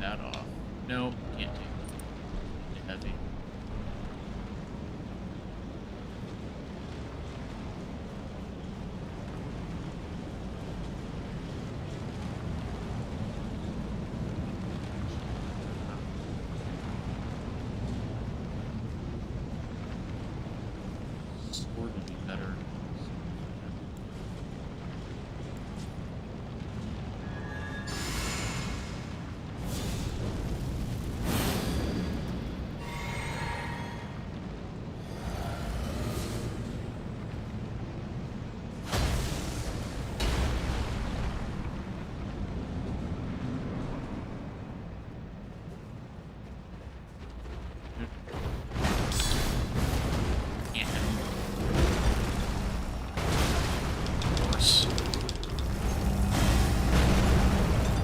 that off. Nope, can't take it. Too heavy. Sword would be better.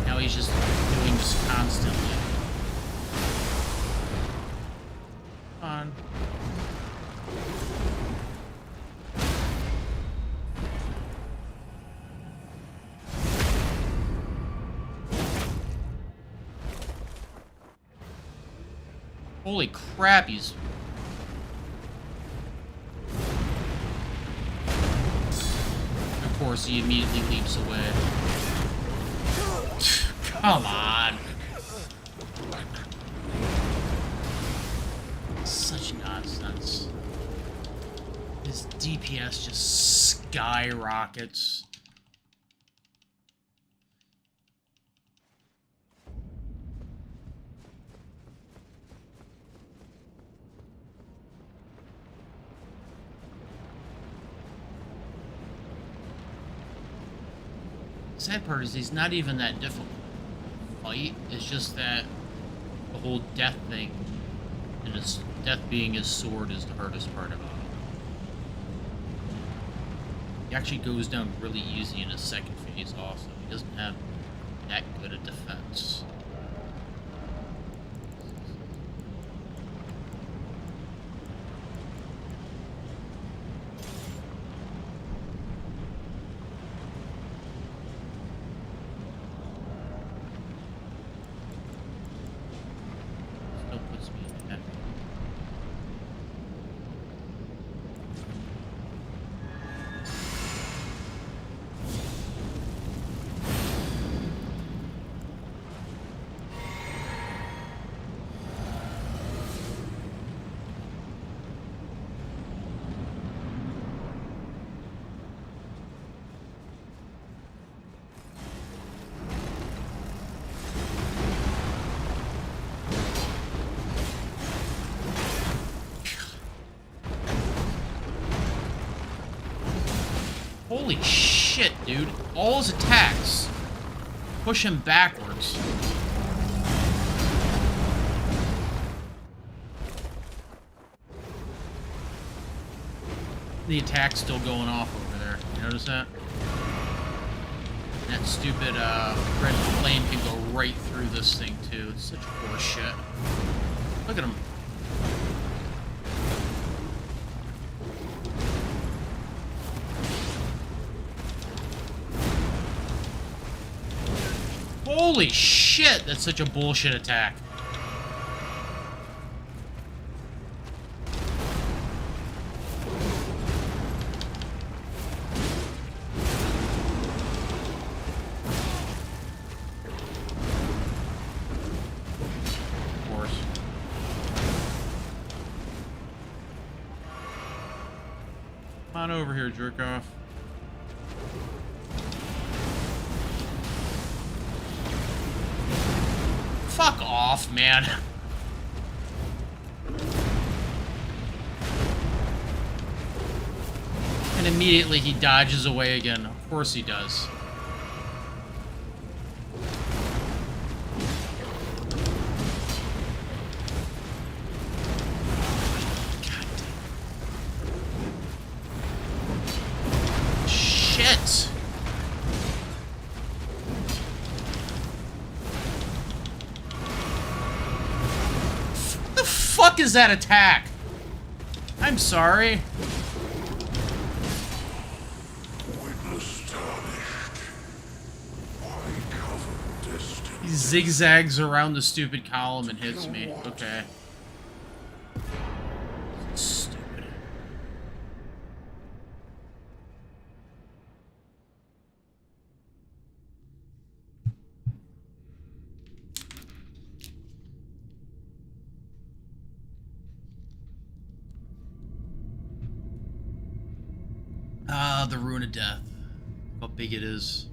Now he's just doing this constantly. Come on. Holy crap, he's... Of course, he immediately leaps away. Come on. Such nonsense. His DPS just skyrockets. The sad part is he's not even that difficult to fight. It's just that the whole death thing, and his death being his sword, is the hardest part about it. He actually goes down really easy in his second phase also. He doesn't have that good a defense. Still puts me in heavy. Holy shit, dude. All his attacks push him backwards. The attack's still going off over there. You notice that? That stupid red flame can go right through this thing, too. It's such poor shit. Look at him. Holy shit, that's such a bullshit attack. Of course. Come on over here, jerk off. Fuck off, man. And immediately he dodges away again. Of course he does. God damn. Shit. Fuck is that attack? I'm sorry. He zigzags around the stupid column and hits me. Okay. Stupid. Ah, the Rune of Death. How big it is.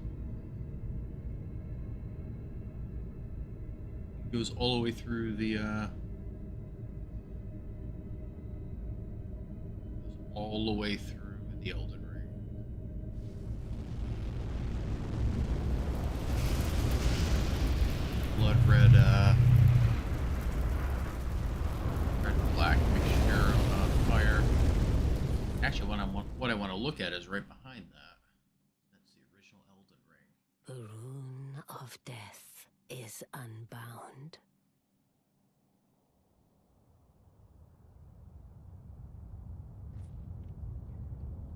It goes all the way through the, all the way through the Elden Ring. Blood red, red and black mixture of fire. Actually, what I want to look at is right behind that. That's the original Elden Ring. The rune of death is unbound.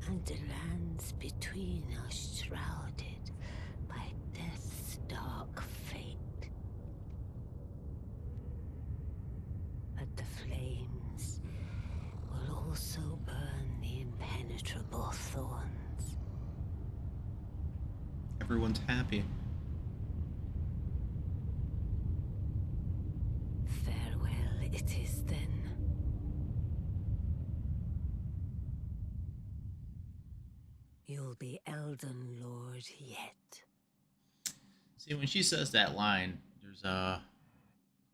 And the lands between are shrouded by death's dark fate. But the flames will also burn the impenetrable thorns. Everyone's happy. Farewell it is then. You'll be Elden Lord yet. See, when she says that line, there's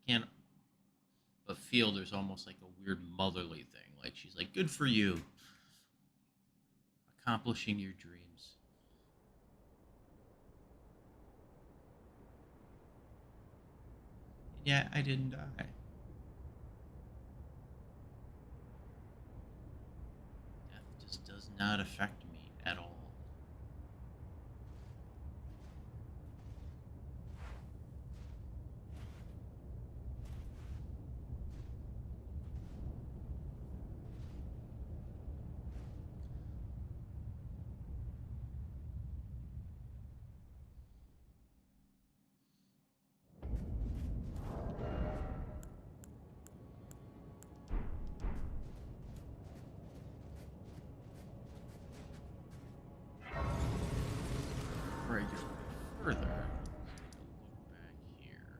can't but feel there's almost like a weird motherly thing. Like she's like, "Good for you, accomplishing your dreams." And yeah, I didn't die. Death just does not affect me at all. Before I get further, look back here.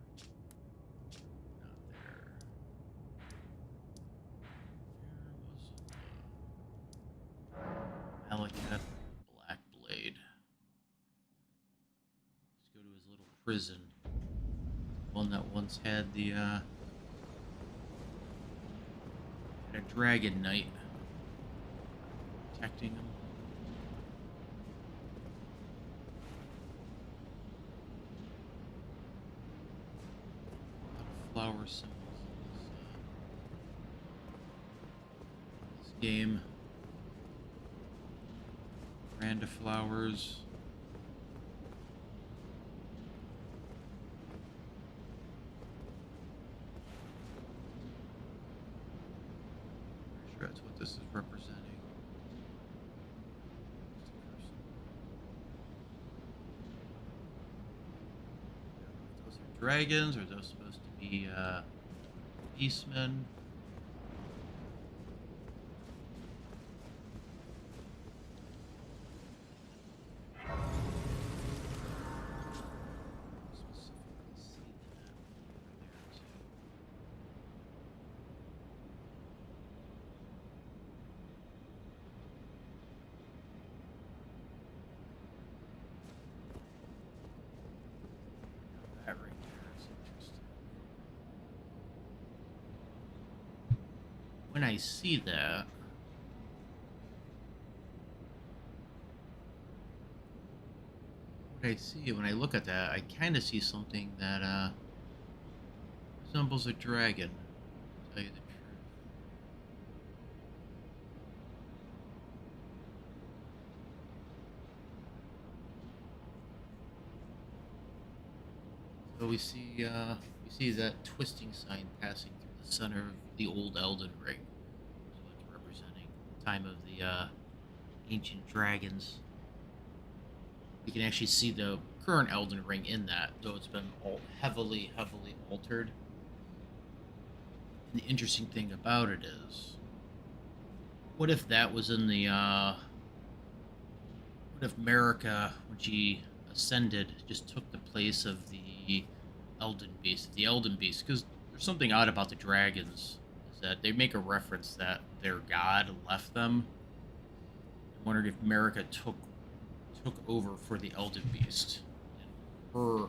Not there. Where was Malachi Black Blade? Let's go to his little prison. One that once had the had a dragon knight protecting him. Flower symbols in this game. Brand of flowers. Pretty sure that's what this is representing. Those are dragons, or are those supposed to be beastmen? Specifically see that over there too. That right there is interesting. When I see that, what I see when I look at that, I kind of see something that resembles a dragon. To tell you the truth. So we see that twisting sign passing through the center of the old Elden Ring. So it's representing the time of the ancient dragons. We can actually see the current Elden Ring in that, though it's been all heavily altered. And the interesting thing about it is, what if that was in the, what if Marika, when she ascended, just took the place of the Elden Beast? The Elden Beast, because there's something odd about the dragons, is that they make a reference that their god left them. I'm wondering if Marika took over for the Elden Beast. And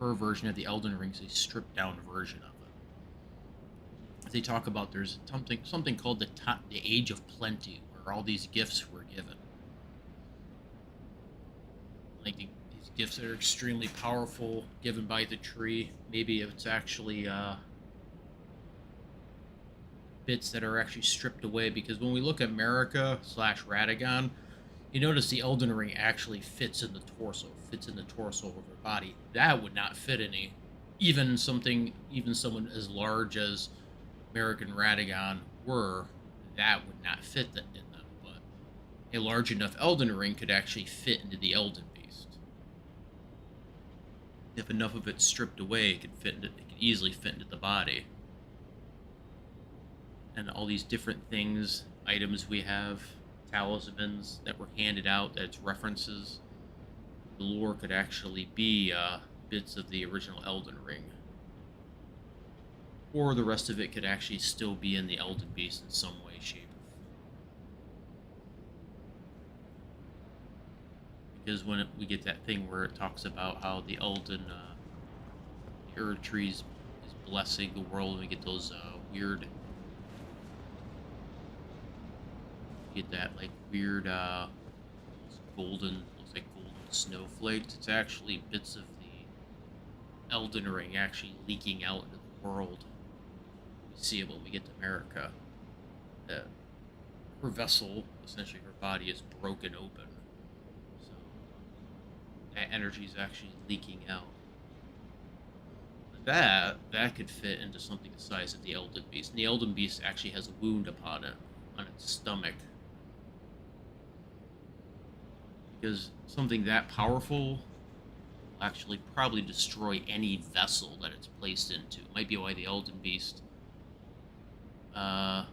her version of the Elden Ring is a stripped down version of it. They talk about there's something called the Age of Plenty, where all these gifts were given. Like these gifts that are extremely powerful, given by the tree. Maybe it's actually bits that are actually stripped away, because when we look at Marika / Radagon, you notice the Elden Ring actually fits in the torso of her body. That would not fit even someone as large as Marika and Radagon were, that would not fit in them. But a large enough Elden Ring could actually fit into the Elden Beast. If enough of it stripped away, it could easily fit into the body. And all these different things, items we have, talismans that were handed out, that's references, the lore could actually be bits of the original Elden Ring. Or the rest of it could actually still be in the Elden Beast in some way, shape, or form. Because when we get that thing where it talks about how the Elden, the Erdtree is blessing the world, and we get those weird... get that like weird golden, looks like golden snowflakes. It's actually bits of the Elden Ring actually leaking out into the world. We see it when we get to Marika. Her vessel, essentially her body, is broken open, so that energy is actually leaking out. That could fit into something the size of the Elden Beast. And the Elden Beast actually has a wound upon it, on its stomach. Because something that powerful will actually probably destroy any vessel that it's placed into. It might be why the Elden Beast... well,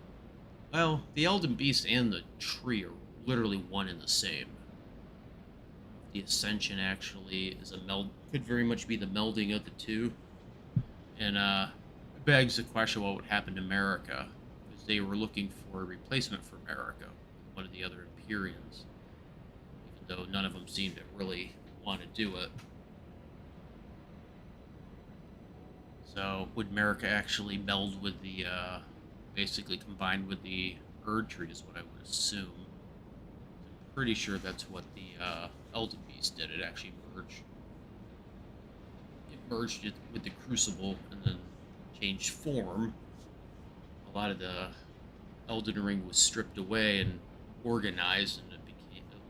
the Elden Beast and the tree are literally one and the same. The Ascension actually is could very much be the melding of the two. And it begs the question what would happen to Marika, because they were looking for a replacement for Marika, one of the other Empyreans. Though none of them seem to really want to do it. So, would Marika actually meld with the, basically combine with the Erdtree is what I would assume. I'm pretty sure that's what the Elden Beast did. It actually merged. It merged it with the Crucible and then changed form. A lot of the Elden Ring was stripped away and organized, and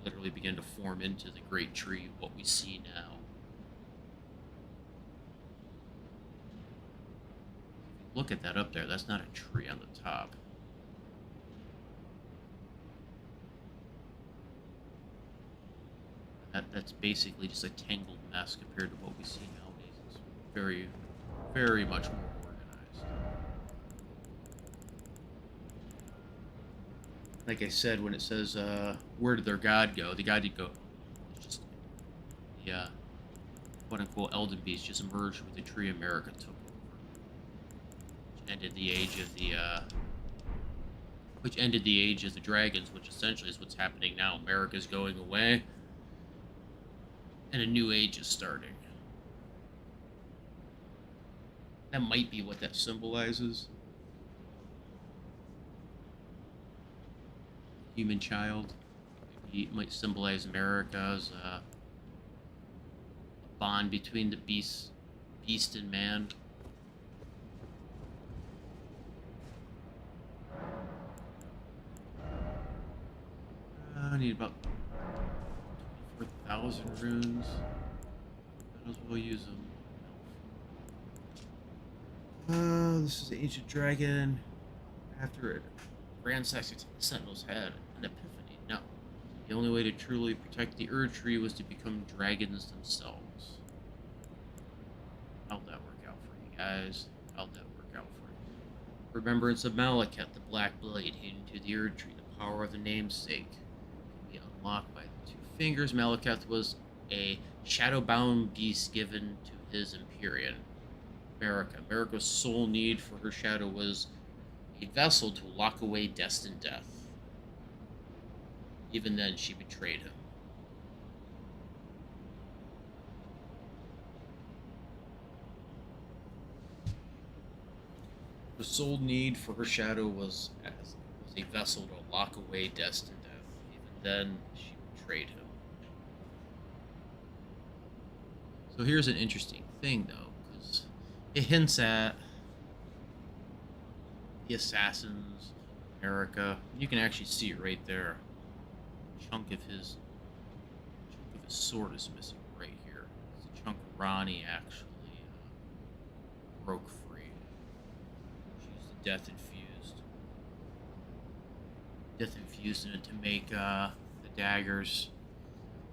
literally began to form into the great tree, what we see now. Look at that up there. That's not a tree on the top. That's basically just a tangled mess compared to what we see nowadays. It's very, very much more organized. Like I said, when it says, where did their god go? The god did go. It's just the quote-unquote Elden Beast just merged with the tree Marika took over. Which ended the age of the dragons, which essentially is what's happening now. Marika's going away, and a new age is starting. That might be what that symbolizes. Human child. Maybe it might symbolize Marika's bond between the beast and man. I need about 24,000 runes. Might as well use them. This is the ancient dragon. After it ransacks its Sentinel's head, an epiphany. No. The only way to truly protect the Erdtree was to become dragons themselves. How'd that work out for you guys? How'd that work out for you? Remembrance of Malekith, the Black Blade, hidden to the Erdtree. The power of the namesake can be unlocked by the two fingers. Malekith was a shadow-bound beast given to his Empyrean. Marika's sole need for her shadow was a vessel to lock away destined death. Even then, she betrayed him. Her sole need for her shadow was a vessel to lock away destined death. Even then, she betrayed him. So here's an interesting thing, though, because it hints at the assassins, America. You can actually see it right there. A chunk of his sword is missing right here. It's a chunk Ronnie actually broke free. She used the death infused in it to make the daggers.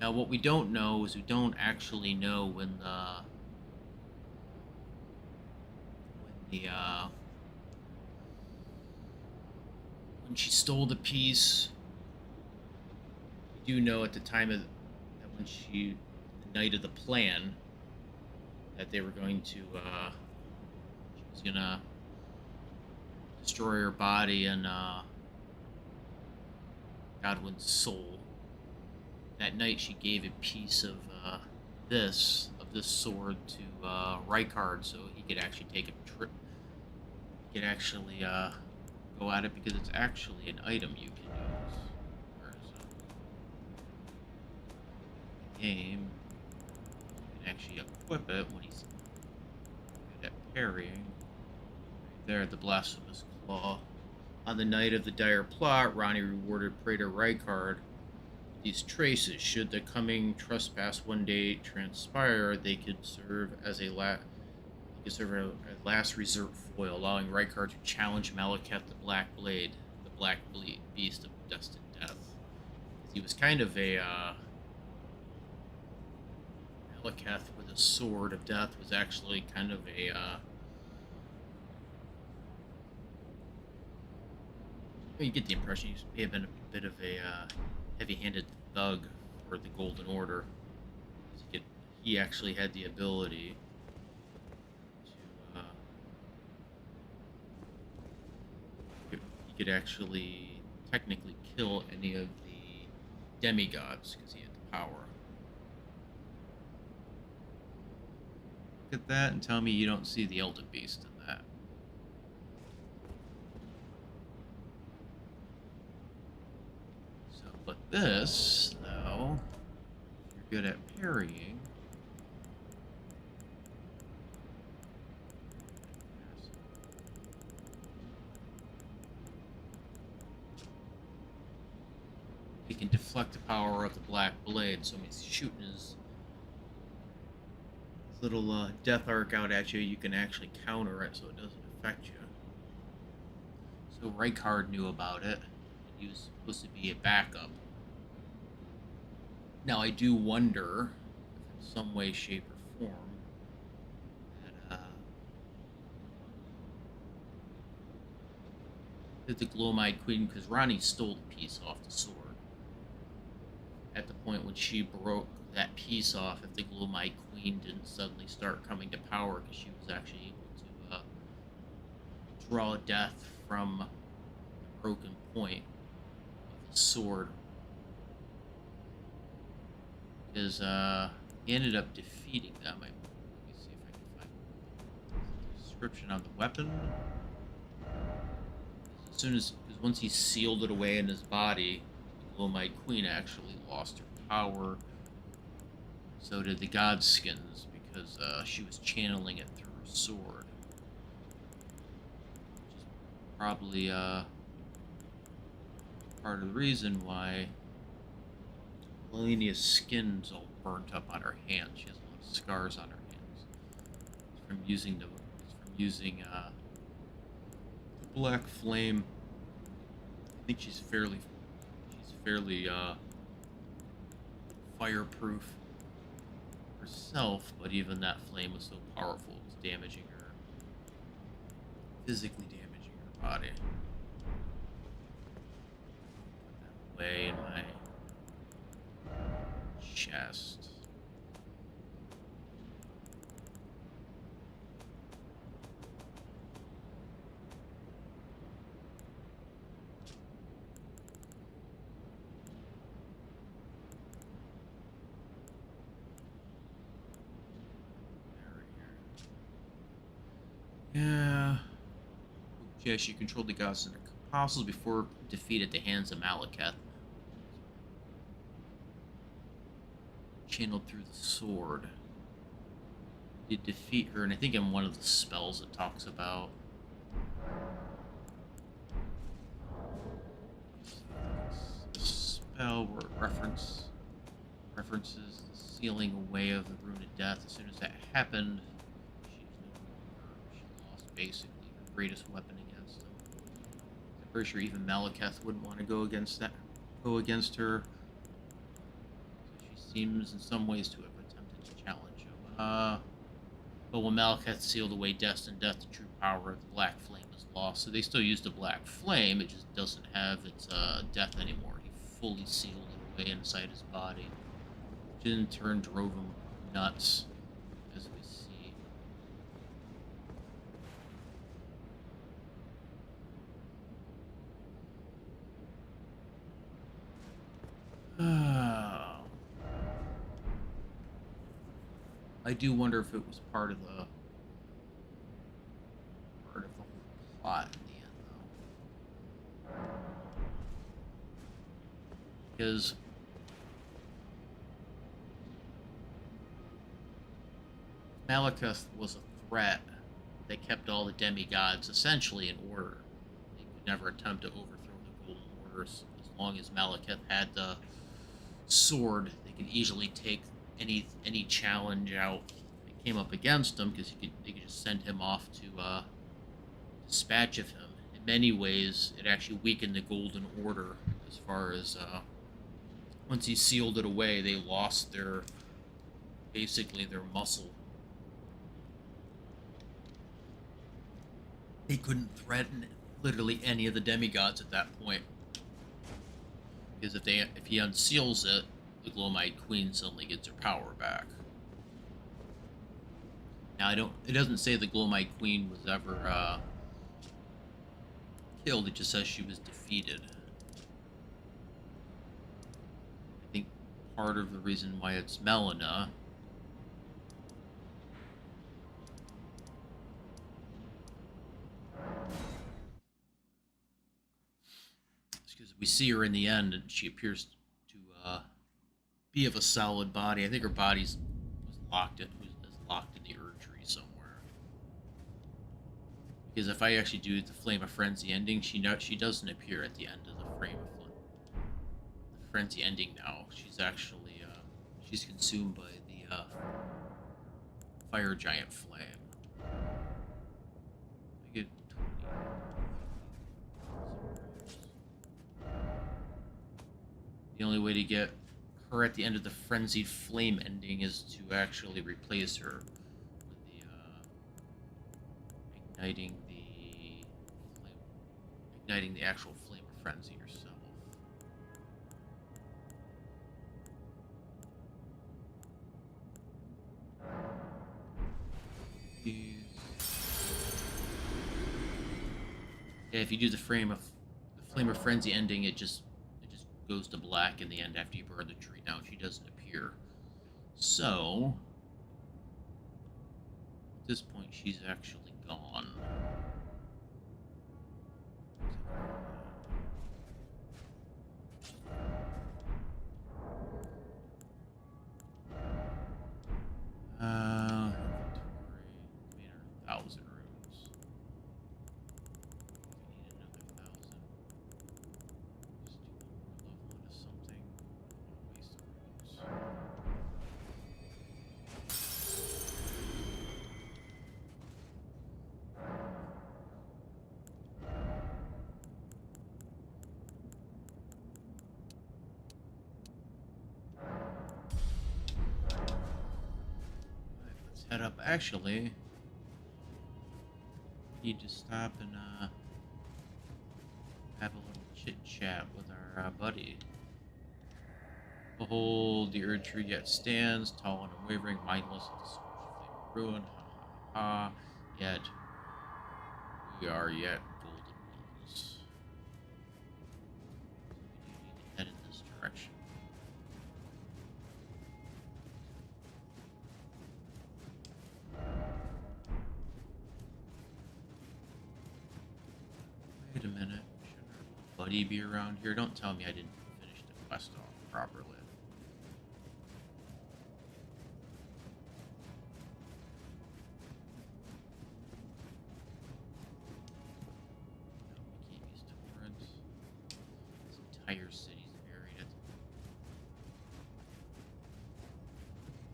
Now, what we don't know is we don't actually know when she stole the piece. We do know at the time of that when the night of the plan, that they were going to she was gonna destroy her body and Godwin's soul. That night, she gave a piece of this sword to Rykard, so he could actually take a trip. He could actually go at it because it's actually an item you can use. Where is it? Game. You can actually equip it when he's good at parrying. Right there, the blasphemous claw. On the night of the dire plot, Ronnie rewarded Praetor Rykard these traces. Should the coming trespass one day transpire, they could serve as a last resort foil, allowing Rykard to challenge Malekith the Black Beast of destined death. He was kind of a Malekith with a sword of death was actually kind of a you get the impression he may have been a bit of a heavy-handed thug for the Golden Order. He actually had the ability to he could actually technically kill any of the demigods because he had the power. Look at that and tell me you don't see the Elden Beast in that. But this, though, if you're good at parrying, he can deflect the power of the Black Blade, so when he's shooting his little death arc out at you, you can actually counter it so it doesn't affect you. So Rykard knew about it. He was supposed to be a backup. Now, I do wonder if in some way, shape, or form that the Glow-Eyed Queen, because Ronnie stole the piece off the sword. At the point when she broke that piece off, if the Glow-Eyed Queen didn't suddenly start coming to power, because she was actually able to draw death from a broken point of the sword. Because he ended up defeating them. Let me see if I can find the description on the weapon. As soon as, because once he sealed it away in his body, the Glow-Eyed Queen actually lost her power. So did the Godskins, because she was channeling it through her sword. Which is probably part of the reason why Melania's skin's all burnt up on her hands. She has a lot of scars on her hands. It's from using the black flame. I think she's fairly fireproof herself, but even that flame was so powerful it was damaging her, physically damaging her body. Put that away in my chest. Yeah. Yeah, she controlled the gods and the apostles before defeat at the hands of Malekith. Channeled through the sword. You defeat her, and I think in one of the spells it talks about. A spell where it references the sealing away of the rune of death. As soon as that happened, she lost basically her greatest weapon against him. I'm pretty sure even Malekith wouldn't want to go against her. So she seems in some ways to have attempted to challenge him. But when Malekith sealed away death and death, the true power of the Black Flame is lost. So they still use the Black Flame, it just doesn't have its death anymore. He fully sealed it away inside his body, which in turn drove him nuts, as we see. I do wonder if it was part of the whole plot in the end, though, because Malekith was a threat that kept all the demigods essentially in order. They could never attempt to overthrow the Golden Order as long as Malekith had the sword. They could easily take any challenge out that came up against him, because they could just send him off to dispatch of him. In many ways, it actually weakened the Golden Order as far as once he sealed it away, they lost basically their muscle. They couldn't threaten literally any of the demigods at that point, because if he unseals it, the Glowmite Queen suddenly gets her power back. Now it doesn't say the Glowmite Queen was ever killed. It just says she was defeated. I think part of the reason why it's Melina is because we see her in the end, and she appears to be of a solid body. I think her body's locked in the Erdtree somewhere. Because if I actually do the Flame of Frenzy ending, she doesn't appear at the end of the Frenzy ending now. She's actually she's consumed by the fire giant flame. I get 20. The only way to get her at the end of the frenzied flame ending is to actually replace her with the igniting the actual flame of frenzy yourself. Yeah, if you do the flame of frenzy ending, it just goes to black in the end after you burn the tree down. She doesn't appear. So at this point, she's actually gone. Inventory. Made her 1,000 runes. I need another 1,000. Just do one more level into something. I don't waste the runes. head up. Actually, need to stop and have a little chit chat with our buddy. Behold, the Erdtree yet stands, tall and unwavering, mindless of the scorched flame of ruin. Ha ha ha. Yet we are yet golden ones. We do need to head in this direction. Wait a minute. Shouldn't our buddy be around here? Don't tell me I didn't finish the quest off properly. We can't use torrents. This entire city's buried.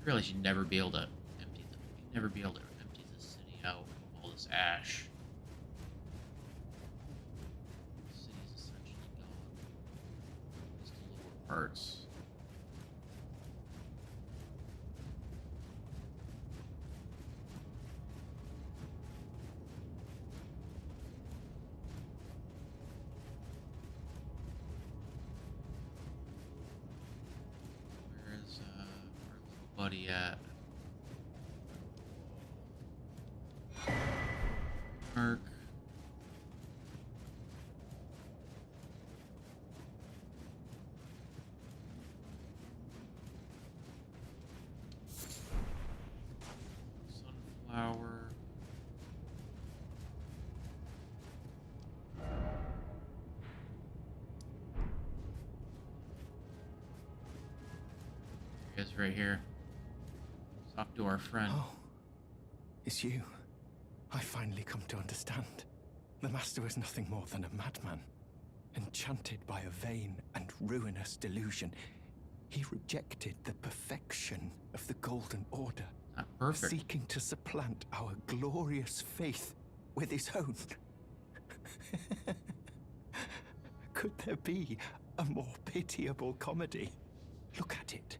I realize you'd never be able to empty them. You'd never be able to empty this city out of all this ash. The city's essentially gone. Just the lower parts. Where is our little buddy at? Mark. Sunflower. He is right here. Talk to our friend. Oh, it's you. I finally come to understand. The Master was nothing more than a madman. Enchanted by a vain and ruinous delusion, he rejected the perfection of the Golden Order, Not perfect. seeking to supplant our glorious faith with his own. Could there be a more pitiable comedy? Look at it.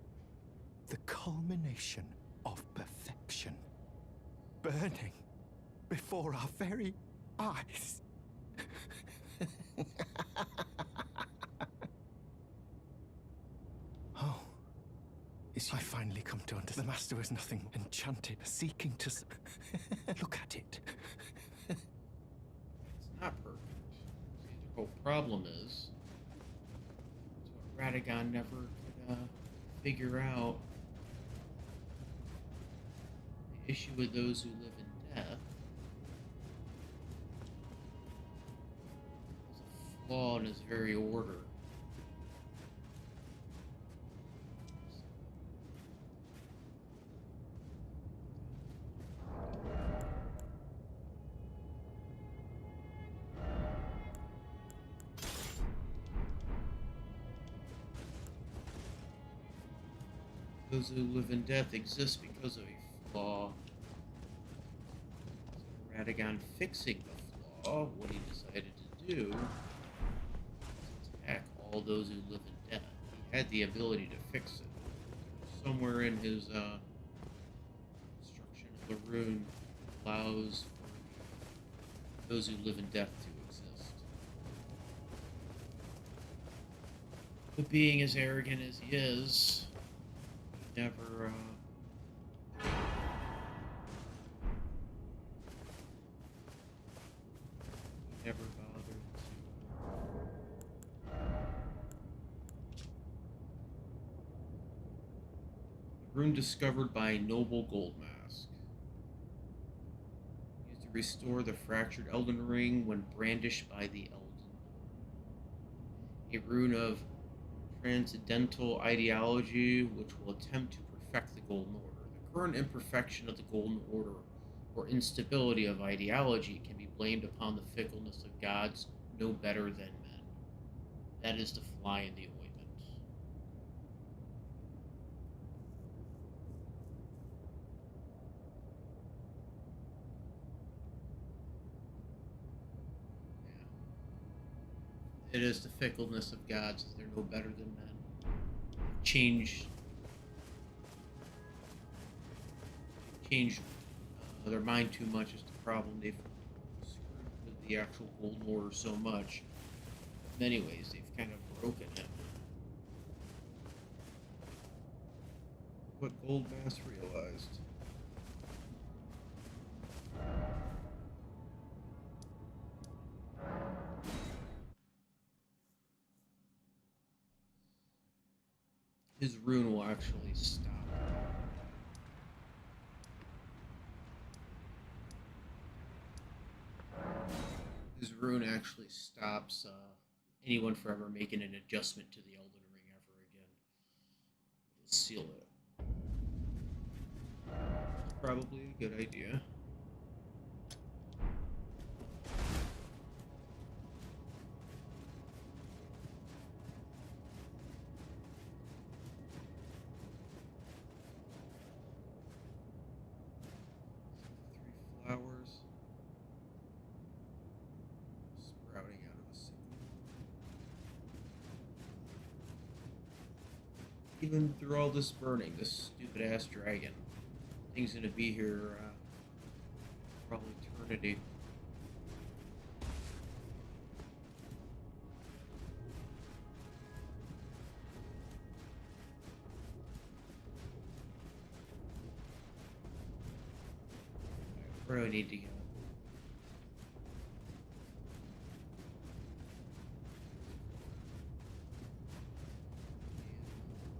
The culmination of perfection. Burning before our very eyes. Oh, I finally come to understand. The Master was nothing enchanted, seeking to look at it. It's not perfect. See, the whole problem is what Radagon never could figure out. The issue with those who live in death is a flaw in his very order. Those who live in death exist because of a flaw. So Radagon fixing the flaw, what he decided to do is attack all those who live in death. He had the ability to fix it. Somewhere in his construction of the rune allows for those who live in death to exist. But being as arrogant as he is, never never bothered to the rune discovered by a noble gold mask used to restore the fractured Elden ring when brandished by the Elden, a rune of transcendental ideology which will attempt to perfect the Golden Order. The current imperfection of the Golden Order or instability of ideology can be blamed upon the fickleness of gods no better than men. That is the fly in the ointment. Yeah. It is the fickleness of gods, as they're no better than men. changed their mind too much is the problem. They've screwed with the actual Golden Order so much. In many ways, they've kind of broken it. What Goldmass realized. His rune will actually stop. His rune actually stops anyone from ever making an adjustment to the Elden Ring ever again. It'll seal it. Probably a good idea. Flowers sprouting out of a sycamore. Even through all this burning, this stupid ass dragon, thing's gonna be here for all eternity. Where do I need to go?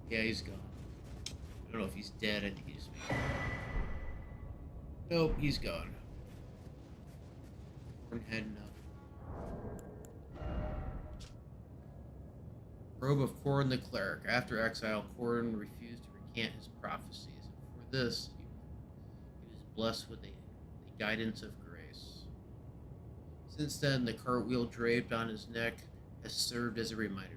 Yeah, he's gone. I don't know if he's dead. I think he just made. Nope, he's gone. We're heading up. Robe of Corin the Cleric. After exile, Corin refused to recant his prophecies, and for this, he was blessed with the guidance of grace. Since then, the cartwheel draped on his neck has served as a reminder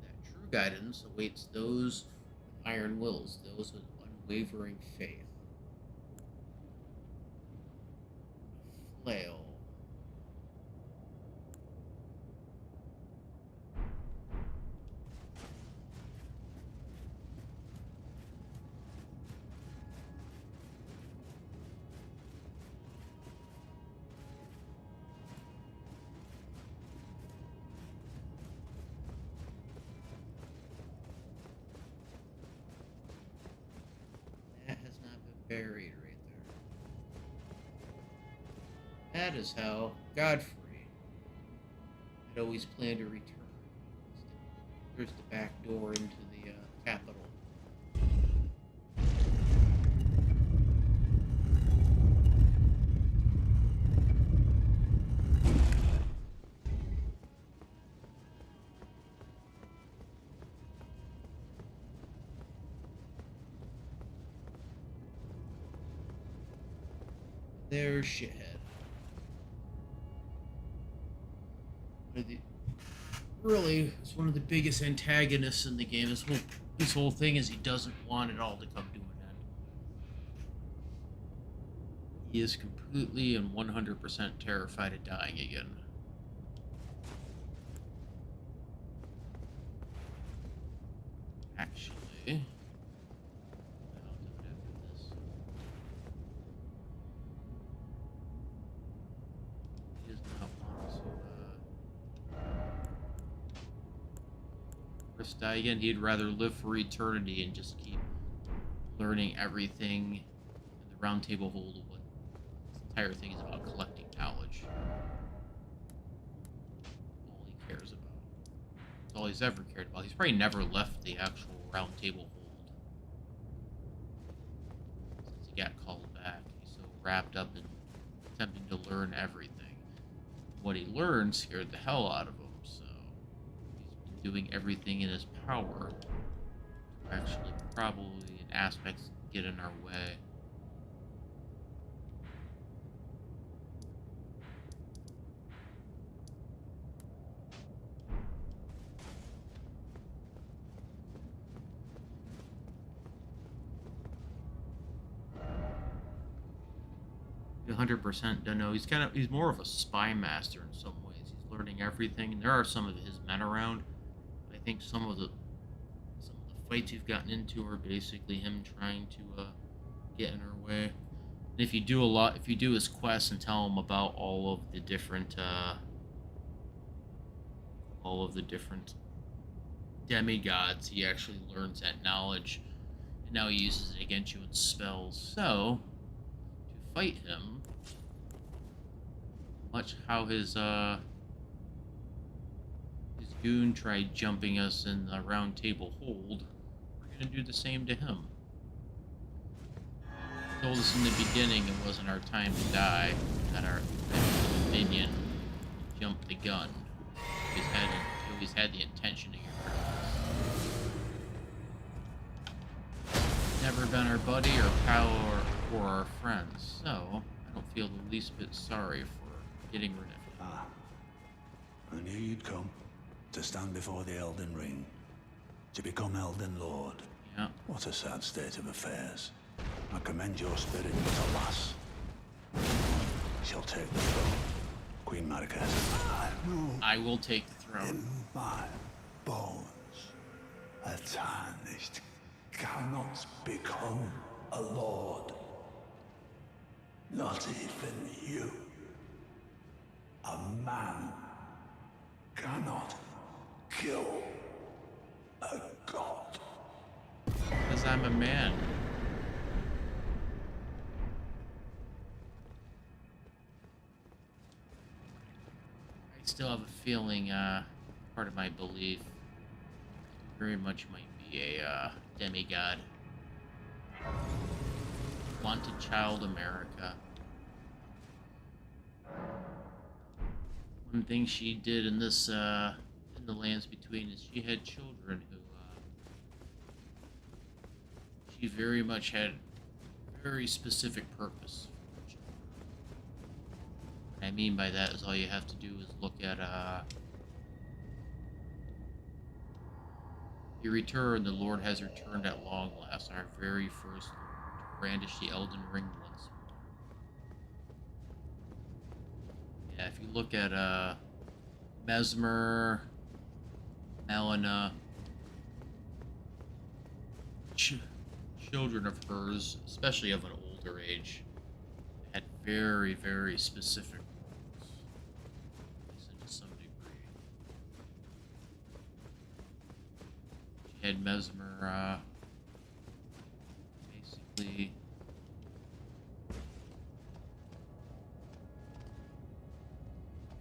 that true guidance awaits those with iron wills, those with unwavering faith. A flail. That has not been buried right there. That is how Godfrey had always planned to return. There's the back door into the capital. There's shithead. Really, it's one of the biggest antagonists in the game. This whole thing is he doesn't want it all to come to an end. He is completely and 100% terrified of dying again. Actually, I'll do it after this. He does not want to die again. He'd rather live for eternity and just keep learning everything in the Round Table Hold of what this entire thing is about: collecting knowledge. All he cares about. That's all he's ever cared about. He's probably never left the actual Round Table Hold since he got called back. He's so wrapped up in attempting to learn everything. What he learned scared the hell out of him, so he's been doing everything in his power to actually probably in aspects get in our way. 100% don't know. He's more of a spy master in some ways. He's learning everything. And there are some of his men around. I think some of the fights you've gotten into are basically him trying to get in our way. And if you do a lot, if you do his quests and tell him about all of the different demigods, he actually learns that knowledge, and now he uses it against you in spells. So, to fight him, much how his goon tried jumping us in the round table hold, we're gonna do the same to him. He told us in the beginning it wasn't our time to die, that our minion jumped the gun. He always had the intention to get rid of us. Never been our buddy or pal or our friend, so I don't feel the least bit sorry for getting rid of him. Ah, I knew you'd come to stand before the Elden Ring, to become Elden Lord. Yeah. What a sad state of affairs. I commend your spirit, but alas, she'll take the throne. Queen Marquez. I will take the throne. In my bones, a tarnished cannot become a lord. Not even you. A man cannot kill a god. Because I'm a man. I still have a feeling, part of my belief very much might be a demigod. Wanted child America. One thing she did in this, in the lands between is she had children who, she very much had very specific purpose. What I mean by that is all you have to do is look at, you return, the Lord has returned at long last, our very first Lord, to brandish the Elden Ring once more. Yeah, if you look at, Mesmer, Melina, children of hers, especially of an older age, had very, very specific roles, at least to some degree. She had Mesmer, basically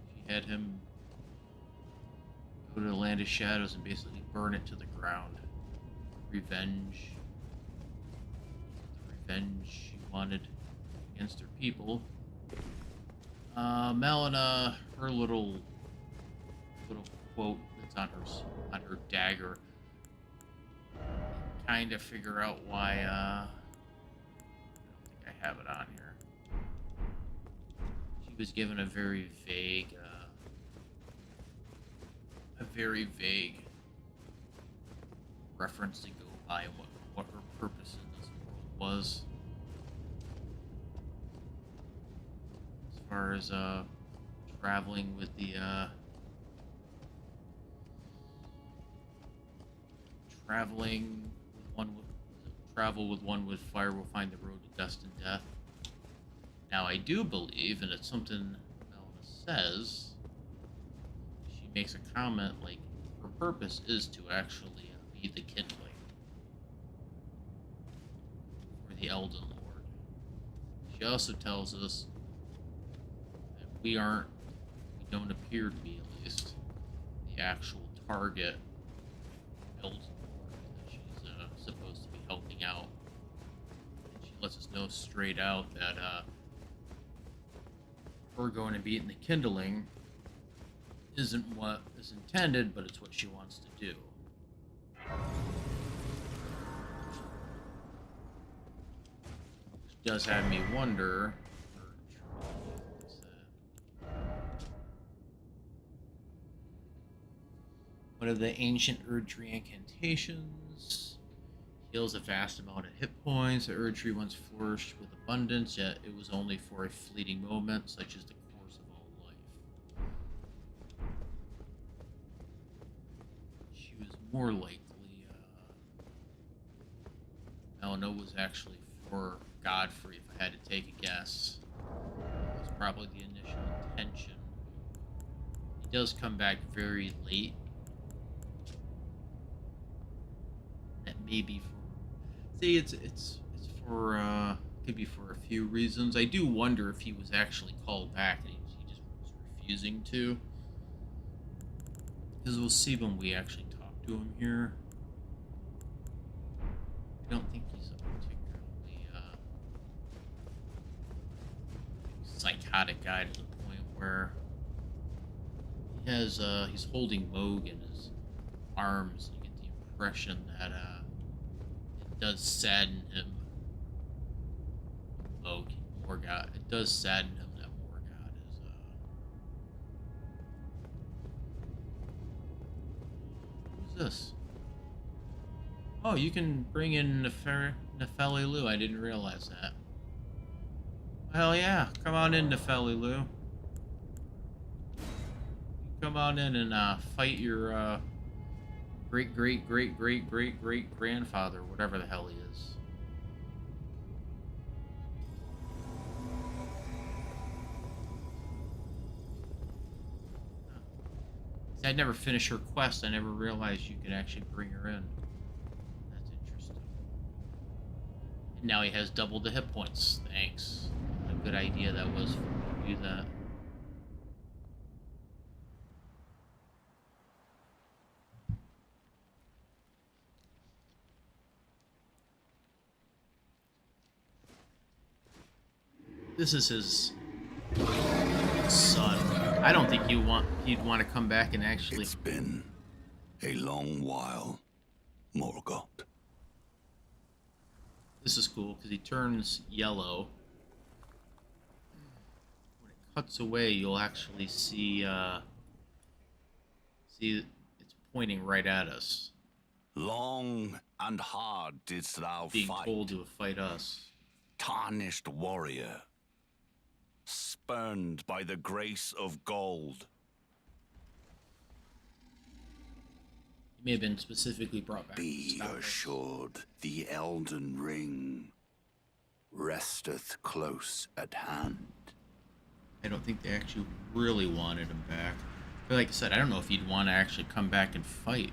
she had him go to the land of shadows and basically burn it to the ground. Revenge. The revenge she wanted against her people. Melina, her little quote that's on her dagger. Kind of figure out why. I don't think I have it on here. She was given a very vague reference to go by and what her purpose in this world was. As far as traveling with the travel with one with fire will find the road to dust and death. Now I do believe, and it's something Melina says, she makes a comment like her purpose is to actually be the kindling for the Elden Lord. She also tells us that we don't appear to be, at least, the actual target Elden Lord that she's supposed to be helping out. And she lets us know straight out that her going to be in the kindling isn't what is intended, but it's what she wants to do. Which does have me wonder. What's that? One of the ancient Erdtree incantations heals a vast amount of hit points. The Erdtree once flourished with abundance, yet it was only for a fleeting moment, such as the course of all life. She was more likely, Melina was actually for Godfrey, if I had to take a guess. That was probably the initial intention. He does come back very late. That may be for... See, it's for, could be for a few reasons. I do wonder if he was actually called back and he just was refusing to. Because we'll see when we actually talk to him here. I don't think he's a particularly psychotic guy to the point where he has he's holding Moog in his arms. You get the impression that it does sadden him. Morgoth. It does sadden him that Morgoth is who's this? Oh, you can bring in Nefeli Lu. I didn't realize that. Hell yeah. Come on in, Nefeli Lu. Come on in and fight your great grandfather, whatever the hell he is. See, I'd never finished her quest. I never realized you could actually bring her in. That's interesting. And now he has double the hit points. Thanks. What a good idea that was for him to do that. This is his son. I don't think he'd want to come back and actually... It's been a long while, Morgoth. This is cool because he turns yellow. When it cuts away, you'll actually see it's pointing right at us. Long and hard didst thou Being fight, told to fight us. tarnished warrior, spurned by the grace of gold. He may have been specifically brought back. Be assured, the Elden Ring resteth close at hand. I don't think they actually really wanted him back. But like I said, I don't know if he'd want to actually come back and fight.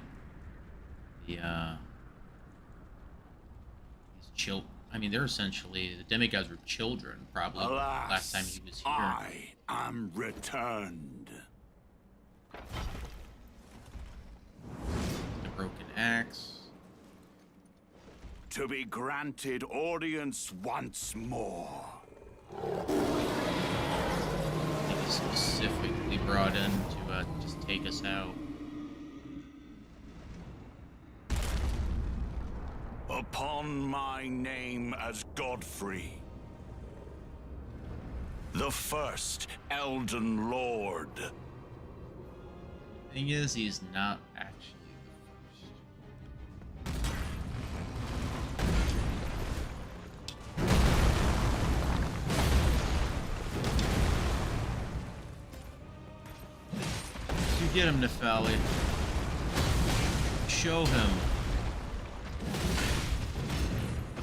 These I mean, they're essentially, the demigods were children, probably, Alas, last time he was here. I am returned. The broken axe. To be granted audience once more. I think he's specifically brought in to just take us out. Upon my name as Godfrey, the first Elden Lord. Thing is, he's not actually the first. You get him, Nefeli. Show him.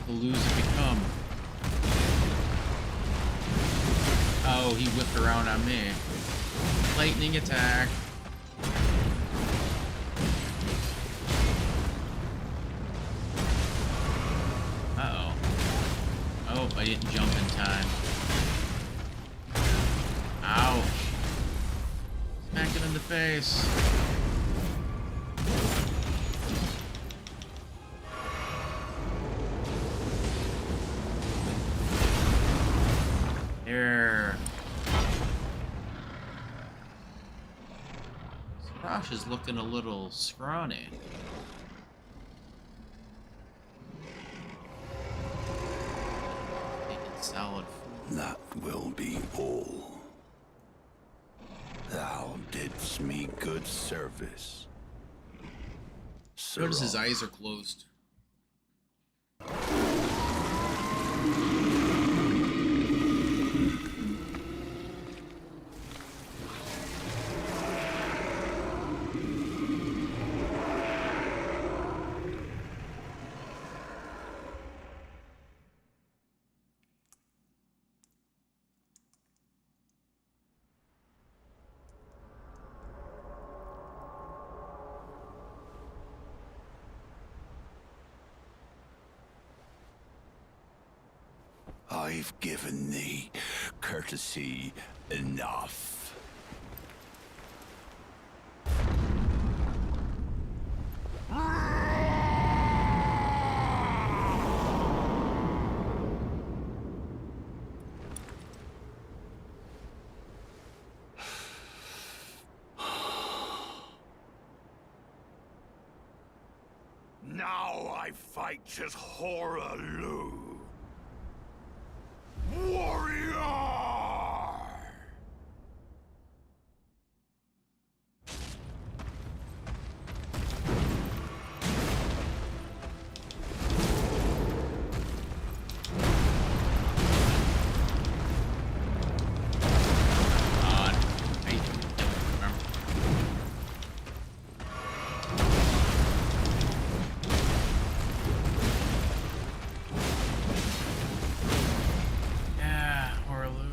The Lus have become. Oh, he whipped around on me. Lightning attack. Uh-oh. Oh, I didn't jump in time. Ouch. Smack him in the face. Here. Sprosh is looking a little scrawny. Taking solid food. That will be all. Thou didst me good service. Notice his Sirrah. eyes are closed. I've given thee courtesy enough. Now I fight as Horalu. Warrior! God, I don't remember. Yeah, Horaloo.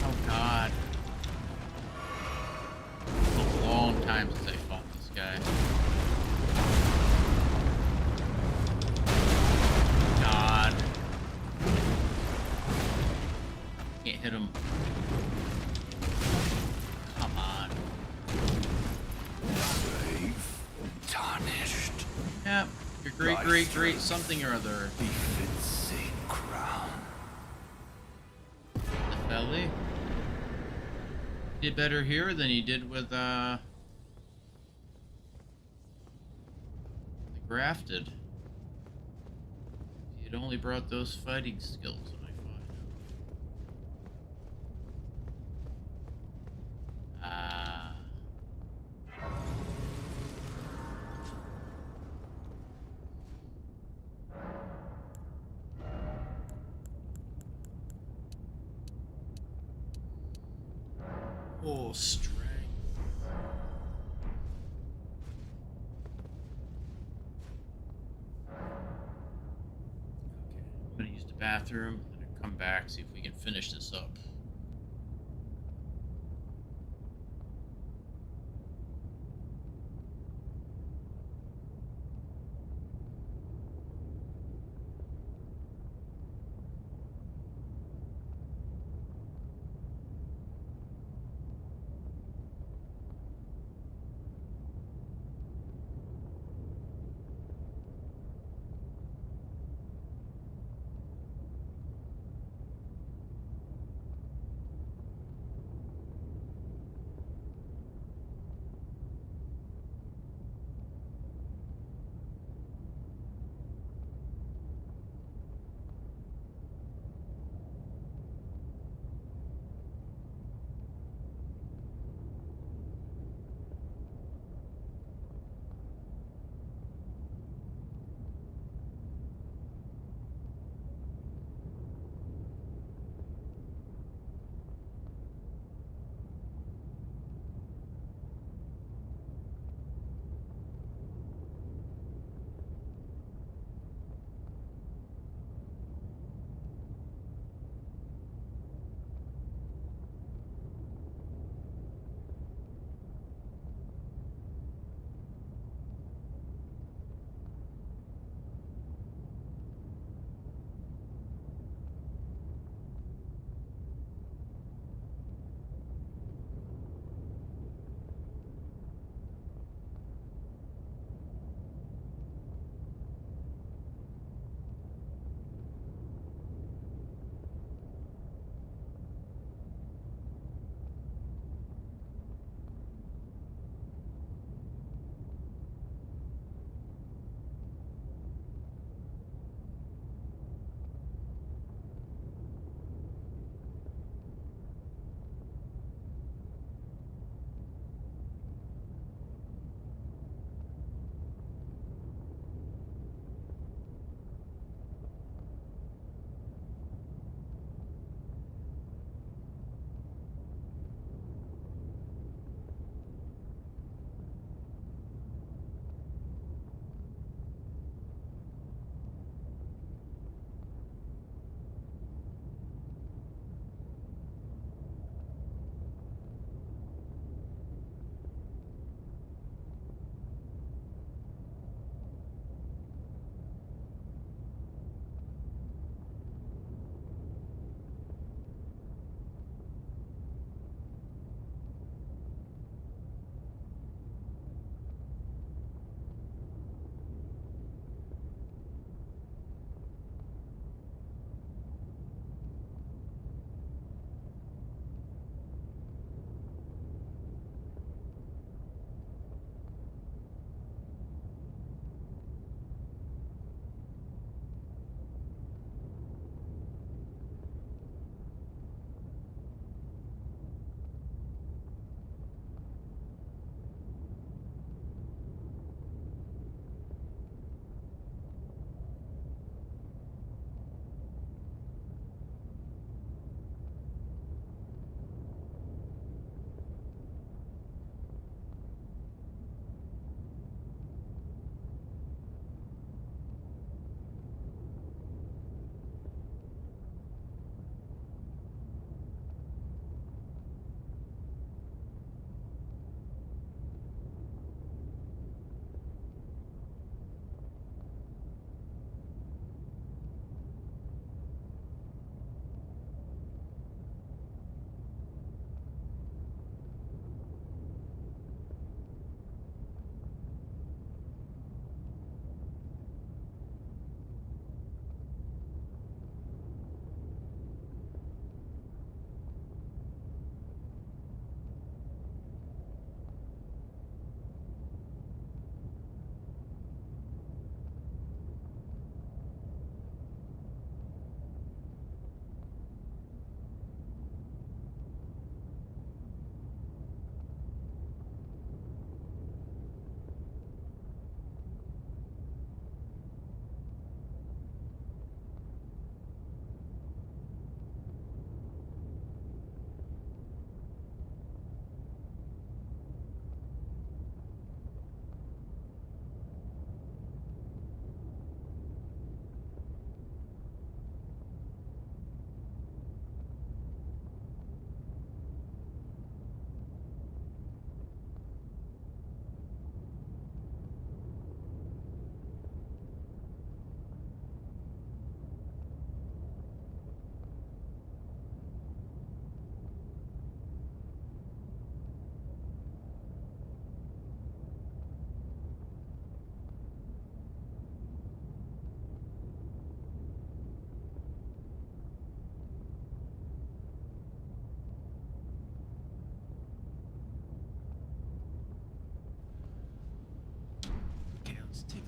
Oh God. It's a long time since I fought this guy. God. Can't hit him. Come on. Brave, tarnished, Yeah, your great something or other. befits a crown. The belly. Did better here than he did with the grafted. If he had only brought those fighting skills when I fought him. Ah. Oh, strength. Okay, I'm gonna use the bathroom and then come back, see if we can finish this up.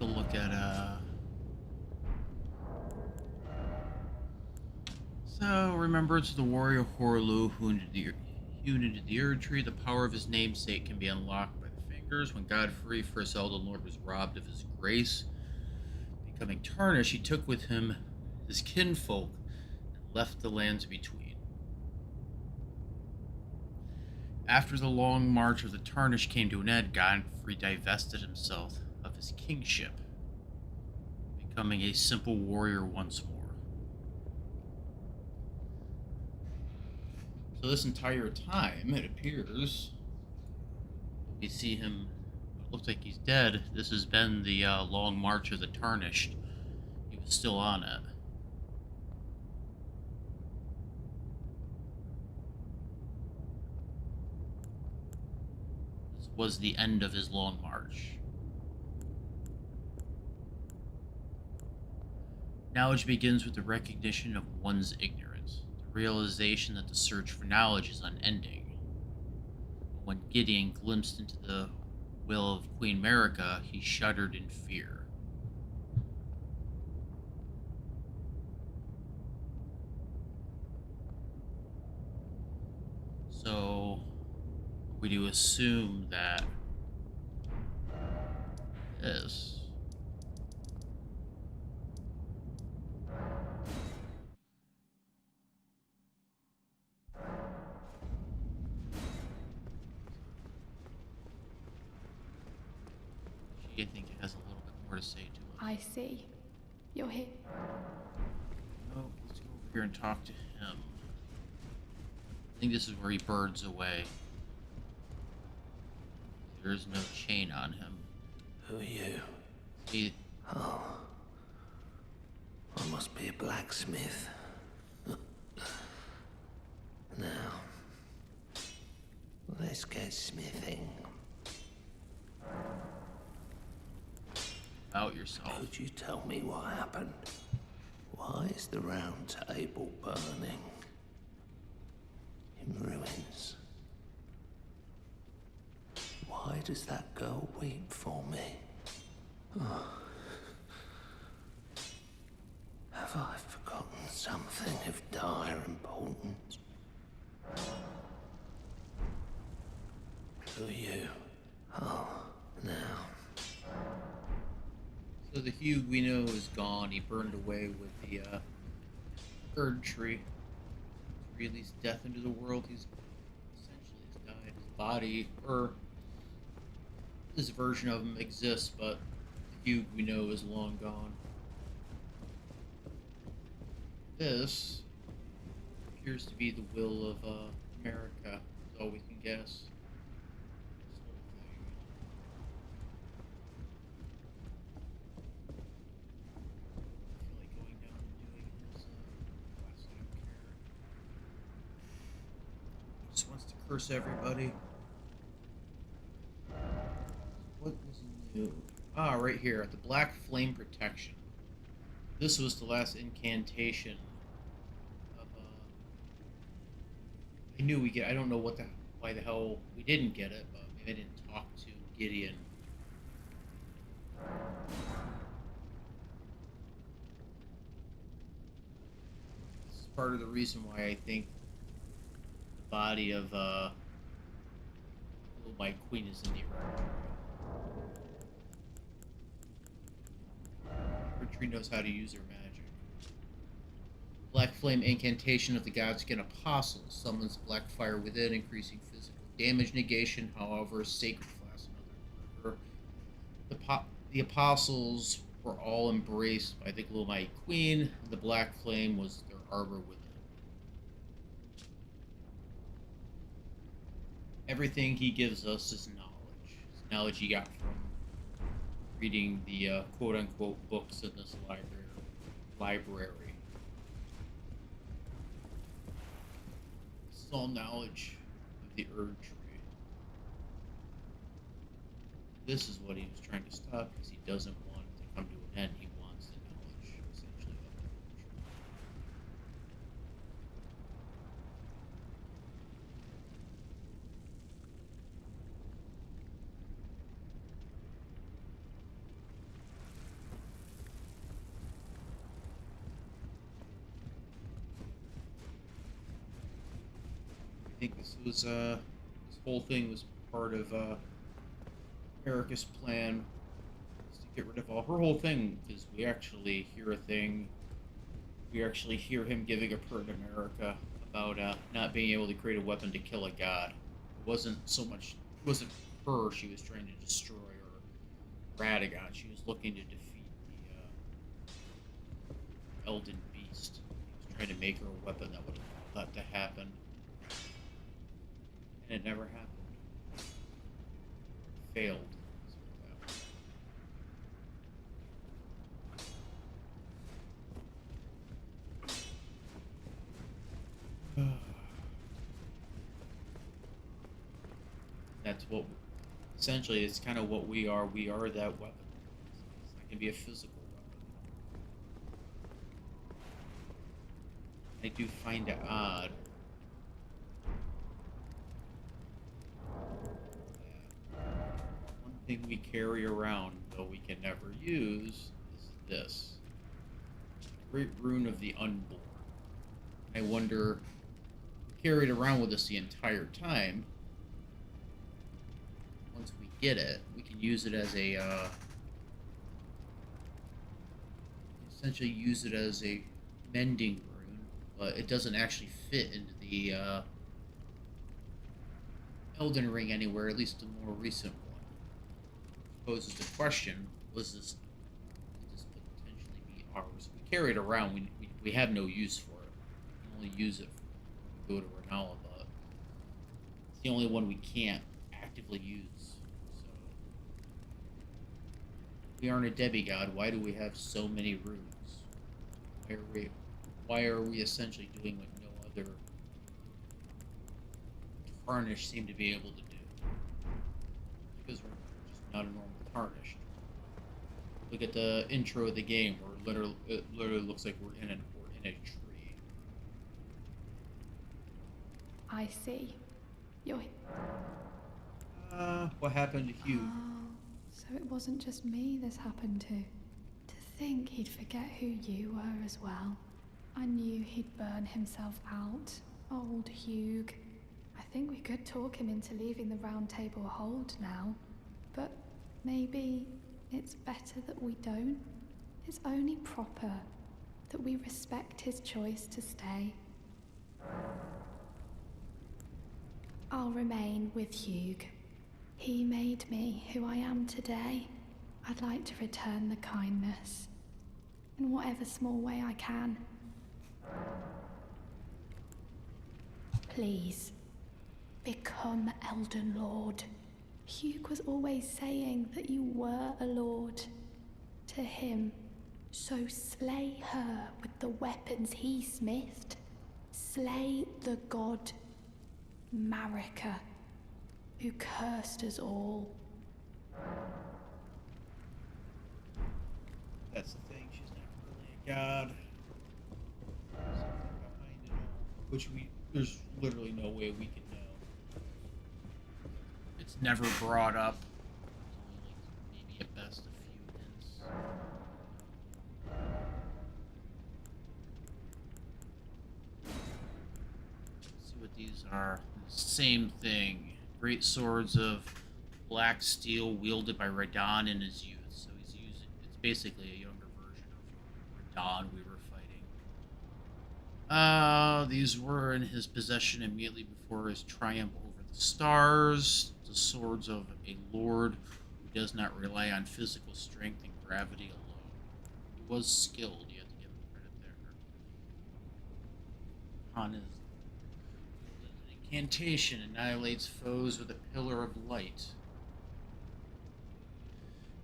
to look at So, remembrance of the warrior Horlu who hewn into the Erdtree. The power of his namesake can be unlocked by the fingers. When Godfrey, first Elden Lord, was robbed of his grace, becoming tarnished, he took with him his kinfolk and left the lands between. After the long march of the tarnished came to an end, Godfrey divested himself of his kingship, becoming a simple warrior once more. So this entire time, it appears, we see him, it looks like he's dead. This has been the long march of the tarnished. He was still on it. This was the end of his long march. Knowledge begins with the recognition of one's ignorance, the realization that the search for knowledge is unending. When Gideon glimpsed into the will of Queen Marika, he shuddered in fear. So, we do assume that this I think it has a little bit more to say to us. I see. You're here. Oh, let's go over here and talk to him. I think this is where he birds away. There is no chain on him. Who are you? He... Oh. I must be a blacksmith. Now, let's get smithing. About yourself. Could you tell me what happened? Why is the round table burning? In ruins. Why does that girl weep for me? Oh. Have I forgotten something of dire importance? Who are you? Oh, now. So the Hugh we know is gone. He burned away with the Erdtree. To release death into the world. He's essentially has died. His body, or this version of him exists, but the Hugh we know is long gone. This appears to be the will of America, is all we can guess. Curse everybody. What is new? Ah, right here, the Black Flame Protection. This was the last incantation of I knew we get. I don't know why the hell we didn't get it, but maybe I didn't talk to Gideon. This is part of the reason why I think body of my queen is in the Erdtree knows how to use her magic. Black flame incantation of the Godskin Apostle summons black fire within, increasing physical damage negation. However, sacred class another marker. The apostles were all embraced by the Glowmite Queen. The black flame was their arbor within. Everything he gives us is knowledge. It's knowledge he got from reading the quote-unquote books in this library. This is all knowledge of the Erdtree. This is what he was trying to stop because he doesn't want it to come to an end. He wants the knowledge, essentially, of the Erdtree. think this whole thing was part of Erica's plan was to get rid of all her whole thing because we actually hear a thing. We actually hear him giving a prayer to America about not being able to create a weapon to kill a god. It wasn't so much. It wasn't her she was trying to destroy or Radagon. She was looking to defeat the Elden beast. He was trying to make her a weapon that would allow that to happen, and it never happened. Failed. That's what, essentially, it's kind of what we are. We are that weapon. It can be a physical weapon. I do find it odd that one thing we carry around, though we can never use, is this. The Great Rune of the Unborn. I wonder, we carry it around with us the entire time. Once we get it, we can use it as a, essentially use it as a mending rune, but it doesn't actually fit into the Elden Ring anywhere, at least the more recent one. Poses the question, could this potentially be ours? We carry it around, we have no use for it. We can only use it when we go to Renala, but it's the only one we can't actively use. So we aren't a demigod. Why do we have so many runes? Why are we essentially doing what no other tarnished seem to be able to do? Because we're just not a normal tarnished. Look at the intro of the game, where it literally looks like we're in a tree. I see. You're... What happened to Hugh? Oh, so it wasn't just me this happened to. To think he'd forget who you were as well. I knew he'd burn himself out. Old Hugh. I think we could talk him into leaving the Round Table Hold now. But maybe it's better that we don't. It's only proper that we respect his choice to stay. I'll remain with Hugh. He made me who I am today. I'd like to return the kindness in whatever small way I can. Please, become Elden Lord. Hugh was always saying that you were a lord to him. So slay her with the weapons he smithed. Slay the god Marika, who cursed us all. That's the thing, she's not really a god. There's something behind it all, which there's literally no way we can know. It's never brought up. There's only maybe at best a few hints. Let's see what these are. Same thing. Great swords of black steel wielded by Radon in his youth. So he's using, it's basically a younger version of Radon we were fighting. These were in his possession immediately before his triumph over the stars. The swords of a lord who does not rely on physical strength and gravity alone. He was skilled, you have to give him credit there. On his incantation annihilates foes with a pillar of light.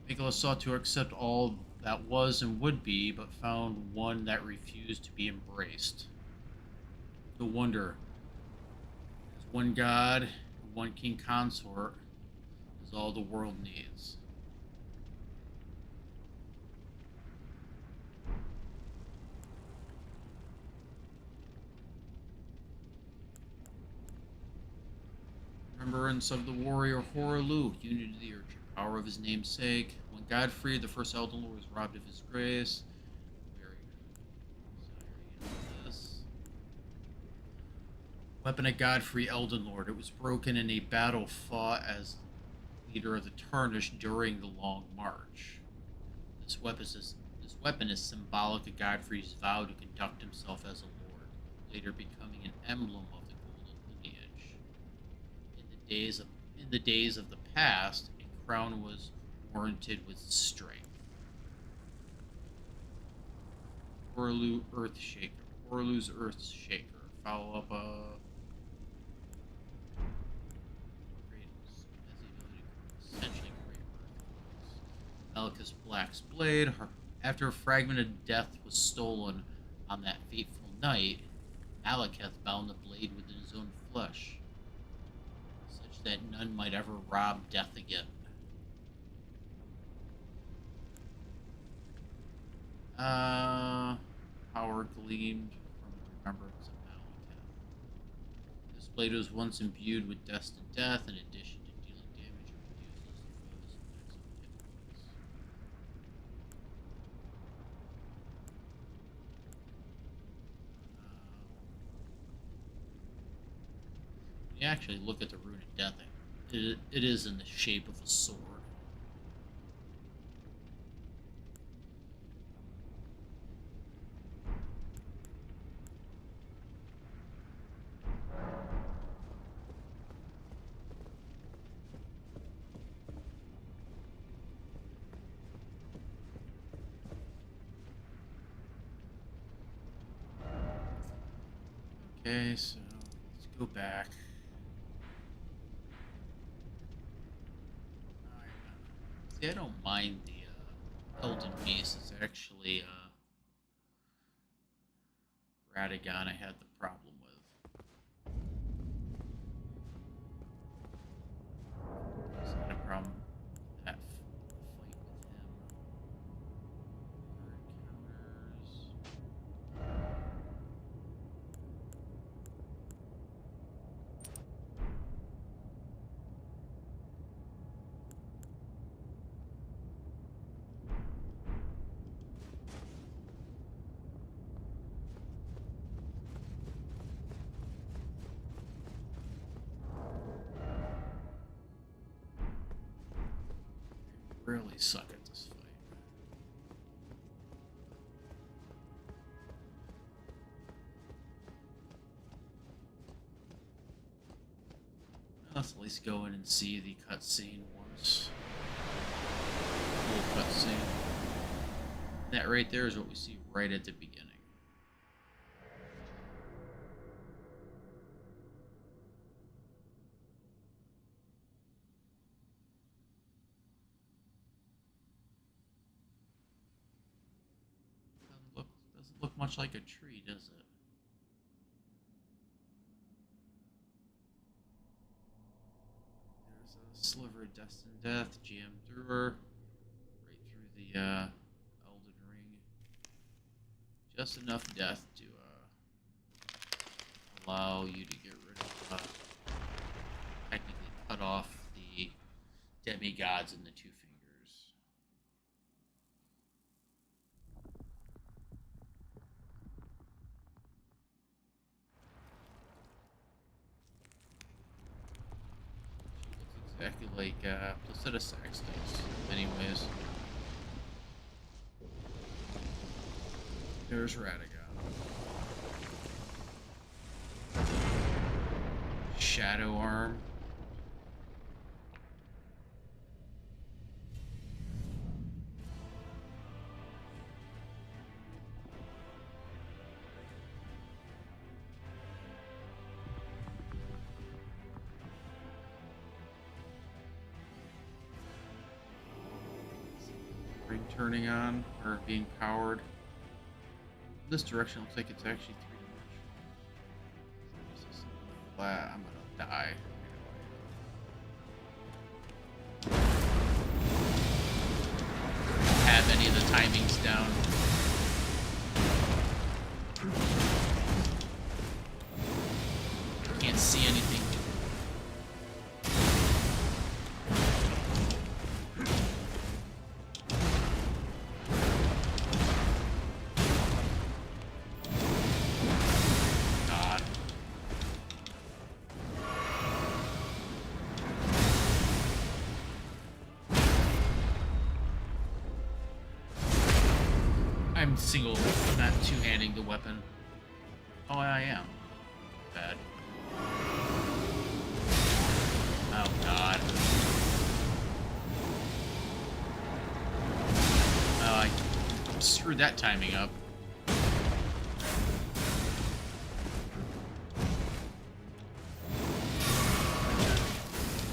Nicholas sought to accept all that was and would be, but found one that refused to be embraced. No wonder. There's one god and one king consort is all the world needs. Remembrance of the warrior Horlu, unity of the Erdtree, power of his namesake. When Godfrey, the first Elden Lord, was robbed of his grace. Very good. So here you get this. Weapon of Godfrey, Elden Lord. It was broken in a battle fought as leader of the Tarnished during the Long March. This weapon is symbolic of Godfrey's vow to conduct himself as a lord, later becoming an emblem of the golden lineage. In the days of the past, a crown was warranted with strength. Orlu's Earthshaker. Follow up essentially great Malekith's Black's Blade. After a fragment of death was stolen on that fateful night, Malekith bound the blade within his own flesh, such that none might ever rob death again. Power gleamed from the remembrance of Malekith. This blade was once imbued with destined death, in addition to dealing damage, it reduces the foe's maximum hit points. When you actually look at the Rune of Death, it is in the shape of a sword. Okay, so let's go back. See, I don't mind the Elden Beast. It's actually Radagon I had the problem with. I had a problem with that fight with him. Encounters. Really suck at this fight. Let's at least go in and see the cutscene once. Full cutscene. That right there is what we see right at the beginning. Doesn't look much like a tree, does it? There's a sliver of destined death jammed through her, right through the Elden Ring. Just enough death to allow you to get rid of, technically cut off the demigods in the two fingers. Exactly like Placida Sax does, anyways. There's Radagon. Shadow Arm. Ring turning on, or being powered. This direction looks like it's actually three-dimensional. I'm gonna die. Have any of the timings down. Can't see anything. God. I'm not two-handing the weapon. Oh, I am. Bad. Oh, God. I screwed that timing up.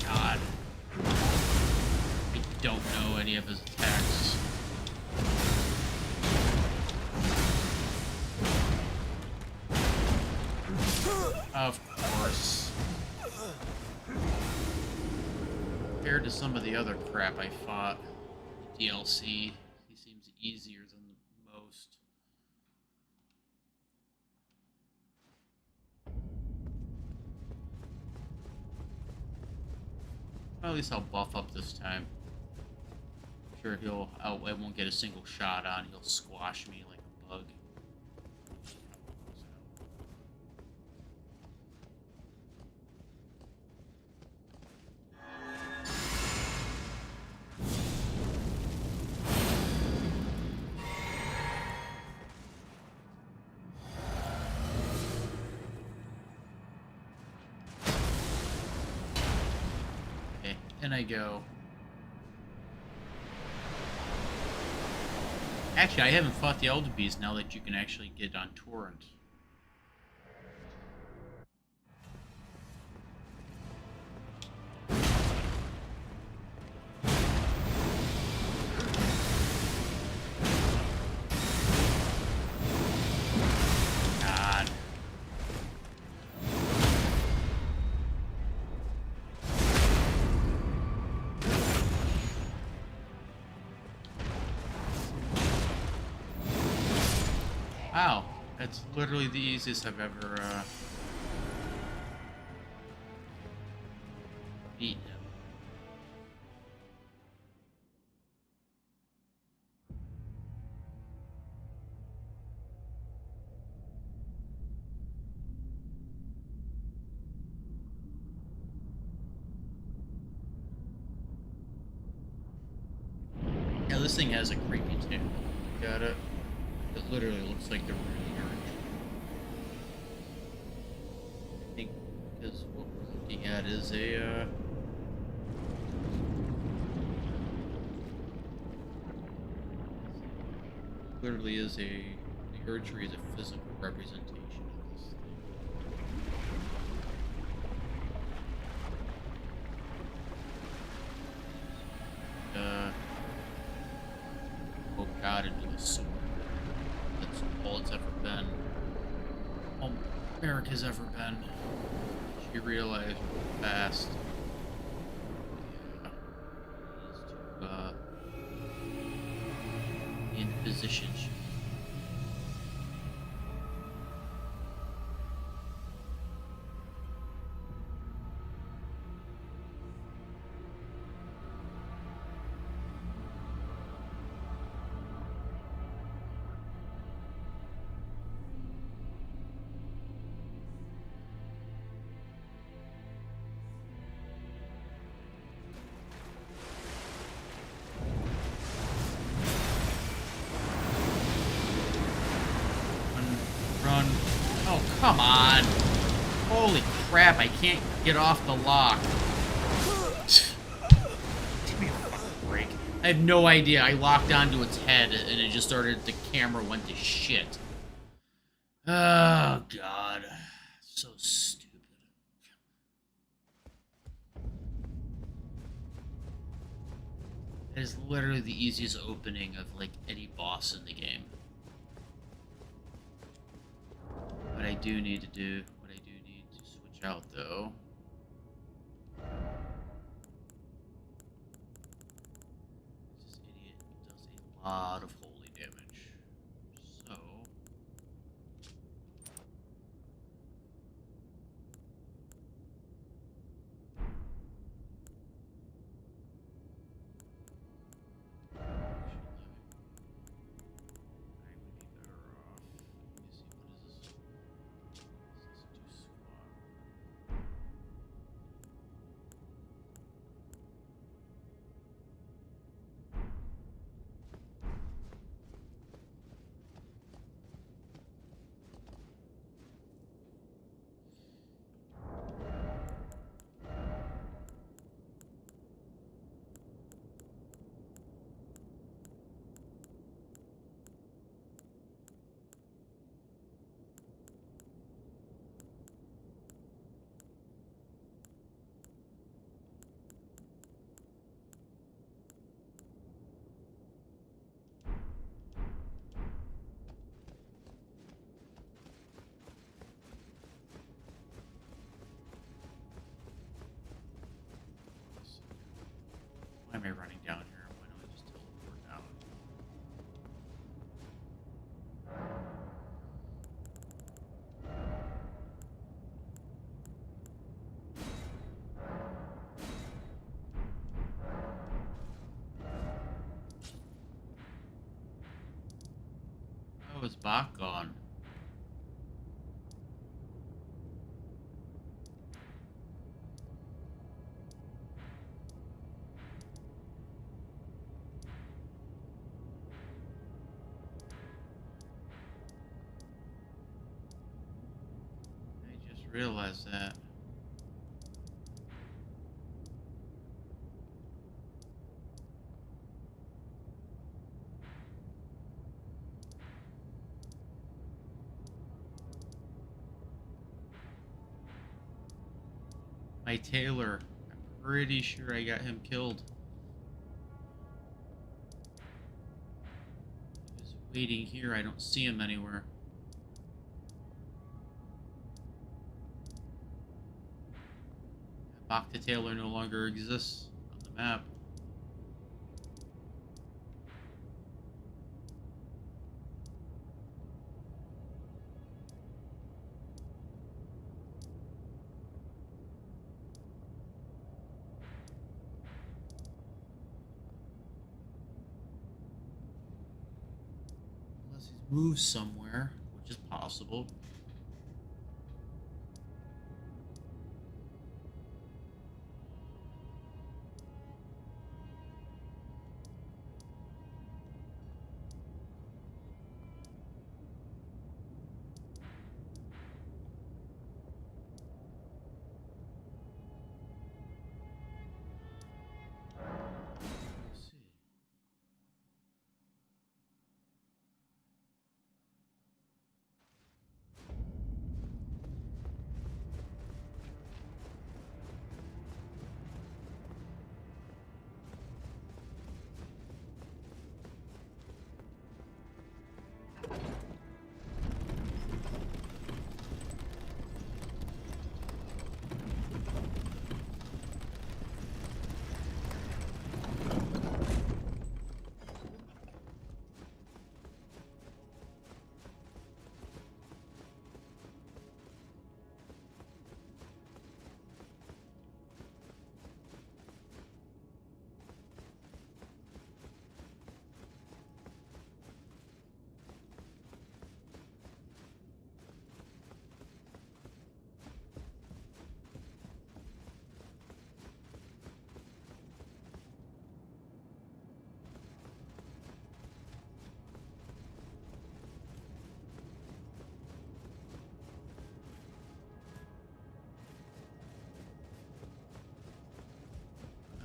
God. I don't know any of his attacks. Of course. Compared to some of the other crap I fought, DLC, he seems easier than most. Well, at least I'll buff up this time. I'm sure I won't get a single shot on. He'll squash me like a bug. In I go. Actually, I haven't fought the Elden Beast now that you can actually get on torrent. God. Wow, that's literally the easiest I've ever beaten him. Yeah, this thing has a creepy tune. Got it? It literally looks like the real Erdtree. I think because what we're looking at is a literally is the Erdtree is a physical representation of this thing. Oh God, into the sword. That's all it's ever been. All America's ever been. She realized fast. Yeah. Is to in position. Run. Oh, come on. Holy crap, I can't get off the lock. Give me a fucking break. I have no idea. I locked onto its head and it just started, the camera went to shit. Oh, God. So stupid. It is literally the easiest opening of, like, any boss in the game. What I do need to switch out, though. This idiot does a lot of holy damage. So... Why am I running down here? Why don't I just teleport down? Oh, it's Bach gone. I just realized that. My tailor. I'm pretty sure I got him killed. He was waiting here. I don't see him anywhere. Bach the Tailor no longer exists on the map. Unless he's moved somewhere, which is possible. Let's see.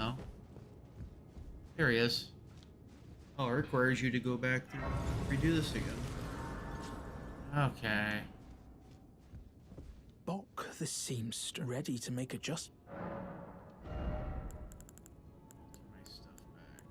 Oh. There he is. Oh, it requires you to go back through and redo this again. Okay. Bok the seamster, ready to make adjustments. Alter my stuff back.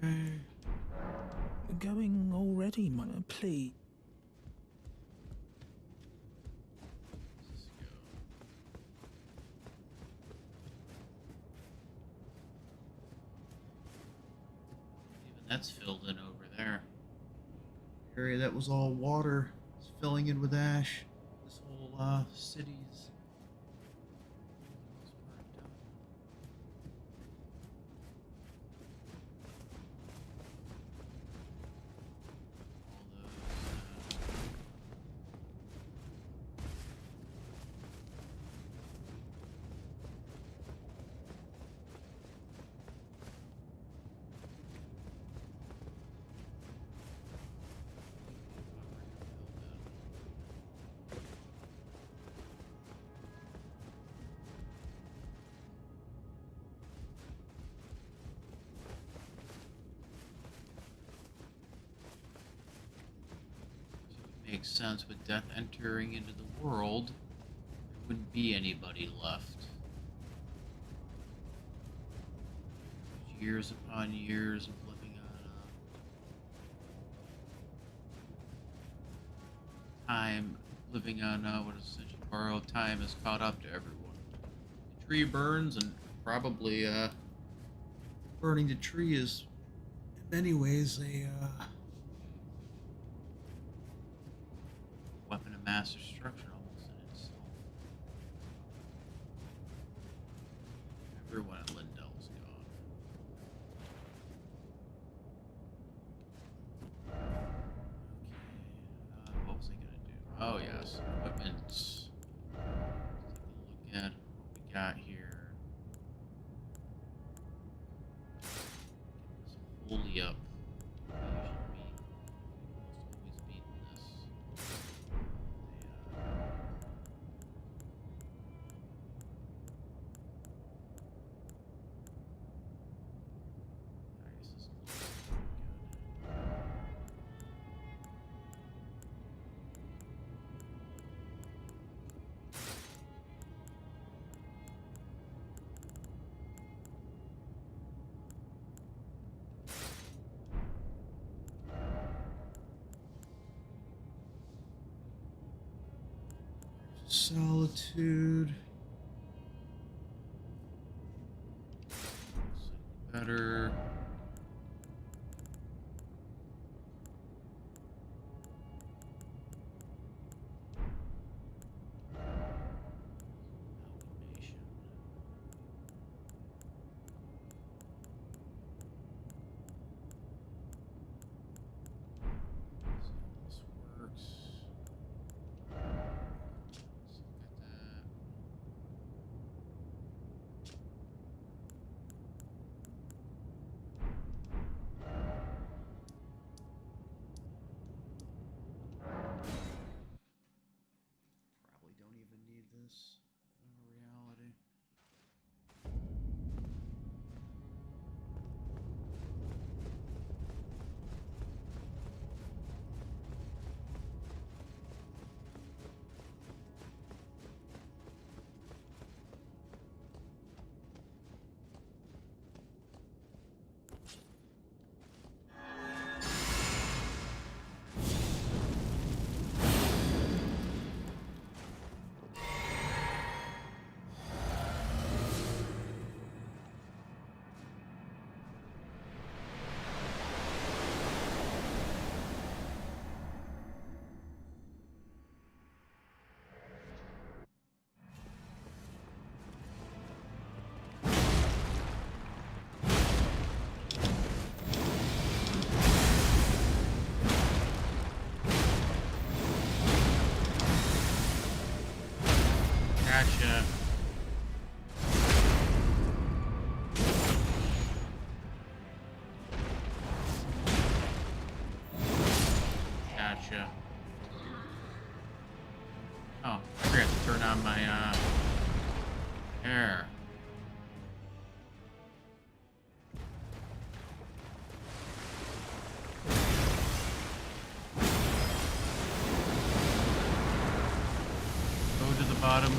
Okay. We're going already, please. Let's go. Even that's filled in over there. The area that was all water is filling in with ash. This whole city's done. All those makes sense. With death entering into the world, there wouldn't be anybody left. Years upon years of living on time, living on what is essentially borrowed time, has caught up to everyone. The tree burns, and probably burning the tree is in many ways a weapon of mass destruction almost in itself. Everyone at Lindell's gone. Okay, what was I gonna do? Oh yes, equipment. Let's take a look at what we got here. Get this fully up. Solitude. Better. Amalgamation. See how this works. Let's look at that. Probably don't even need this in reality. Gotcha. Gotcha. Oh, I forgot to turn on my air. Go to the bottom.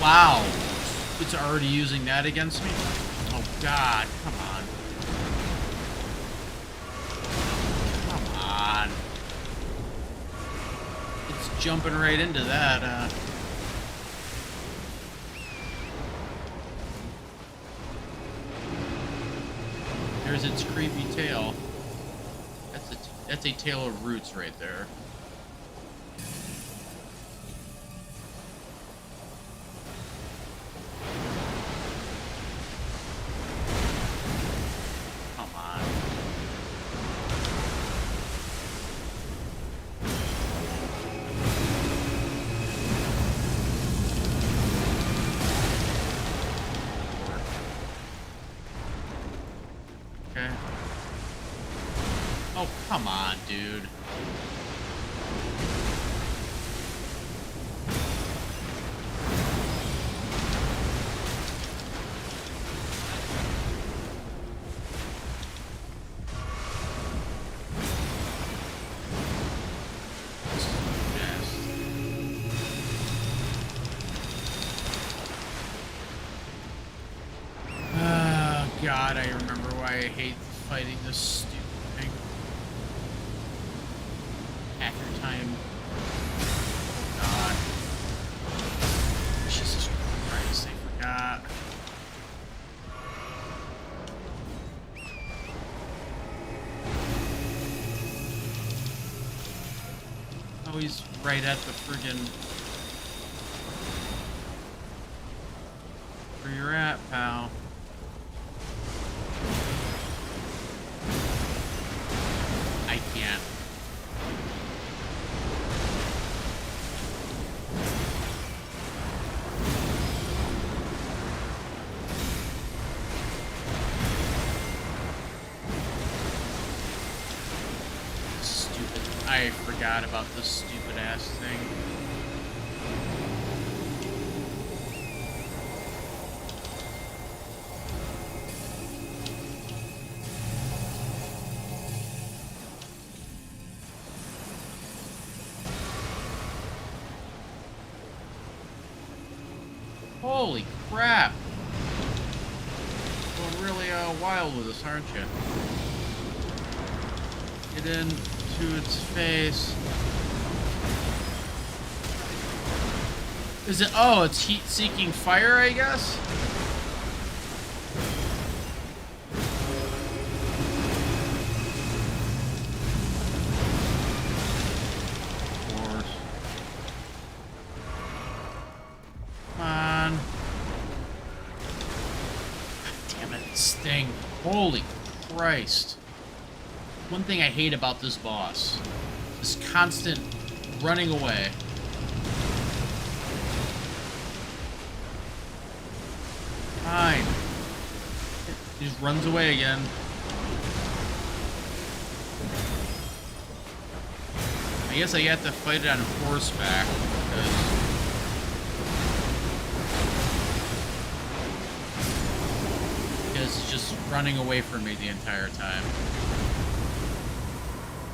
Wow. It's already using that against me? Oh, God. Come on. Come on. It's jumping right into that. There's its creepy tail. That's a tail of roots right there. Come on. Okay. Oh, come on, dude. Oh, God, I remember why I hate fighting this stupid thing. Hacker time. God. Jesus Christ, I forgot. Oh, he's right at the friggin'... Where you're at, pal. I can't. Stupid. I forgot about this stupid ass thing. Holy crap! Going really wild with this, aren't you? Get into its face. Is it? Oh, it's heat-seeking fire, I guess? Holy Christ. One thing I hate about this boss is constant running away. Fine. He just runs away again. I guess I have to fight it on horseback because it's just running away from me the entire time.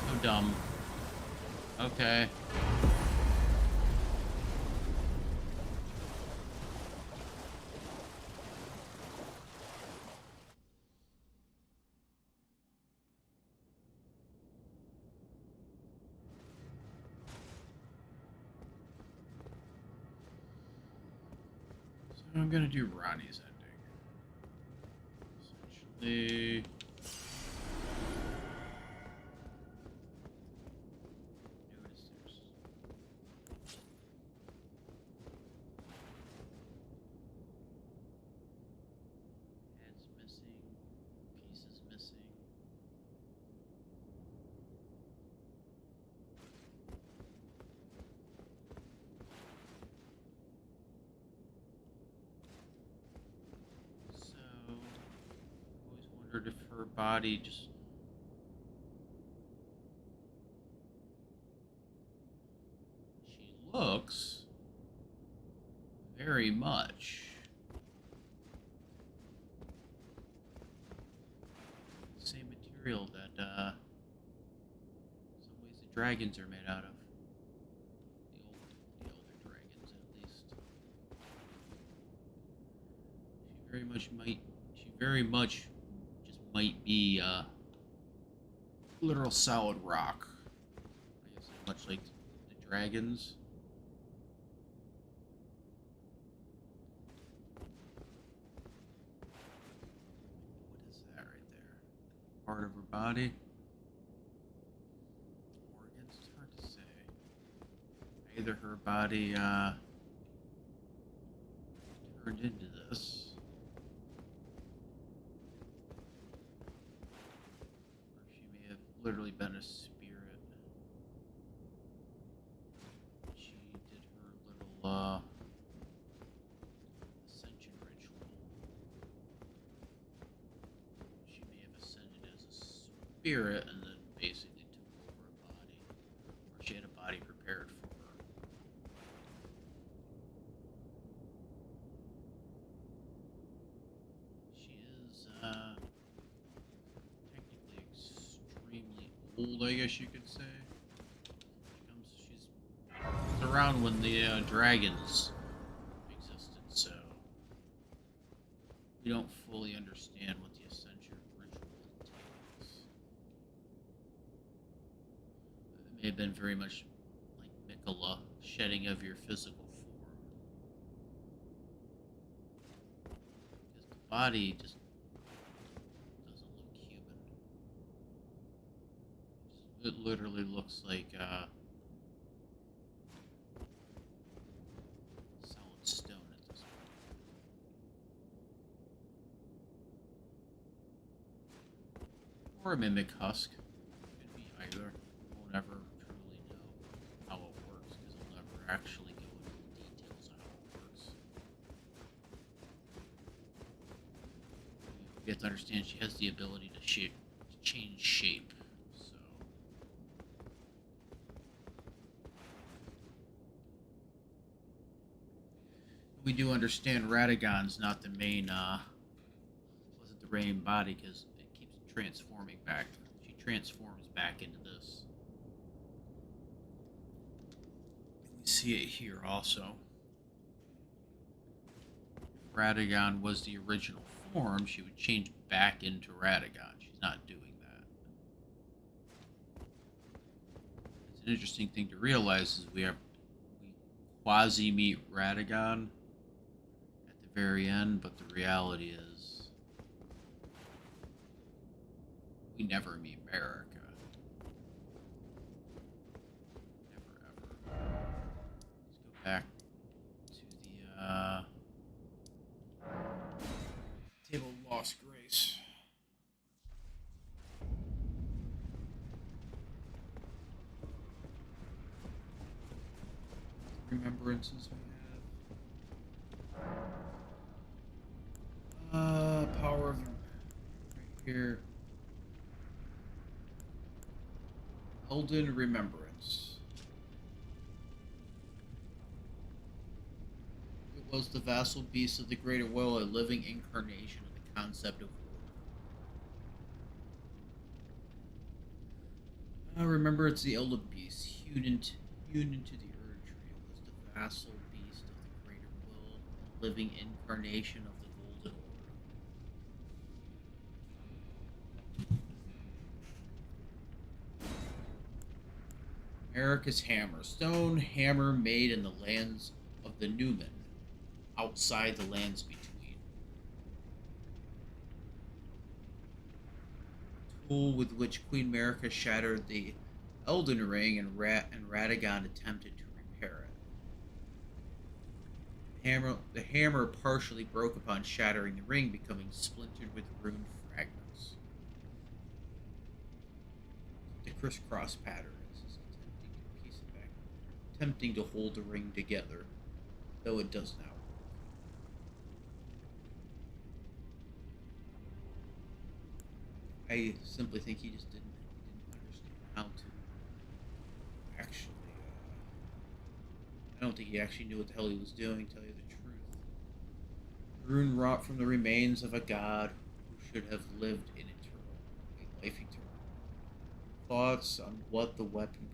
So dumb. Okay. So I'm gonna do Ronnie's ending. Essentially. If her body just she looks very much the same material that some ways the dragons are made out of. The older dragons, at least. very much might. She very much just might be literal solid rock. I guess much like the dragons. What is that right there? Part of her body. Organs. It's hard to say. Either her body turned into this. She may have literally been a spirit. She did her little ascension ritual. She may have ascended as a spirit and then basically took over a body. Or she had a body prepared for her. She is technically extremely old, I guess you could say. She's around when the dragons existed, so we don't fully understand what the Ascension ritual entails. It may have been very much like Mikola, shedding of your physical form. Because the body just doesn't look human. It literally looks like solid stone at this point. Or a mimic husk. Could be either. We'll never truly know how it works because it'll never actually go into the details of how it works. You have to understand she has the ability to change shape. So we do understand Radagon's not the main wasn't the main body because it keeps transforming back. She transforms back into this. We see it here also. If Radagon was the original form, she would change back into Radagon. She's not doing that. It's an interesting thing to realize is we quasi meet Radagon at the very end, but the reality is we never meet America. Never ever. Let's go back to the Table of Lost Grace. Remembrances we have. Power of right here. Elden Remembrance. It was the vassal beast of the greater will, a living incarnation of the concept of war. Remembrance, the elder beast, hewn into the Erdtree. It was the vassal beast of the greater will, a living incarnation of the golden order. America's hammer. Stone hammer made in the lands of the Newman, outside the lands between. A tool with which Queen America shattered the Elden Ring and Radagon attempted to repair it. The hammer partially broke upon shattering the ring, becoming splintered with ruined fragments. The crisscross pattern is attempting to piece it back, attempting to hold the ring together, though it does not work. I simply think he just didn't understand how to actually. I don't think he actually knew what the hell he was doing, to tell you the truth. The rune wrought from the remains of a god who should have lived in a life eternal. Thoughts on what the weapon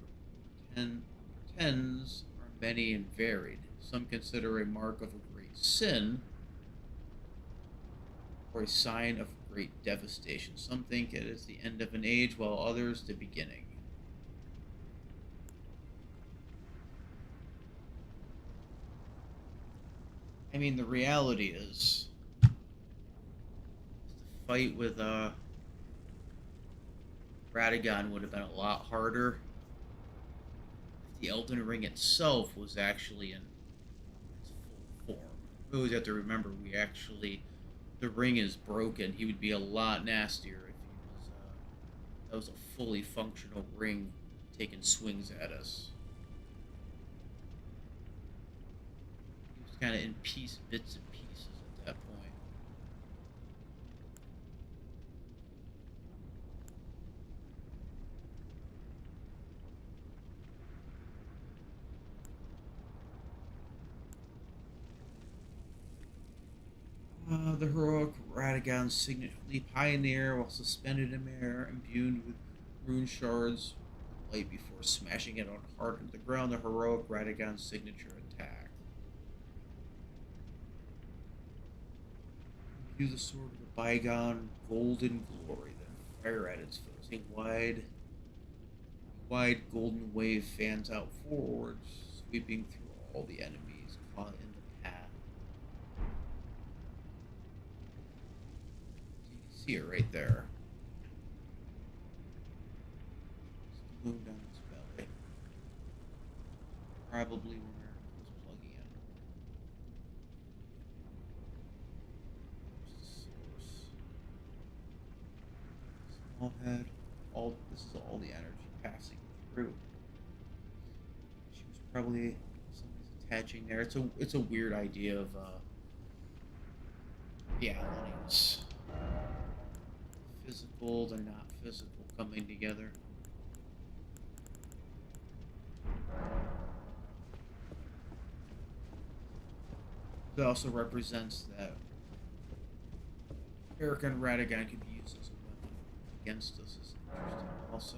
pretends are many and varied. Some consider a mark of a great sin, or a sign of great devastation. Some think it is the end of an age, while others the beginning. I mean, the reality is the fight with Radagon would have been a lot harder if the Elden Ring itself was actually in its full form. We always have to remember the ring is broken. He would be a lot nastier if he was that was a fully functional ring taking swings at us. He was kind of in bits and pieces at that point. The heroic Radagon signet leap high in the air while suspended in air, imbued with rune shards with light before smashing it on hard into the ground. The heroic Radagon signature attack. Imbue the sword with a bygone golden glory, then fire at its foes. A wide golden wave fans out forwards, sweeping through all the enemies caught in the path. See it right there. It's the moon down its belly. Probably where it was plugging in. There's the source. Small head. This is all the energy passing through. She was probably somebody's attaching there. It's a weird idea of realities. Physical, they're not physical, coming together. It also represents that Eric and Radagon could be used as a weapon against us. Is interesting. Also,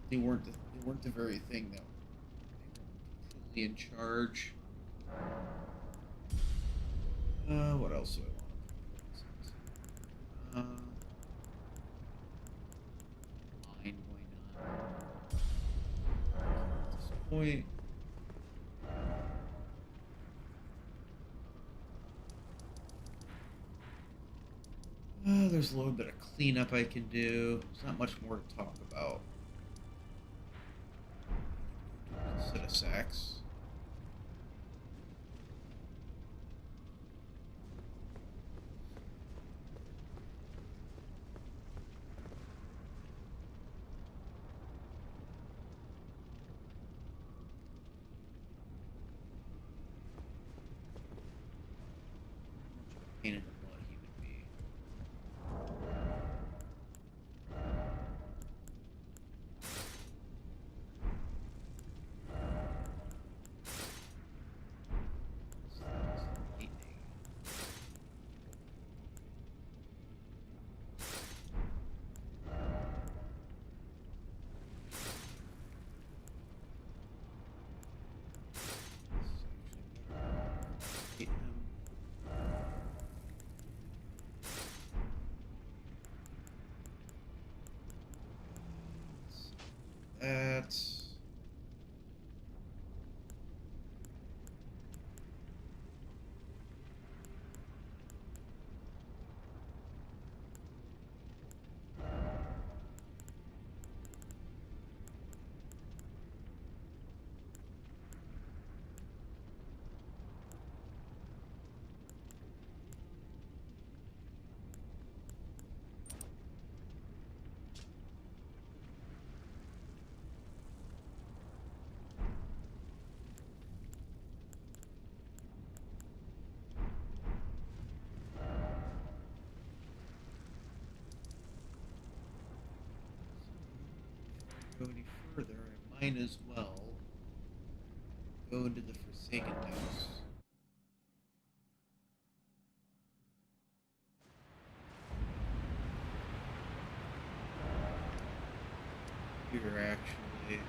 they weren't the very thing that they were completely in charge. What else do I want? Mine, why not? At this point, there's a little bit of cleanup I can do. There's not much more to talk about. Set of sacks. Pain in the butt he would be. That's go any further, I might as well go into the Forsaken House. Here, actually.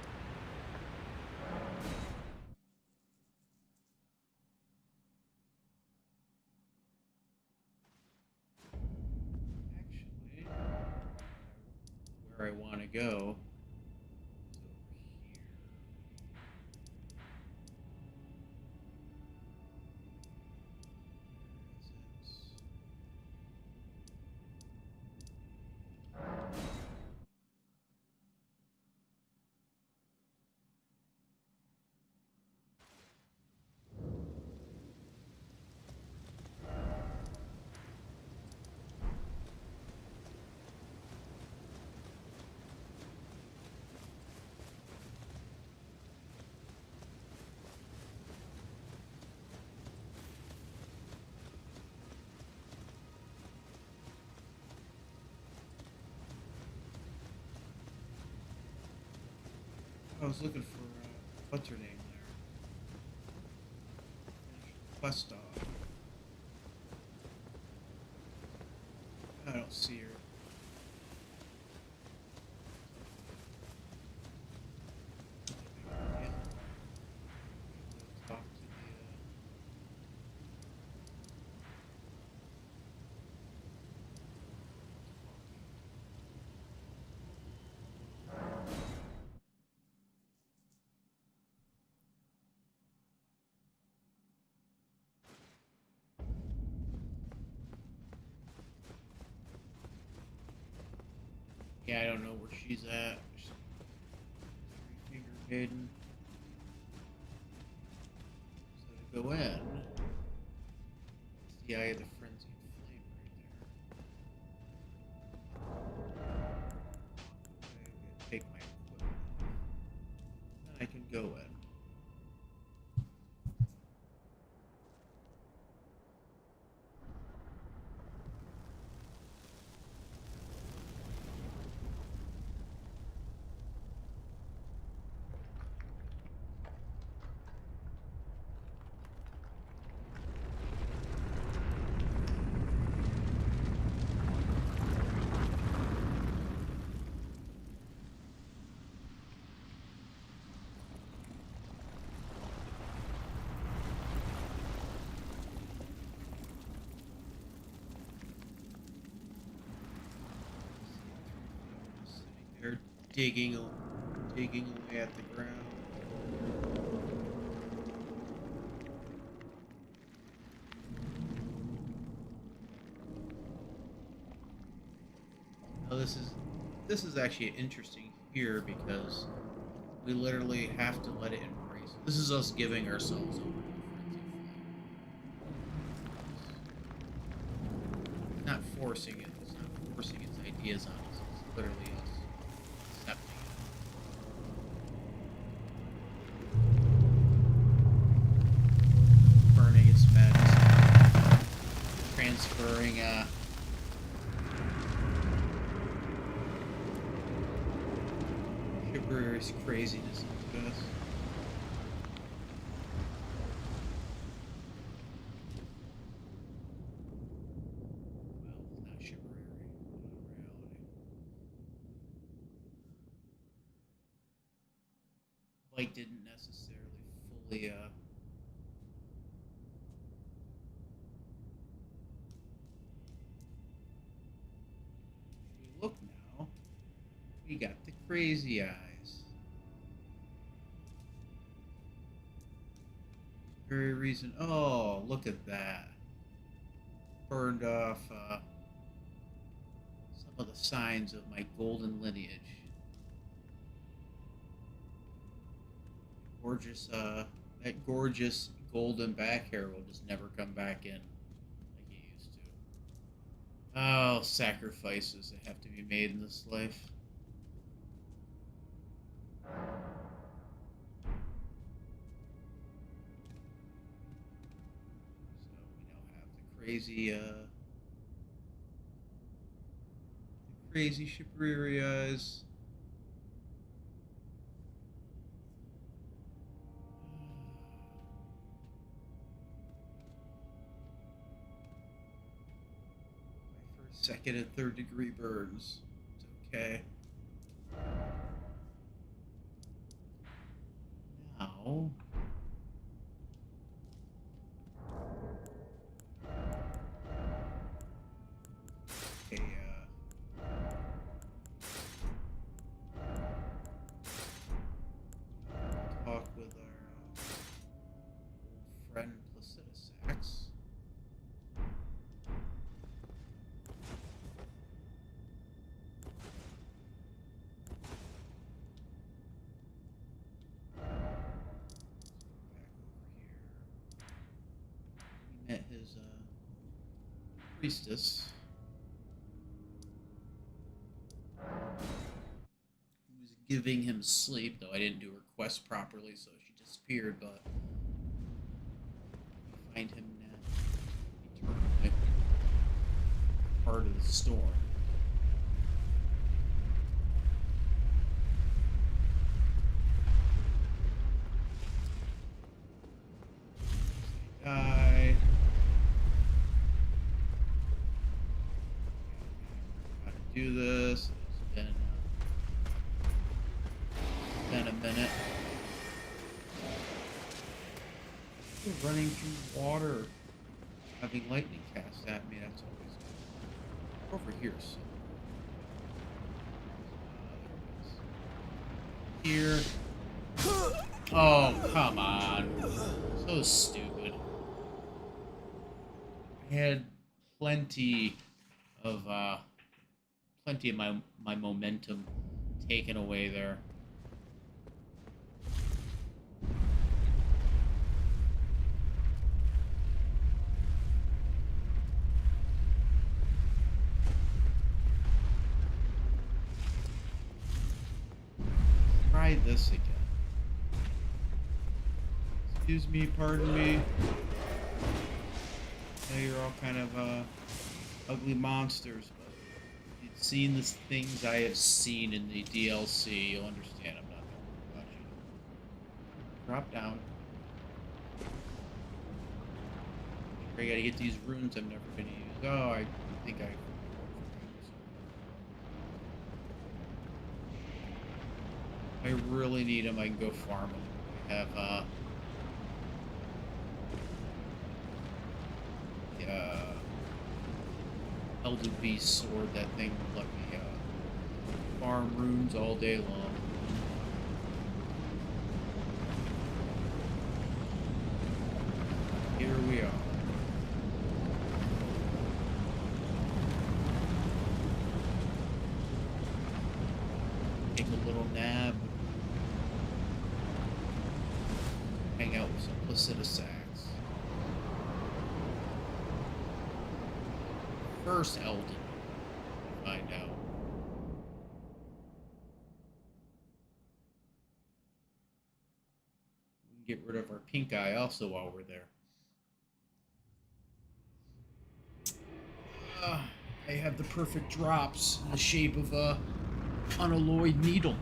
I was looking for what's her name there. Quest off. I don't see her. Yeah. Talk to the. Yeah, I don't know where she's at. Three-finger maiden. So to go in, it's the Eye of the Frenzied Flame right there. I'm gonna take my equipment off. Then I can go in. They're digging away at the ground. Now this is actually interesting here because we literally have to let it embrace. This is us giving ourselves over to the frenzy flame. Not forcing it. It's not forcing its ideas on us. It's literally us accepting it. Burning its meds. Transferring Shibuya's craziness into us. Well, not Shibuya, but in reality. Light didn't necessarily fully if we look now, we got the crazy eyes. Very reason. Oh, look at that. Burned off some of the signs of my golden lineage. Gorgeous, that gorgeous golden back hair will just never come back in like it used to. Oh, sacrifices that have to be made in this life. So we now have the crazy Shibuya eyes. My first, second, and third degree burns. It's okay. Now. Okay, talk with our old friend Placidusax. Back over here. We met his priestess. Who was giving him sleep, though I didn't do her quest properly, so she disappeared, but we find him now eternally part of the storm. do this. It's been a minute. We're running through water, having lightning cast at me. That's always good. Over here, so. Here. Oh, come on. So stupid. I had plenty of my momentum taken away there. Try this again. Excuse me, pardon me. Now you're all kind of ugly monsters, but if you've seen the things I have seen in the DLC, you'll understand I'm not going to watch it. Drop down. I gotta get these runes I'm never gonna use. Oh, I think I. I really need them. I can go farm them. I have Elden Beast sword. That thing will let me farm runes all day long. Here we are. Take a little nap. Hang out with some Placida Sacks. First Elden. Find out. We can get rid of our pink eye also while we're there. I have the perfect drops in the shape of a unalloyed needle.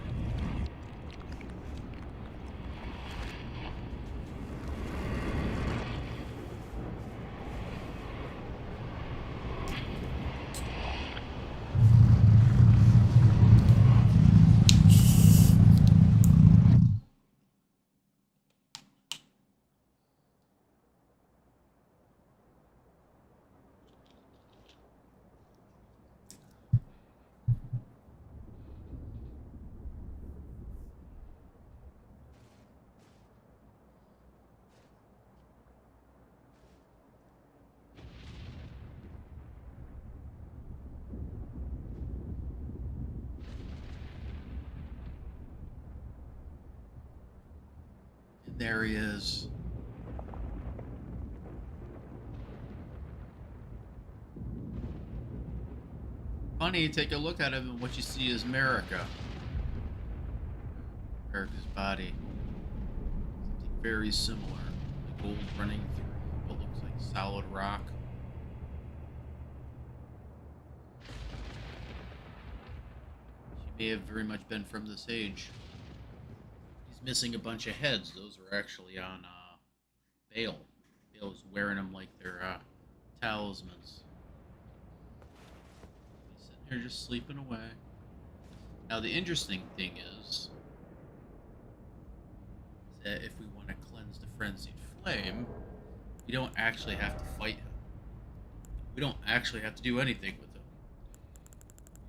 There he is. Funny, take a look at him and what you see is America. America's body. Something very similar. The gold running through what looks like solid rock. She may have very much been from this age. Missing a bunch of heads. Those are actually on Bale. Bale's wearing them like they're talismans. He's sitting here just sleeping away. Now the interesting thing is that if we want to cleanse the frenzied flame, we don't actually have to fight him. We don't actually have to do anything with him.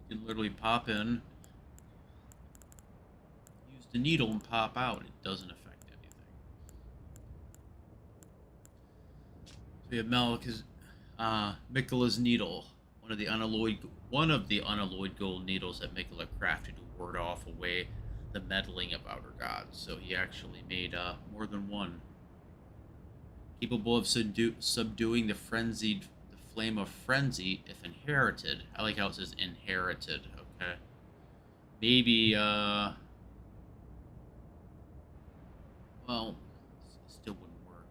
You can literally pop in, the needle, and pop out. It doesn't affect anything. So we have Miquella's needle, one of the unalloyed gold needles that Miquella crafted to ward off away the meddling of outer gods. So he actually made more than one. Capable of subduing the flame of frenzy if inherited. I like how it says inherited. Okay. Maybe well, it still wouldn't work.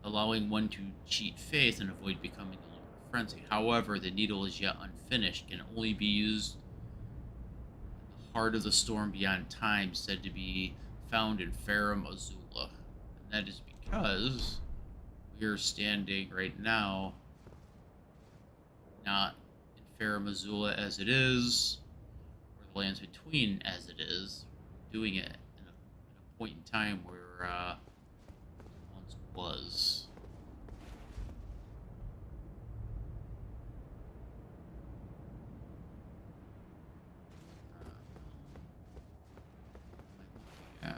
Allowing one to cheat faith and avoid becoming a Lord of Frenzy. However, the needle is yet unfinished, can only be used in the heart of the storm beyond time, said to be found in Farum Azula. And that is because we are standing right now not in Terra Missoula as it is, or the lands between as it is, doing it in a point in time where it once was. Yeah.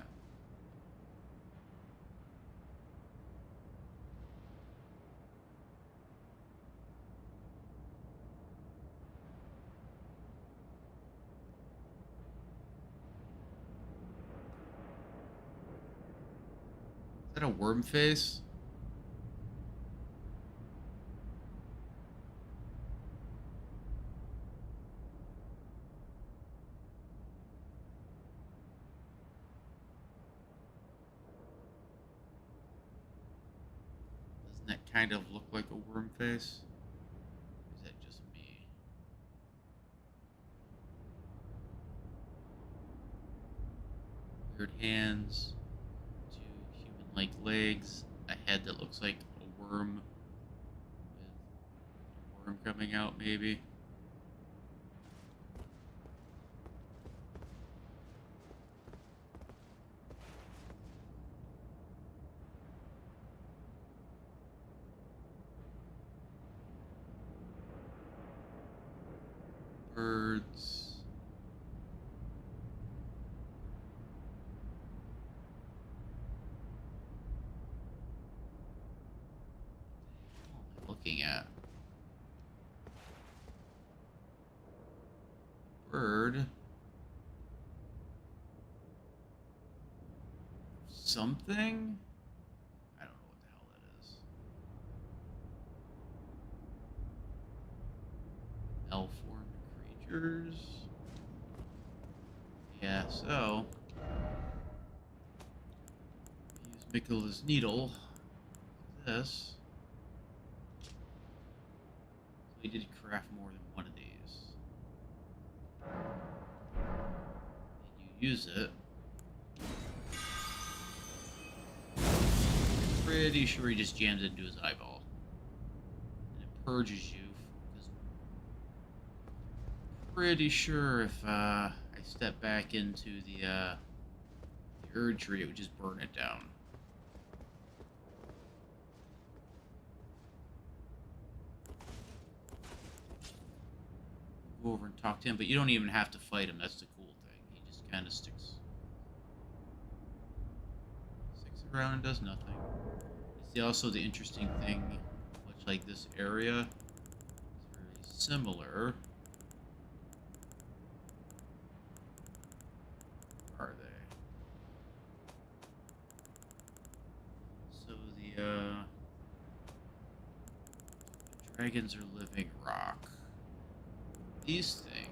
Is that a worm face? Doesn't that kind of look like a worm face? Or is that just me? Weird hands, two human-like legs, a head that looks like a worm with a worm coming out, maybe. Birds. What am I looking at? Bird. Something? I don't know what the hell that is. Malformed creatures. Yeah, so use Michaela's needle. This. So we did craft more than one of these. And you use it. Pretty sure he just jams it into his eyeball. And it purges you. Pretty sure if I step back into the Erdtree, it would just burn it down. Go over and talk to him, but you don't even have to fight him. That's the cool thing. He just kind of sticks around and does nothing. You see also the interesting thing, much like this area, is very similar. Are they? So the dragons are living rock. These things.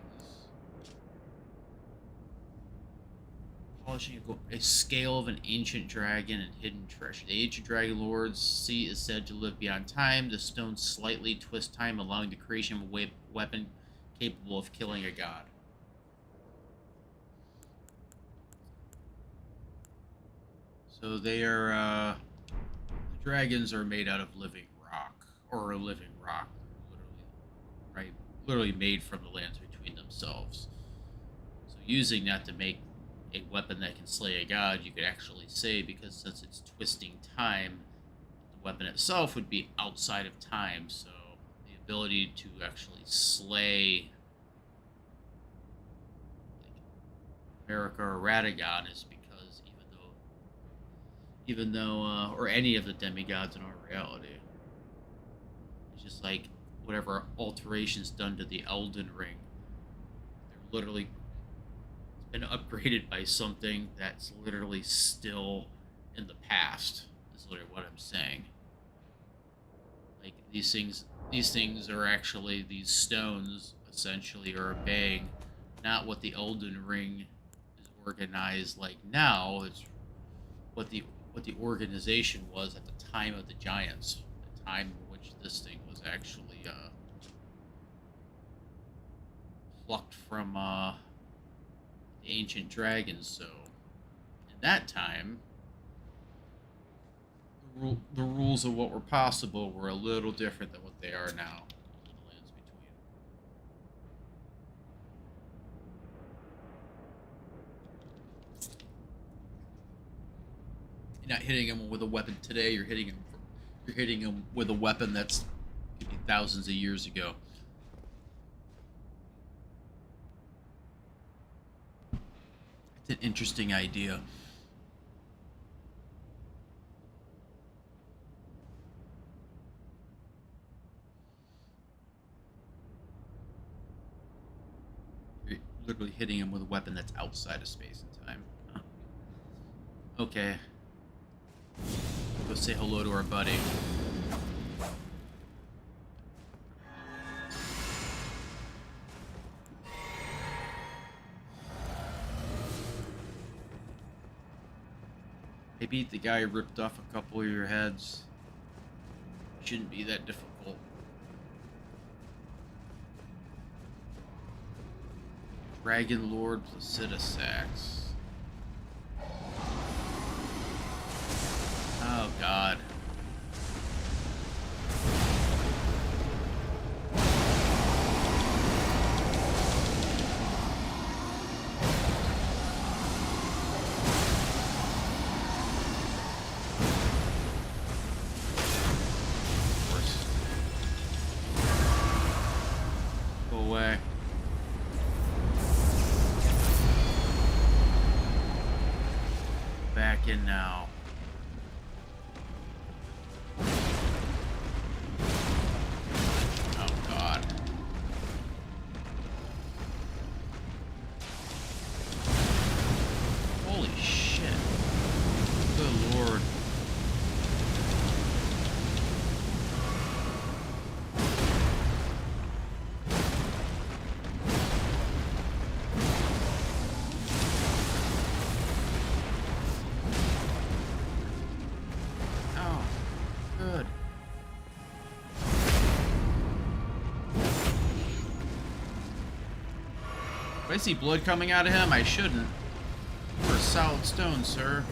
Polishing a scale of an ancient dragon and hidden treasure. The ancient dragon lord's seat is said to live beyond time. The stones slightly twist time, allowing the creation of a weapon capable of killing a god. So they are, the dragons are made out of living rock, or a living rock, literally, right? Literally made from the lands between themselves. So using that to make a weapon that can slay a god, you could actually say, because since it's twisting time, the weapon itself would be outside of time, so the ability to actually slay like America or Radagon is because even though or any of the demigods in our reality, it's just like whatever alterations done to the Elden Ring, they're literally been upgraded by something that's literally still in the past, is literally what I'm saying. Like these things are actually, these stones essentially are obeying not what the Elden Ring is organized like now. It's what the organization was at the time of the giants, the time in which this thing was actually plucked from the ancient dragons. So in that time, the rules of what were possible were a little different than what they are now in the lands between. You're not hitting him with a weapon today. You're hitting him. You're hitting him with a weapon that's could be thousands of years ago. It's an interesting idea. You're literally hitting him with a weapon that's outside of space and time. Huh. Okay. Go say hello to our buddy. I beat the guy who ripped off a couple of your heads. Shouldn't be that difficult. Dragon Lord Placida Sax. Oh god. Go away. Back in now. Oh god. Holy shit. Good lord. Oh, good. If I see blood coming out of him, I shouldn't. You're a solid stone, sir.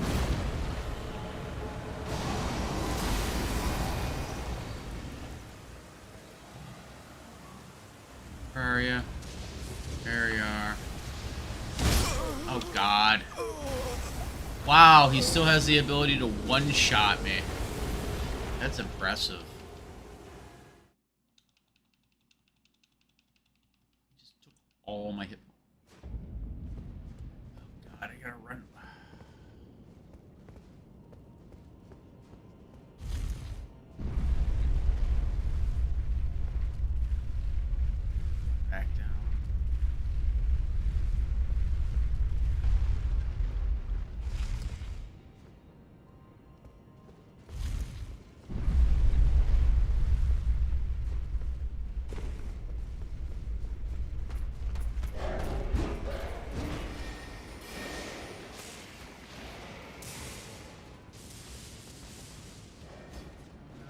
Where are you? There you are. Oh god. Wow, he still has the ability to one-shot me. That's impressive. He just took all my hit. Oh god, I gotta run. Back down.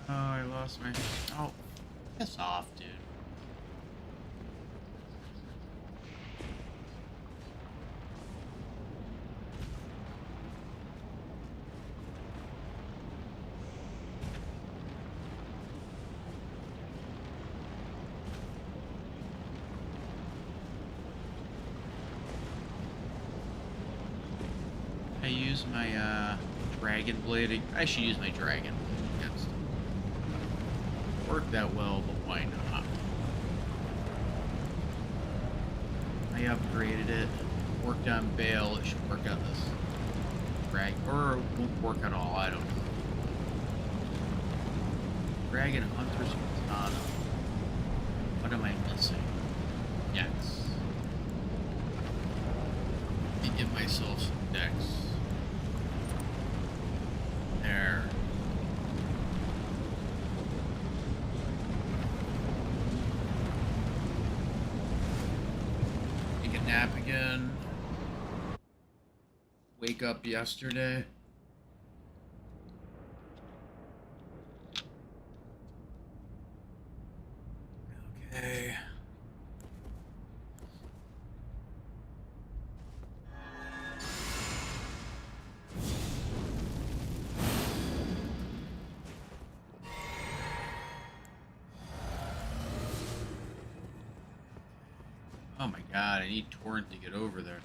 Oh, I lost my... Oh, piss off, dude. I use my dragon blade. I should use my dragon blade against him. Worked that well, but why not? I upgraded it. Worked on Bale. It should work on this drag, or it won't work at all. I don't know. Dragon Hunter's Katana. What am I missing? Yes. Let me give myself some dex. There. Take a nap again. Wake up yesterday. Okay. Oh my god, I need Torrent to get over there.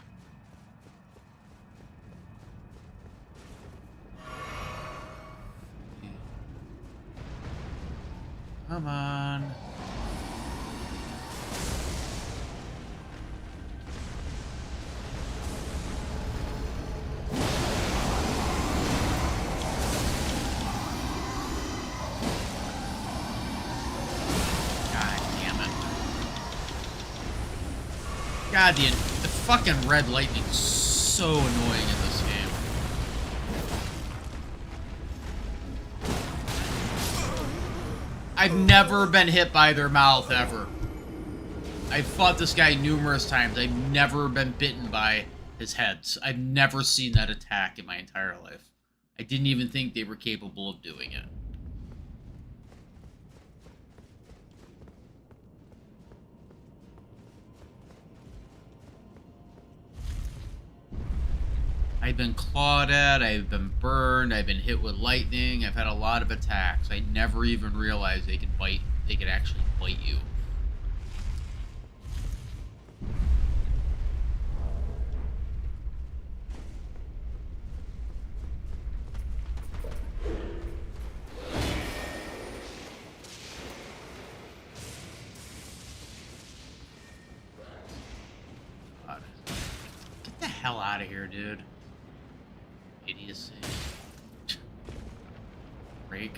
Come on. God, the fucking red lightning is so annoying in this game. I've never been hit by their mouth, ever. I've fought this guy numerous times. I've never been bitten by his heads. I've never seen that attack in my entire life. I didn't even think they were capable of doing it. I've been clawed at, I've been burned, I've been hit with lightning, I've had a lot of attacks. I never even realized they could bite, they could actually bite you. God. Get the hell out of here, dude. Idiocy. Break.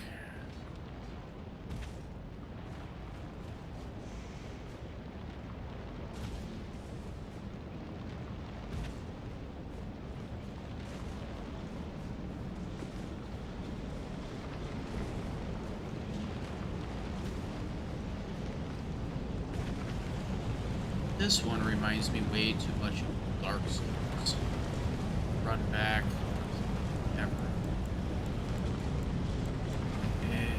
This one reminds me way too much of Dark Souls. Run back. Never. Okay.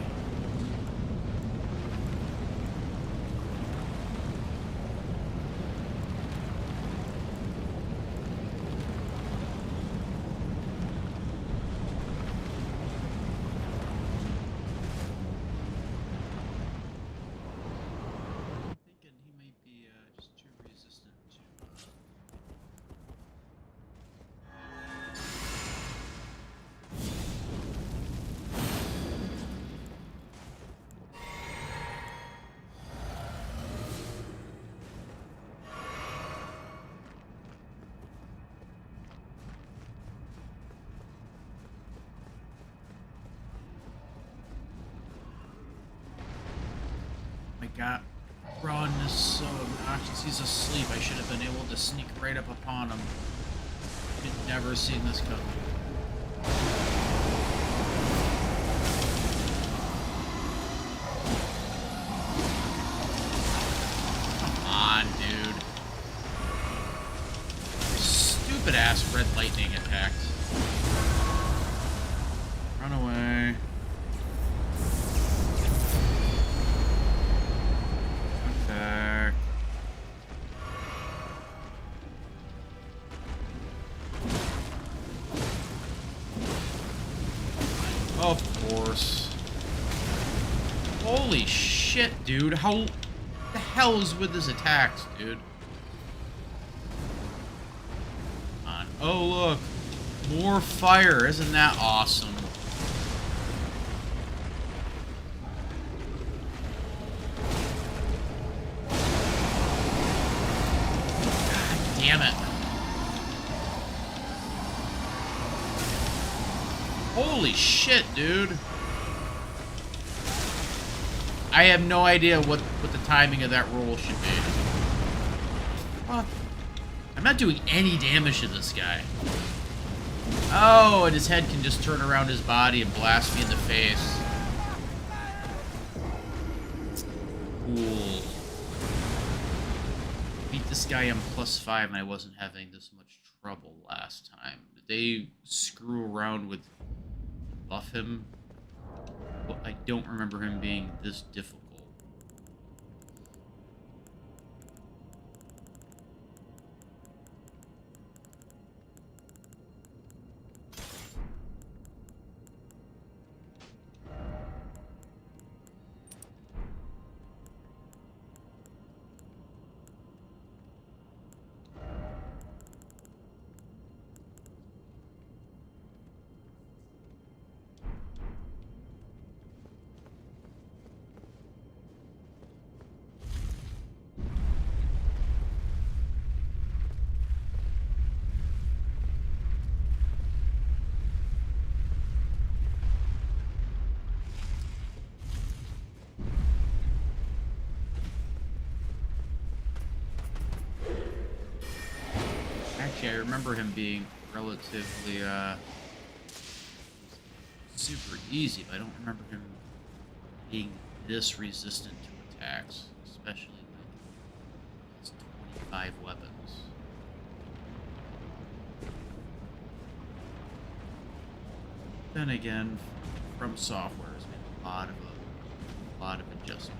I'm thinking he might be just too resistant to. My God, Ron is so obnoxious. He's asleep. I should have been able to sneak right up upon him. I'd never seen this coming. Come on, dude. Stupid ass red lightning attacks. Run away. Back. Of course. Holy shit, dude. How the hell is with his attacks, dude? Come on. Oh, look. More fire. Isn't that awesome? Damn it. Holy shit, dude. I have no idea what the timing of that roll should be. What? I'm not doing any damage to this guy. Oh, and his head can just turn around his body and blast me in the face. Cool. Beat this guy on +5 and I wasn't having this much trouble last time. Did they screw around with buff him? Well, I don't remember him being this difficult. remember him being relatively super easy, but I don't remember him being this resistant to attacks, especially like his 25 weapons. Then again, From Software has made a lot of adjustments.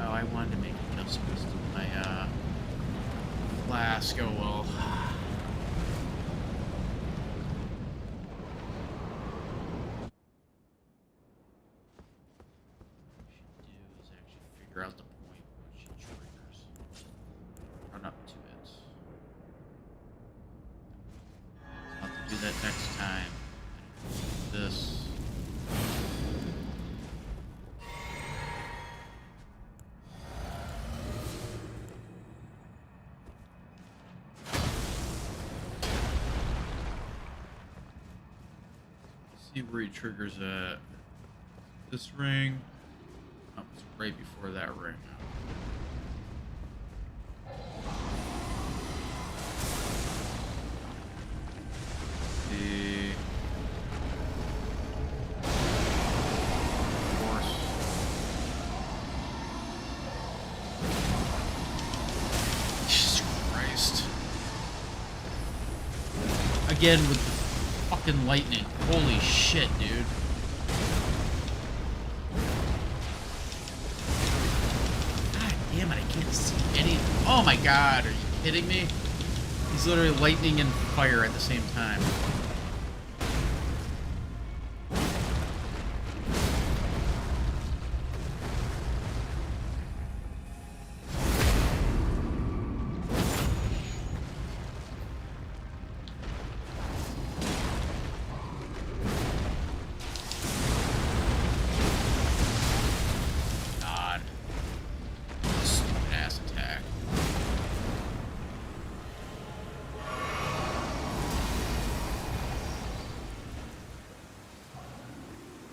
Oh, I wanted to make adjustments to my flask. Oh well. Figure out the point where she triggers. Run up to it. I'll have to do that next time. This. See where he triggers at. This ring. Oh, it's right before that ring. The horse. Jesus Christ. Again with the fucking lightning. Holy shit, dude. Damn it, I can't see any. Oh my god, are you kidding me? He's literally lightning and fire at the same time.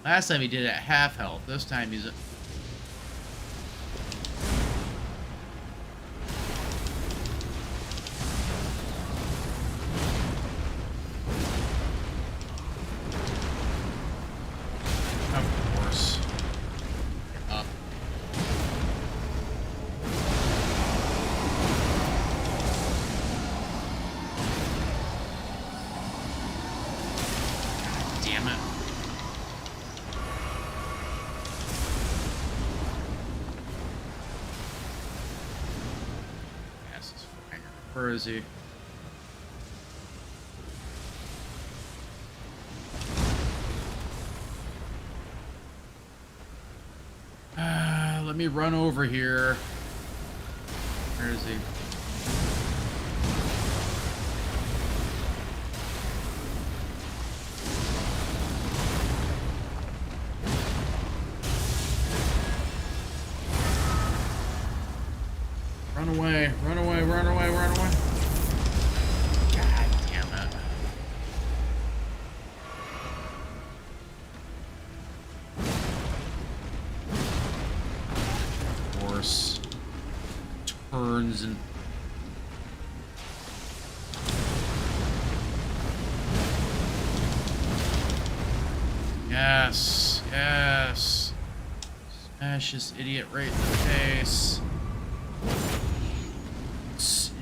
Last time he did it at half health. This time he's at... Of course. Up. God damn it. Where is he? Let me run over here. Where is he? Run away, run away, run away, run away. God damn it. Horse turns and yes, yes. Smash this idiot right in the face.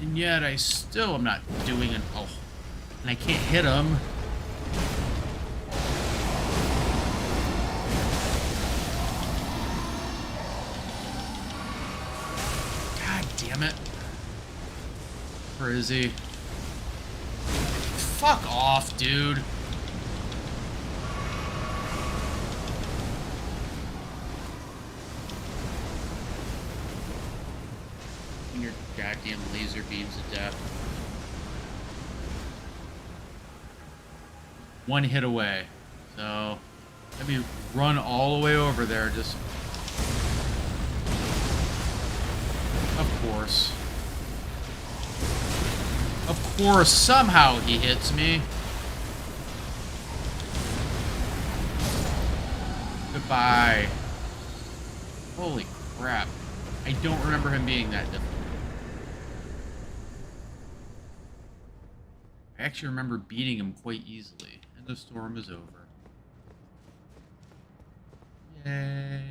And yet I still am not doing an... Oh. And I can't hit him. God damn it. Where is he? Fuck off, dude. Your goddamn laser beams of death. One hit away. So let me run all the way over there. Just of course. Of course, somehow he hits me. Goodbye. Holy crap. I don't remember him being that difficult. I actually remember beating him quite easily. And the storm is over. Yay.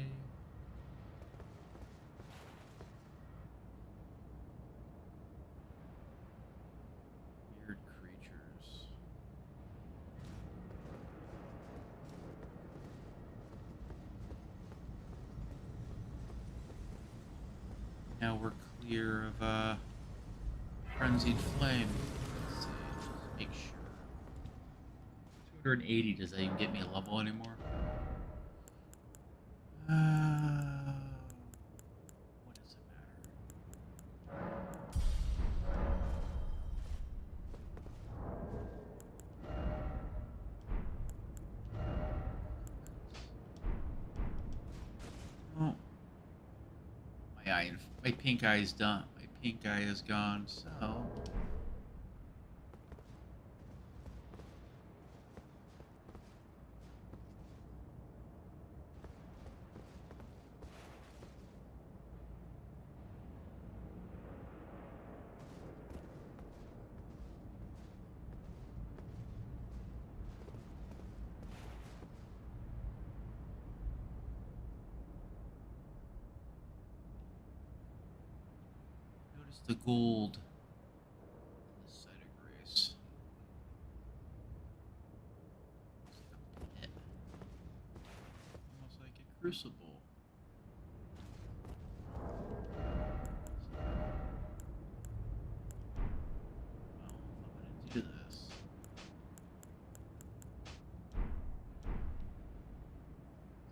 Weird creatures. Now we're clear of frenzied flame. Let's see, just make sure. 280, does that even get me a level anymore? What does it matter? Oh. My pink eye is done. My pink eye is gone, so... Notice the gold on this side of grace. It's like a pit. Almost like a crucible. Well, I'm gonna do this.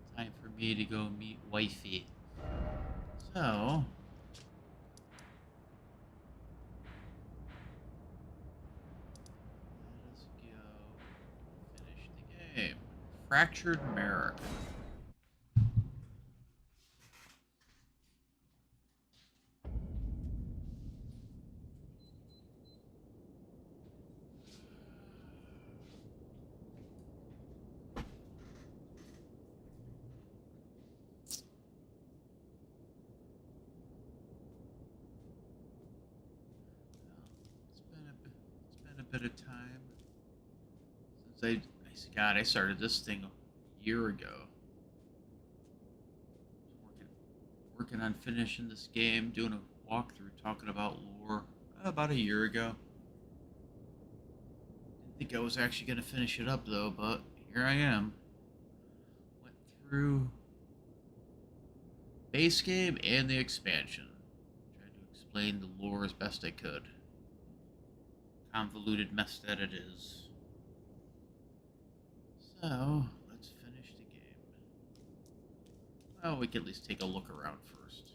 It's time for me to go meet wifey. So... let us go finish the game. Fractured Merrick. It's been a bit of time since God, I started this thing a year ago. Working on finishing this game, doing a walkthrough, talking about lore about a year ago. Didn't think I was actually going to finish it up though, but here I am. Went through base game and the expansion. Tried to explain the lore as best I could. Convoluted mess that it is. So, let's finish the game. Well, we can at least take a look around first.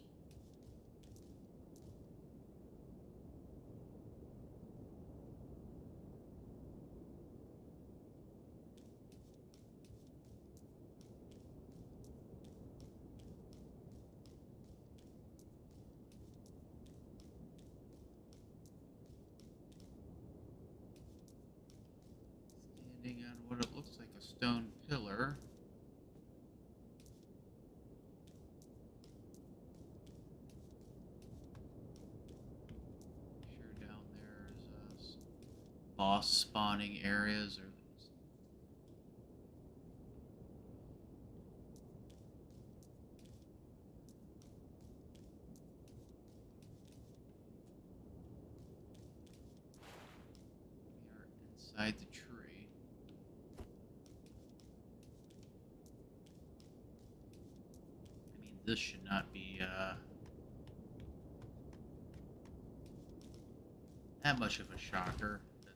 Standing on what it looks like a stone pillar. Sure, down there is boss spawning areas, or we are inside the tree. I mean, this should not be that much of a shocker that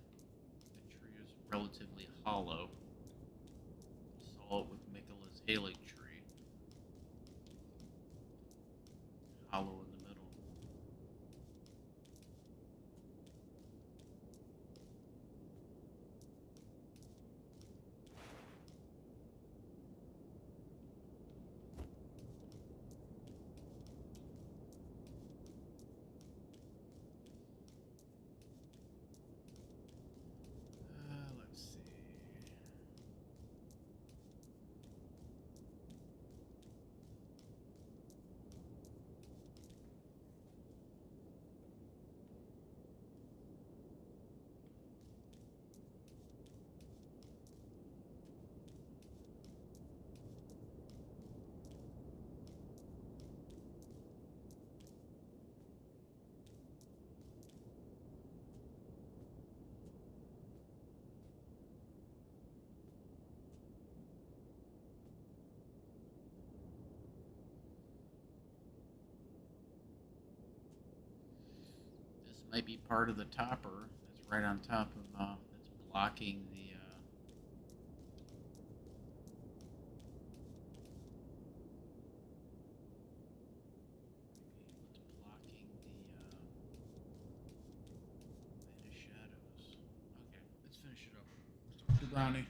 the tree is relatively hollow. Saw it with Mikola's Haley tree. Hollow in the middle. Let's see. might be part of the topper that's right on top of that's blocking the Light of Shadows. Okay, let's finish it up. Let's talk to Brownie.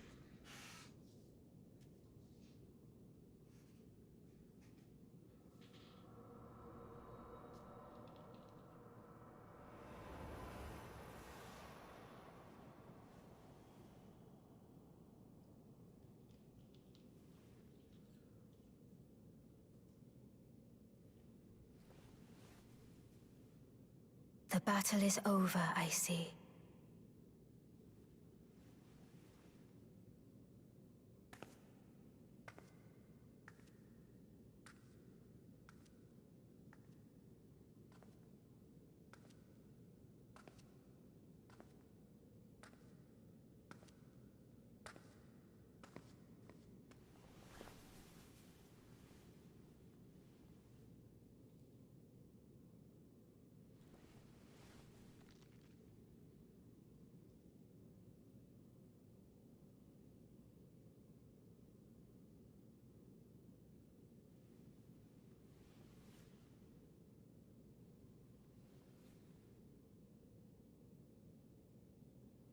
The battle is over, I see.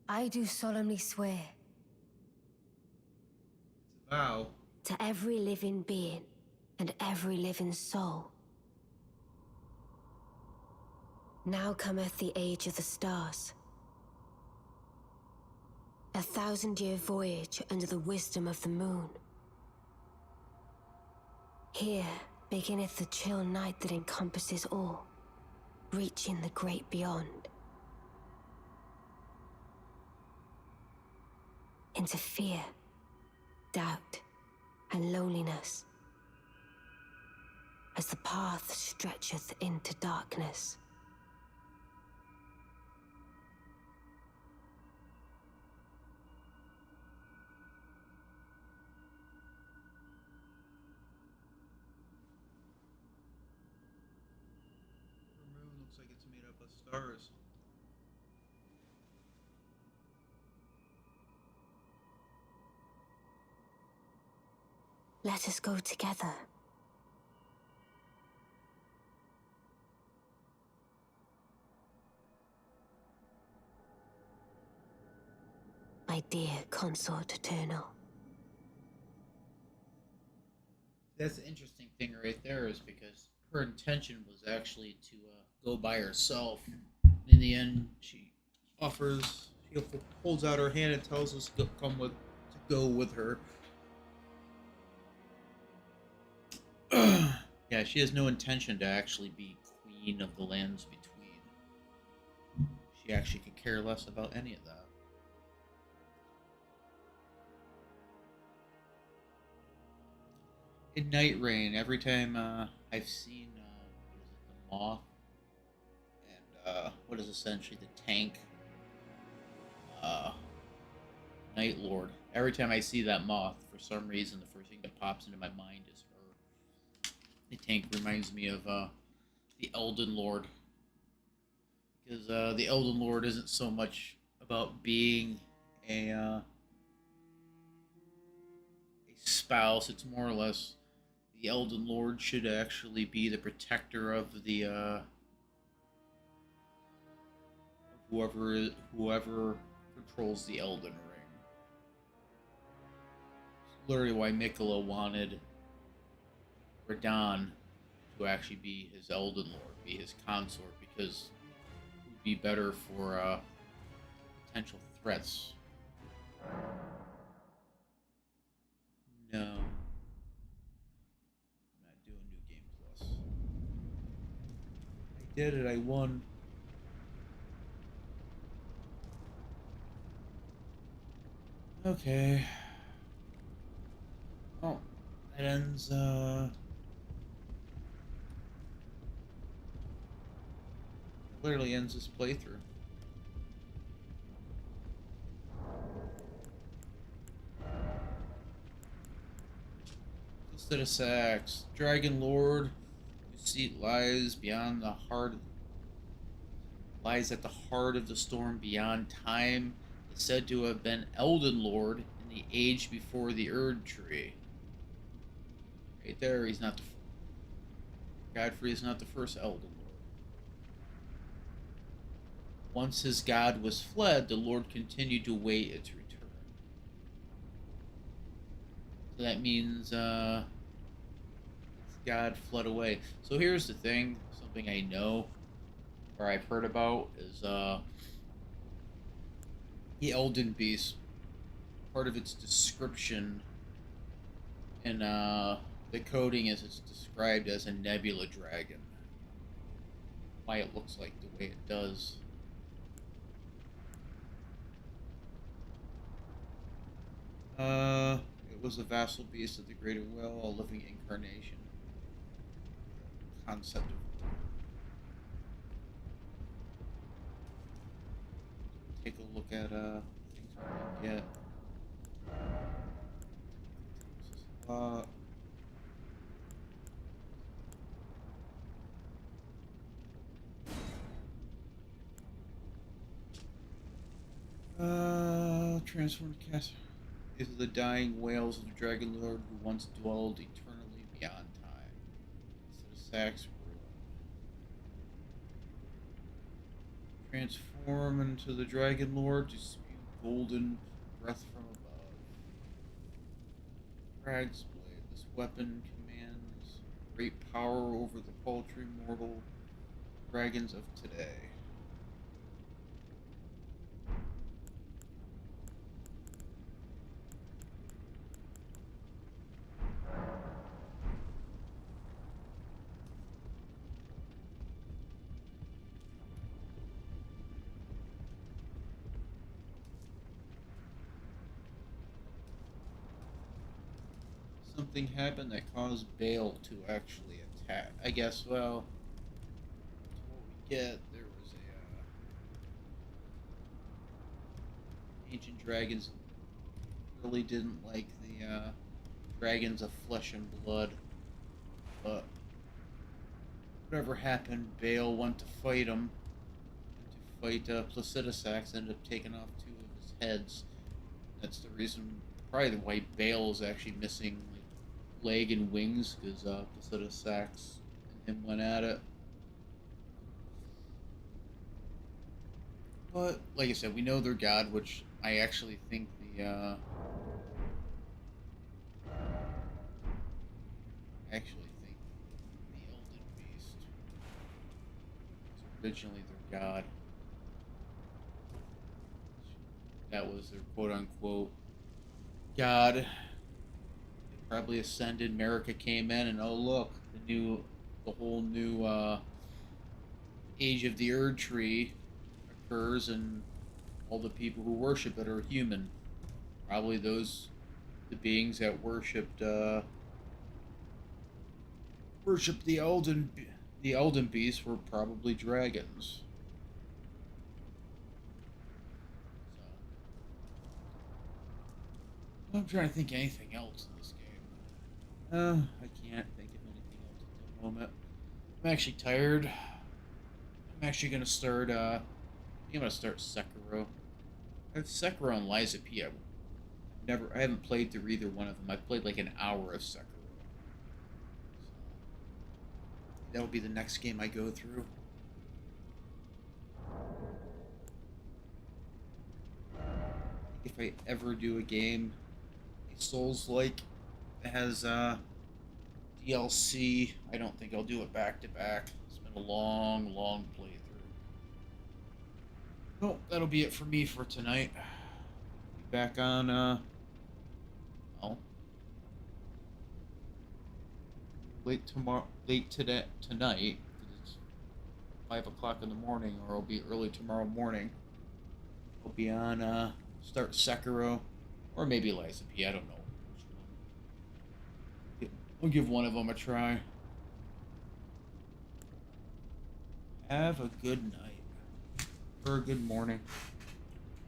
I do solemnly swear It's a vow. to every living being and every living soul. Now cometh the age of the stars. 1,000-year voyage under the wisdom of the moon. Here beginneth the chill night that encompasses all, reaching the great beyond. Into fear, doubt, and loneliness, as the path stretcheth into darkness. The moon looks like it's made up of stars. Let us go together. My dear consort eternal. That's the interesting thing right there, is because her intention was actually to go by herself. In the end, she holds out her hand and tells us to go with her. Yeah, she has no intention to actually be queen of the lands between. She actually could care less about any of that. In Night Rain, every time I've seen what is it, the moth, and what is essentially the tank, uh, Night Lord. Every time I see that moth, for some reason, the first thing that pops into my mind is her. The tank reminds me of the Elden Lord, because the Elden Lord isn't so much about being a spouse. It's more or less the Elden Lord should actually be the protector of the whoever controls the Elden Ring. It's literally why Miquella wanted Radahn to actually be his Elden Lord, be his consort, because it would be better for potential threats. No. I'm not doing New Game Plus. I did it, I won. Okay. Oh, that ends, literally ends this playthrough. Instead of Sax, Dragon Lord, whose seat lies beyond the heart, lies at the heart of the storm beyond time, is said to have been Elden Lord in the age before the Erdtree. Right there, he's not the Godfrey is not the first Elden Lord. Once his god was fled, the Lord continued to wait its return. So that means his god fled away. So here's the thing, something I know, or I've heard about, is the Elden Beast. Part of its description in the coding is it's described as a nebula dragon. Why it looks like the way it does. It was a vassal beast of the greater will, a living incarnation. Concept of take a look at things we can get. Transformed cast. These are the dying wails of the Dragon Lord who once dwelled eternally beyond time. Instead of Sax ruin. Transform into the Dragon Lord to spew golden breath from above. Crag's blade. This weapon commands great power over the paltry mortal dragons of today. Something happened that caused Bale to actually attack. I guess, well, what we get, there was a, ancient dragons really didn't like the, dragons of flesh and blood, but whatever happened, Bale went to fight him, went to fight, Placidusax, ended up taking off 2 of his heads. That's the reason, probably why Bale is actually missing, like, leg and wings, because Placidusax and him went at it. But like I said, we know they're god, which I actually think the Elden Beast was originally their god. That was their quote unquote god. Probably ascended. America came in, and oh look, the whole new age of the Erdtree occurs, and all the people who worship it are human. Probably the beings that worshipped the Elden Beast were probably dragons. So I'm trying to think of anything else in this game. I can't think of anything else at the moment. I'm actually tired. I'm actually gonna start, I think I'm gonna start Sekiro. I have Sekiro and Liza P. I haven't played through either one of them. I've played like an hour of Sekiro. So, that'll be the next game I go through. If I ever do a game, a Souls-like, that has, DLC. I don't think I'll do it back to back. It's been a long, long playthrough. Well, that'll be it for me for tonight. Be back on, well, late tonight, because it's 5 o'clock in the morning, or it'll be early tomorrow morning. I'll be on, start Sekiro, or maybe Liza P. I don't know. We'll give one of them a try. Have a good night. Or a good morning,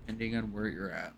depending on where you're at.